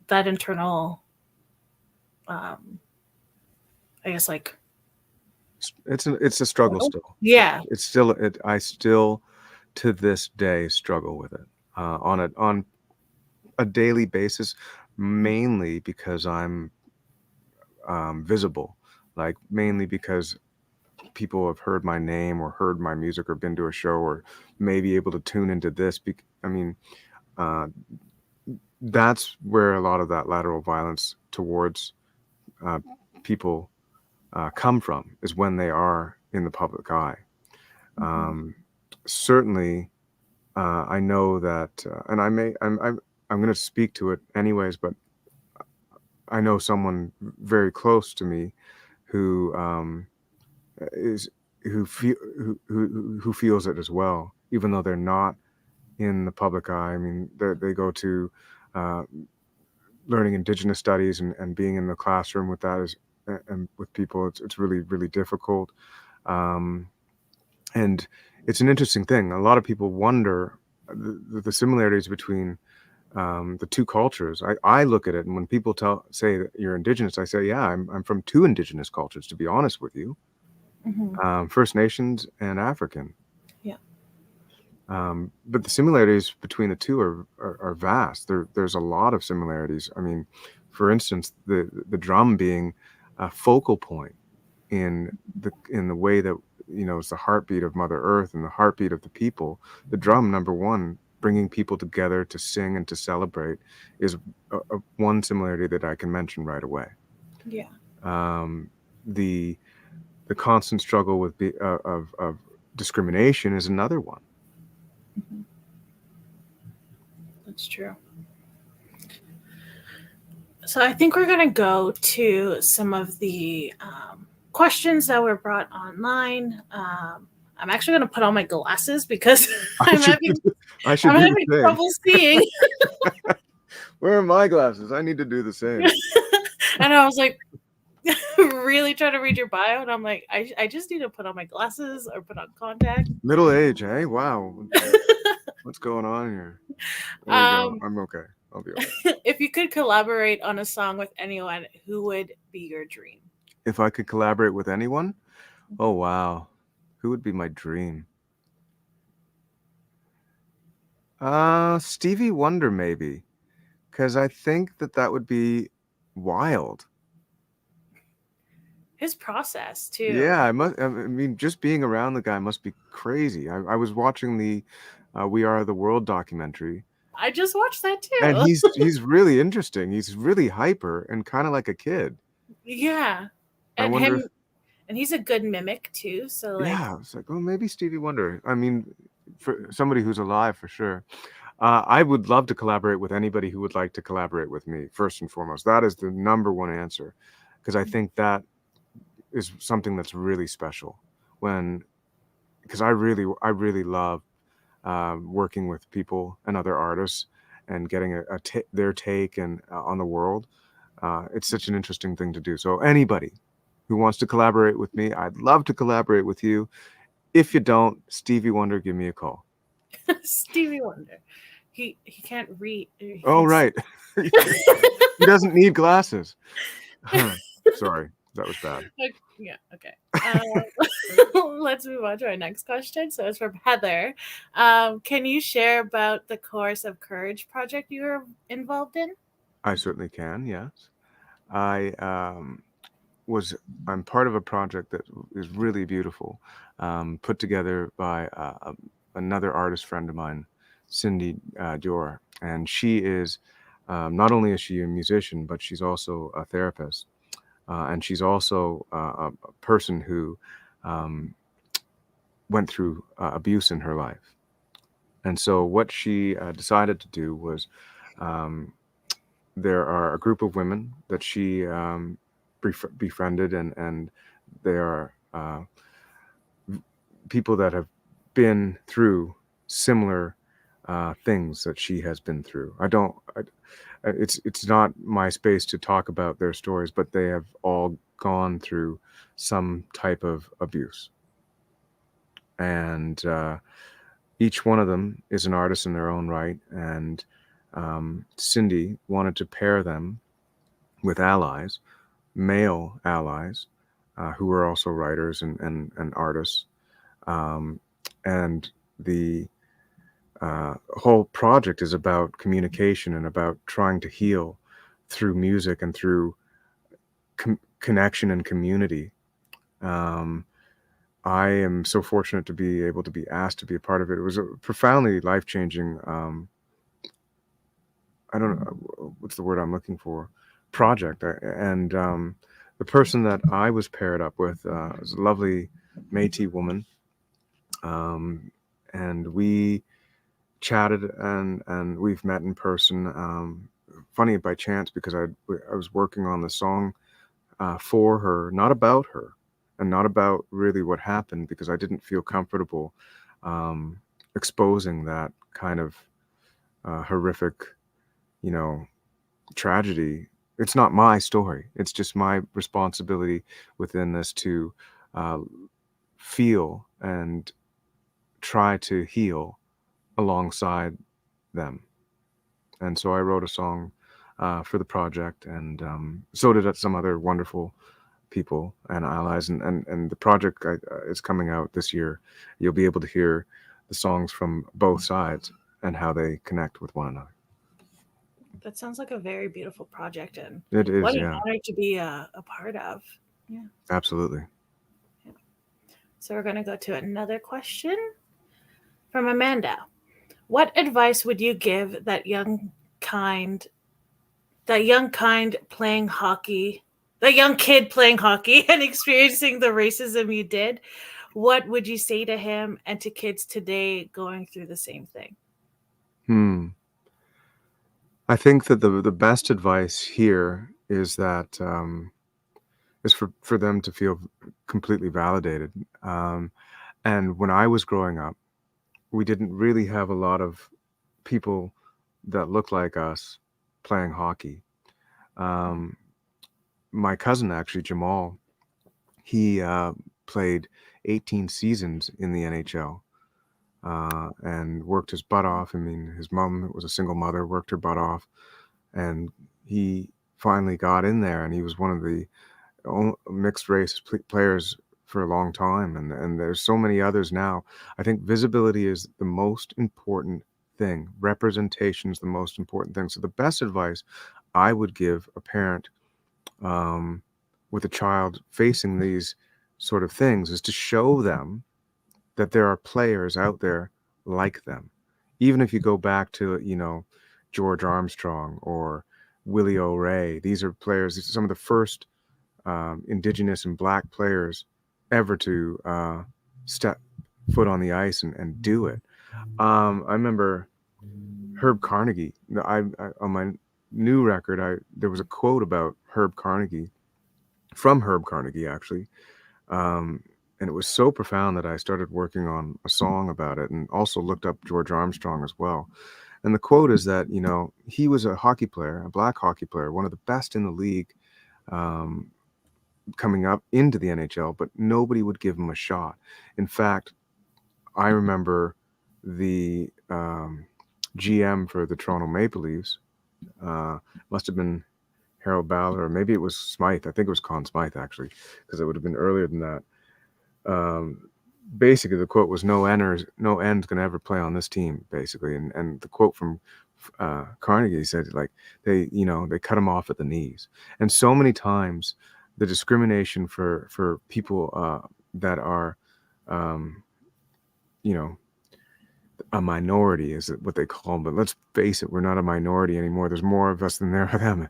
that internal, I guess, like, it's a struggle still. Yeah. I still to this day struggle with it on a daily basis, mainly because I'm visible, like mainly because people have heard my name or heard my music or been to a show or may be able to tune into this. That's where a lot of that lateral violence towards people come from, is when they are in the public eye. Certainly, I know that, and I'm going to speak to it anyways, but I know someone very close to me who feels it as well, even though they're not in the public eye. I mean, they go to learning Indigenous studies and being in the classroom with that and with people, it's really, really difficult. And it's an interesting thing. A lot of people wonder the similarities between the two cultures. I look at it, and when people say that you're Indigenous, I say, yeah, I'm from two Indigenous cultures, to be honest with you. First Nations and African. Yeah. But the similarities between the two are vast. There's a lot of similarities. I mean, for instance, the drum being a focal point in the way that, it's the heartbeat of Mother Earth and the heartbeat of the people. The drum, number one, bringing people together to sing and to celebrate, is one similarity that I can mention right away. Yeah. The constant struggle with of discrimination is another one. That's true. So I think we're going to go to some of the questions that were brought online. I'm actually going to put on my glasses because I'm having trouble seeing. Where are my glasses? I need to do the same. And I was like, really trying to read your bio, and I'm like, I just need to put on my glasses or put on contacts. Middle age, eh? Wow. What's going on here? There we go. I'm okay. I'll be okay. If you could collaborate on a song with anyone, who would be your dream? If I could collaborate with anyone? Oh, wow. Who would be my dream? Stevie Wonder, maybe. Because I think that would be wild. His process, too. Yeah, I mean, just being around the guy must be crazy. I was watching the We Are the World documentary. I just watched that, too. And he's really interesting. He's really hyper and kind of like a kid. Yeah. And he's a good mimic, too. So yeah, it's like, well, maybe Stevie Wonder. I mean, for somebody who's alive, for sure. I would love to collaborate with anybody who would like to collaborate with me, first and foremost. That is the number one answer, because I think that is something that's really special. Because I really love working with people and other artists and getting their take on the world. It's such an interesting thing to do. So anybody who wants to collaborate with me, I'd love to collaborate with you. If you don't, Stevie Wonder, give me a call. Stevie Wonder. He can't read. He Oh, can't right. He doesn't need glasses. Sorry, that was bad. Yeah, okay. Let's move on to our next question. So it's from Heather. Can you share about the Course of Courage project you were involved in? I certainly can, yes. I'm part of a project that is really beautiful, put together by another artist friend of mine, Cindy Dior, and she is not only is she a musician, but she's also a therapist, and she's also a person who went through abuse in her life. And so what she decided to do was, there are a group of women that she befriended, and they are people that have been through similar things that she has been through. It's not my space to talk about their stories, but they have all gone through some type of abuse. And each one of them is an artist in their own right. And Cindy wanted to pair them with allies, male allies, who were also writers and artists. And the whole project is about communication and about trying to heal through music and through connection and community. I am so fortunate to be able to be asked to be a part of it. It was a profoundly life-changing, I don't know, what's the word I'm looking for, project. And the person that I was paired up with is a lovely Métis woman. And we chatted and we've met in person. Funny by chance, because I was working on the song for her, not about her, and not about really what happened, because I didn't feel comfortable exposing that kind of horrific, tragedy. It's not my story. It's just my responsibility within this to feel and try to heal alongside them. And so I wrote a song for the project, and so did some other wonderful people and allies. And the project is coming out this year. You'll be able to hear the songs from both sides and how they connect with one another. That sounds like a very beautiful project, and It is, what an yeah. honor to be a part of. Yeah. Absolutely. So we're going to go to another question from Amanda. What advice would you give that young kid playing hockey and experiencing the racism you did? What would you say to him and to kids today going through the same thing? I think that the best advice here is that is for them to feel completely validated. And when I was growing up, we didn't really have a lot of people that looked like us playing hockey. My cousin, actually, Jamal, he played 18 seasons in the NHL and worked his butt off. I mean, his mom was a single mother, worked her butt off, and he finally got in there, and he was one of the mixed race players for a long time. And there's so many others now. I think visibility is the most important thing. Representation is the most important thing. So the best advice I would give a parent with a child facing these sort of things is to show them that there are players out there like them. Even if you go back to, George Armstrong or Willie O'Ree, these are players, some of the first Indigenous and Black players ever to step foot on the ice and do it. I remember Herb Carnegie. On my new record, there was a quote about Herb Carnegie, from Herb Carnegie, actually. And it was so profound that I started working on a song about it, and also looked up George Armstrong as well. And the quote is that, he was a hockey player, a Black hockey player, one of the best in the league, coming up into the NHL, but nobody would give him a shot. In fact, I remember the GM for the Toronto Maple Leafs, must have been Harold Ballard, or maybe it was Smythe. I think it was Conn Smythe, actually, because it would have been earlier than that. Basically, the quote was, no end's going to ever play on this team, basically. And the quote from Carnegie said, like, they cut him off at the knees. And so many times the discrimination for people that are, a minority is what they call them. But let's face it, we're not a minority anymore. There's more of us than there are them.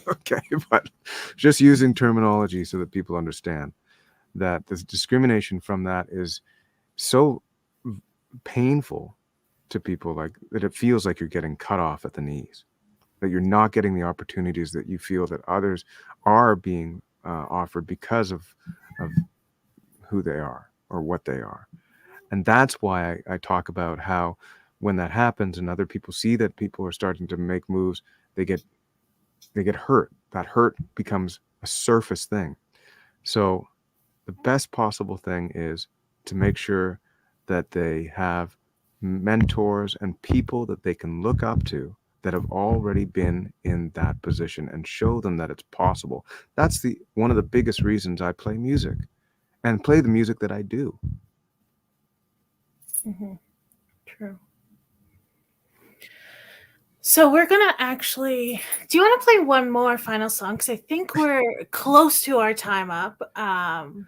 Okay, but just using terminology so that people understand that the discrimination from that is so painful to people, like that it feels like you're getting cut off at the knees, that you're not getting the opportunities that you feel that others are being offered because of who they are or what they are. And that's why I talk about how when that happens and other people see that people are starting to make moves, they get hurt. That hurt becomes a surface thing. So the best possible thing is to make sure that they have mentors and people that they can look up to that have already been in that position and show them that it's possible. That's one of the biggest reasons I play music and play the music that I do. Mm-hmm. True. So we're going to actually, do you want to play one more final song? Because I think we're close to our time up. And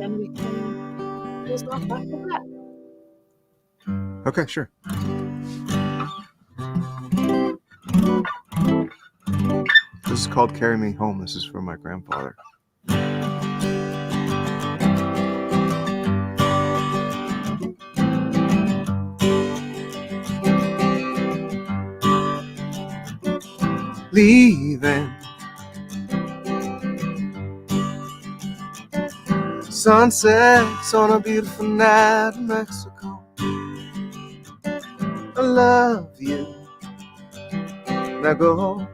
then we can close off after that. Okay, sure. This is called Carry Me Home. This is from my grandfather. Leaving, sunsets on a beautiful night in Mexico. I love you. Now go home.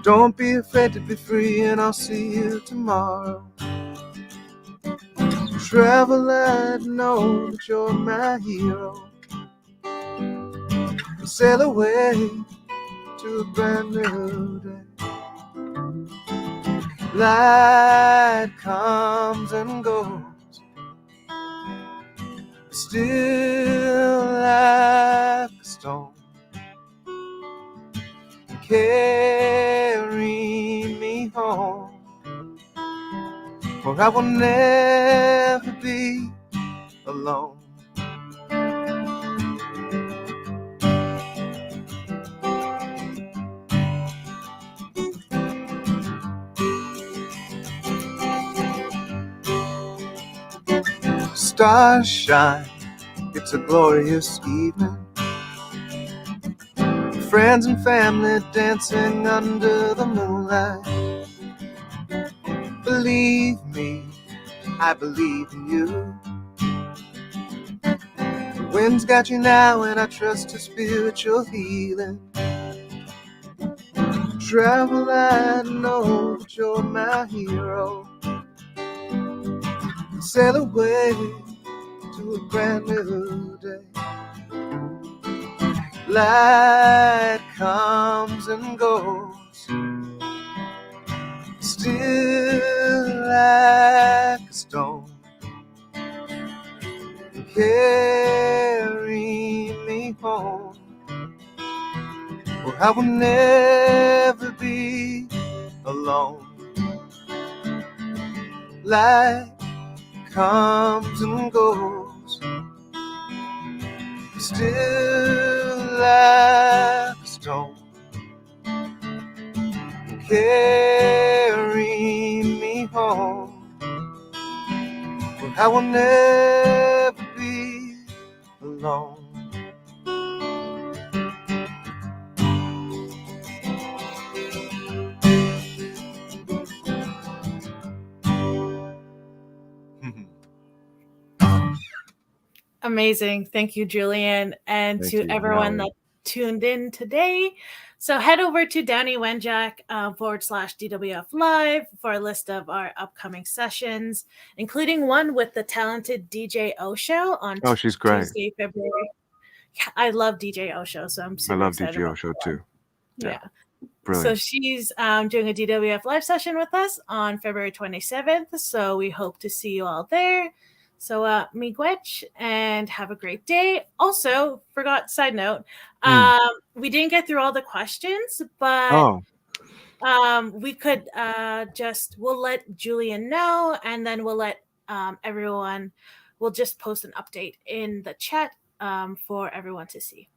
Don't be afraid to be free, and I'll see you tomorrow. Traveler, know that you're my hero. Sail away to a brand new day. Light comes and goes, still like a stone. Carry me home, for I will never be alone. Stars shine, it's a glorious evening. Friends and family dancing under the moonlight. Believe me, I believe in you. The wind's got you now, and I trust your spiritual healing. Travel, I know that you're my hero. Sail away to a brand new day. Light comes and goes, still like a stone. Carry me home, or I will never be alone. Light comes and goes, still like a stone. Carry me home, for I will never be alone. Amazing. Thank you, Julian. And Thank to you, everyone Mallory. that tuned in today. So head over to Danny Wenjack /DWF Live for a list of our upcoming sessions, including one with the talented DJ Osho on Oh, she's great. Tuesday, February. Yeah, I love DJ Osho, so I'm I super love excited DJ about Osho that one. too. Yeah. So Brilliant. she's doing a DWF live session with us on February 27th. So we hope to see you all there. So miigwech, and have a great day. Also, side note, we didn't get through all the questions, but we could we'll let Julian know, and then we'll let everyone, we'll just post an update in the chat for everyone to see.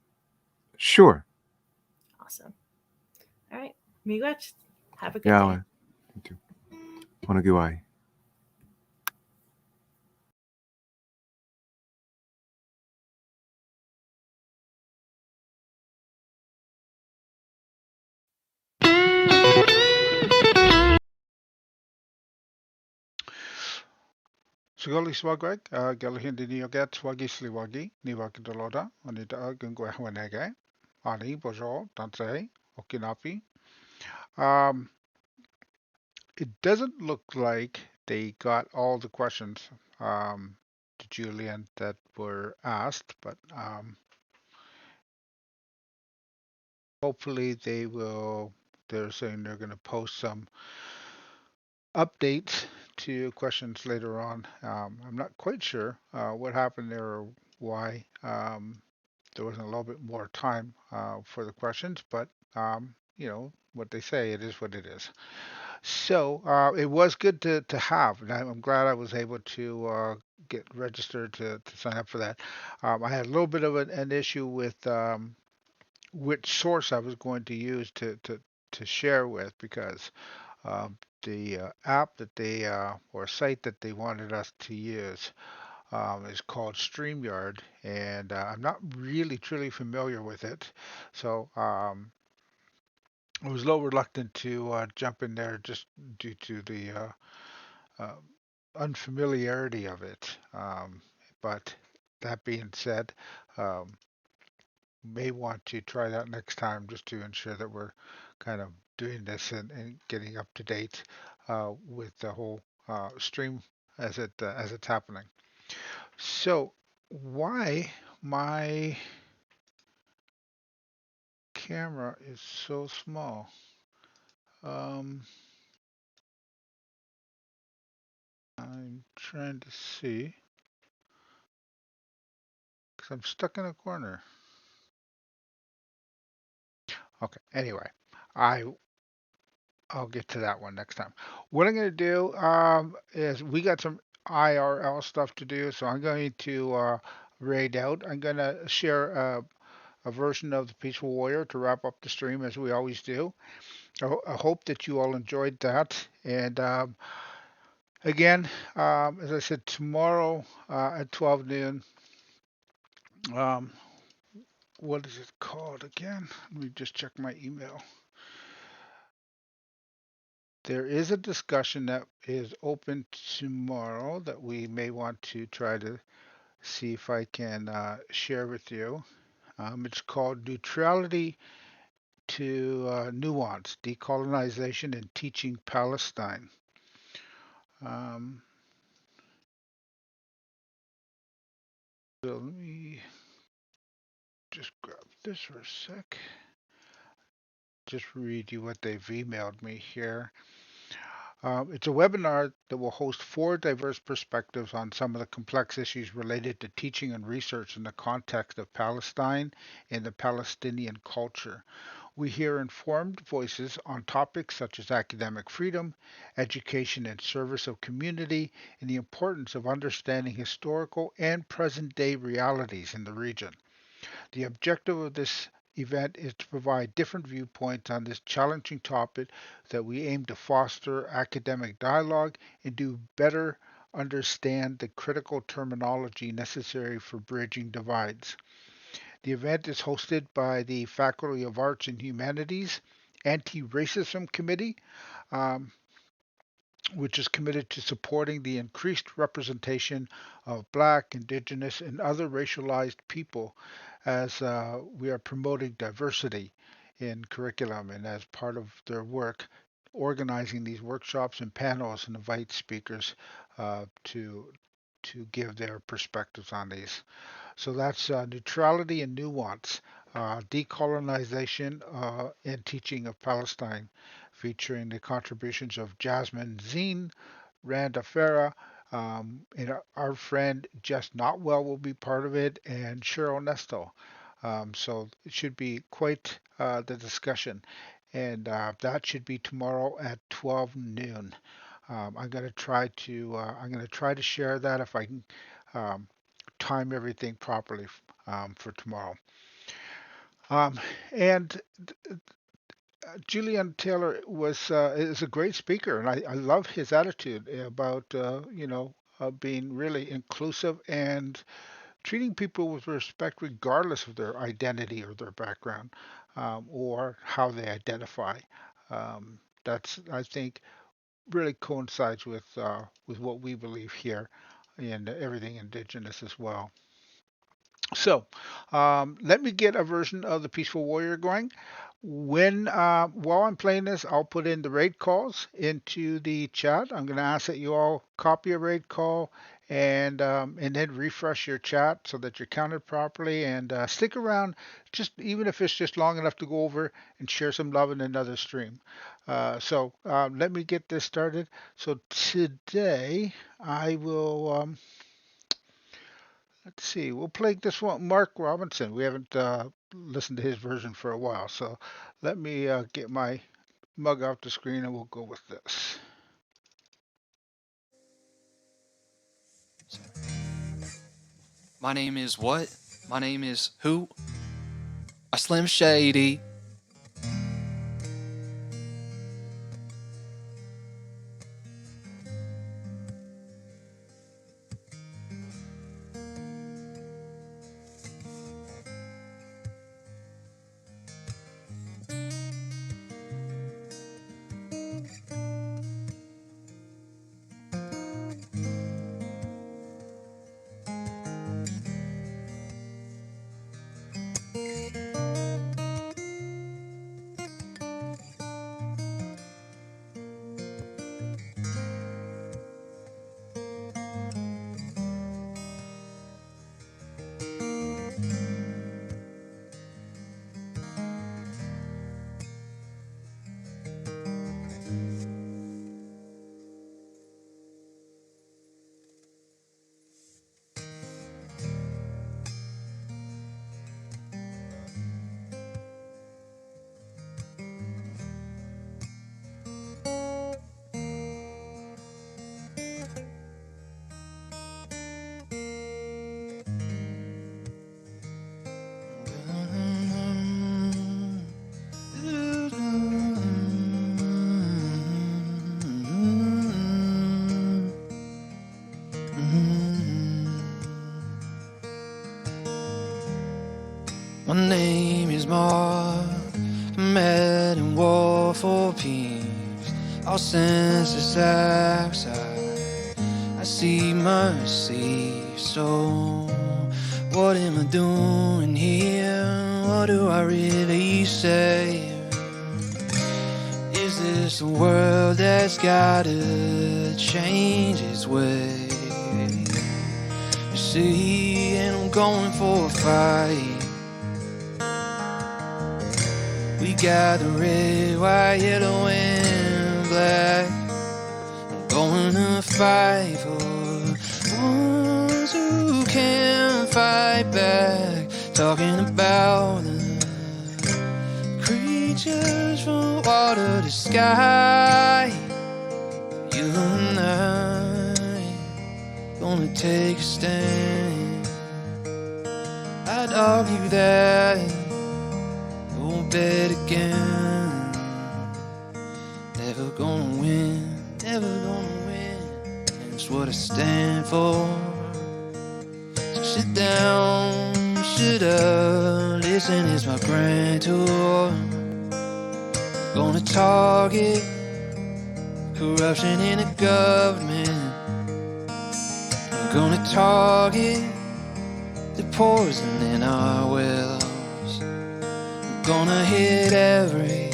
Sure. Awesome. All right. Miigwech. Have a good day. Yeah. Onaguai. Sigoli swagwag, galahindi niogat swagi sliwagi, niwakidoloda, onida gungwahwanege, ani bojo, dansei, okinapi. It doesn't look like they got all the questions to Julian that were asked, but hopefully they will. They're saying they're going to post some updates to questions later on. I'm not quite sure what happened there or why there wasn't a little bit more time for the questions, but what they say, it is what it is. So it was good to have, and I'm glad I was able to get registered to sign up for that. I had a little bit of an issue with which source I was going to use to share with, because the app that they or site that they wanted us to use is called StreamYard, and I'm not really truly familiar with it, so I was a little reluctant to jump in there just due to the uh, unfamiliarity of it. But that being said, um, may want to try that next time just to ensure that we're kind of doing this and getting up to date with the whole stream as it's happening. So why my camera is so small? I'm trying to see because I'm stuck in a corner. Okay. Anyway, I'll get to that one next time. What I'm going to do is we got some IRL stuff to do, so I'm going to raid out. I'm going to share a version of the Peaceful Warrior to wrap up the stream as we always do. I hope that you all enjoyed that. And again, as I said, tomorrow at 12 noon, what is it called again? Let me just check my email. There is a discussion that is open tomorrow that we may want to try to see if I can share with you. It's called Neutrality to Nuance, Decolonization and Teaching Palestine. So let me just grab this for a sec. Just read you what they've emailed me here. It's a webinar that will host 4 diverse perspectives on some of the complex issues related to teaching and research in the context of Palestine and the Palestinian culture. We hear informed voices on topics such as academic freedom, education and service of community, and the importance of understanding historical and present-day realities in the region. The objective of this event is to provide different viewpoints on this challenging topic that we aim to foster academic dialogue and do better understand the critical terminology necessary for bridging divides. The event is hosted by the Faculty of Arts and Humanities Anti-Racism Committee, which is committed to supporting the increased representation of Black, Indigenous, and other racialized people as we are promoting diversity in curriculum and as part of their work, organizing these workshops and panels and invite speakers to give their perspectives on these. So that's neutrality and nuance, decolonization and teaching of Palestine, featuring the contributions of Jasmine Zine, Randa Farah, and our friend Just Not Well will be part of it, and Cheryl Nesto. So it should be quite the discussion, and that should be tomorrow at 12 noon. I'm going to try to share that if I can time everything properly for tomorrow. And Julian Taylor is a great speaker, and I love his attitude about being really inclusive and treating people with respect regardless of their identity or their background or how they identify. That's, I think, really coincides with what we believe here in everything Indigenous as well. So, let me get a version of the Peaceful Warrior going. While I'm playing this, I'll put in the raid calls into the chat. I'm going to ask that you all copy a raid call and then refresh your chat so that you're counted properly. And stick around, just even if it's just long enough to go over and share some love in another stream. So let me get this started. So today I will. Let's see. We'll play this one, Mark Robinson. We haven't listened to his version for a while, so let me get my mug off the screen and we'll go with this. My name is what? My name is who? A Slim Shady. My name is Mark, mad and war for peace. All senses outside, I see mercy. So, what am I doing here? What do I really say? Is this a world that's gotta change its way? You see, and I'm going for a fight. We got the red, white, yellow, and black. I'm going to fight for ones who can fight back. Talking about the creatures from water to sky. You and I gonna take a stand. I'd argue that won't bet again. Never gonna win, never gonna win. That's what I stand for. So sit down, shut up, listen, it's my grand tour. Gonna target corruption in the government. I'm gonna target the poison in our wells. gonna hit every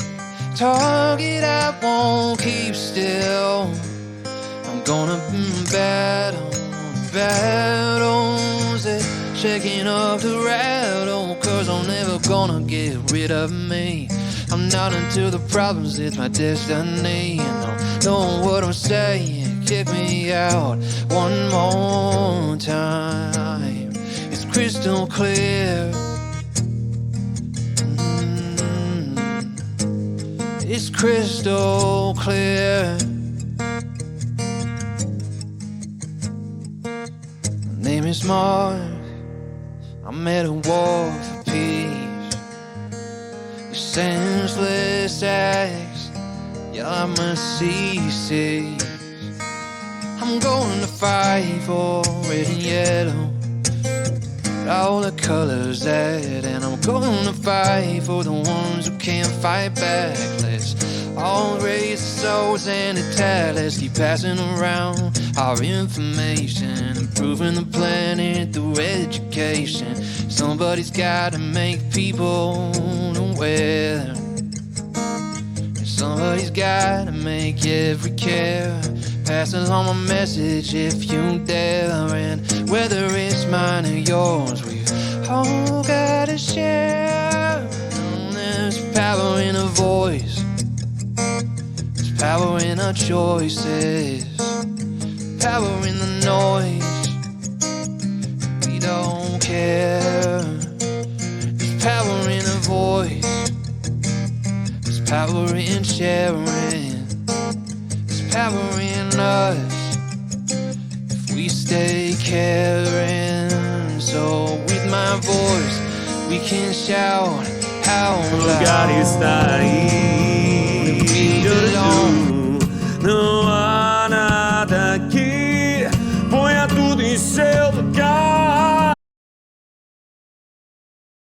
target, I won't keep still. I'm gonna battle battles that shaking up the rattle, 'cause I'm never gonna get rid of me. I'm not into the problems, it's my destiny. And I know what I'm saying, kick me out one more time. It's crystal clear. It's crystal clear. My name is Mark. I'm at a war for peace. Your senseless acts, yeah, my cease. I'm going to fight for red and yellow, all the colors that, and I'm going to fight for the ones who can't fight back. Let's all raise the souls and the tide. Let's keep passing around our information, improving the planet through education. Somebody's gotta make people aware. Somebody's gotta make every care. Pass along my message if you dare. And whether it's mine or yours, we've all gotta share. There's power in a voice, there's power in our choices, power in the noise. We don't care. There's power in a voice, there's power in sharing, there's power in us if we stay caring. So with my voice we can shout out loud. Lugar está aí, we belong. no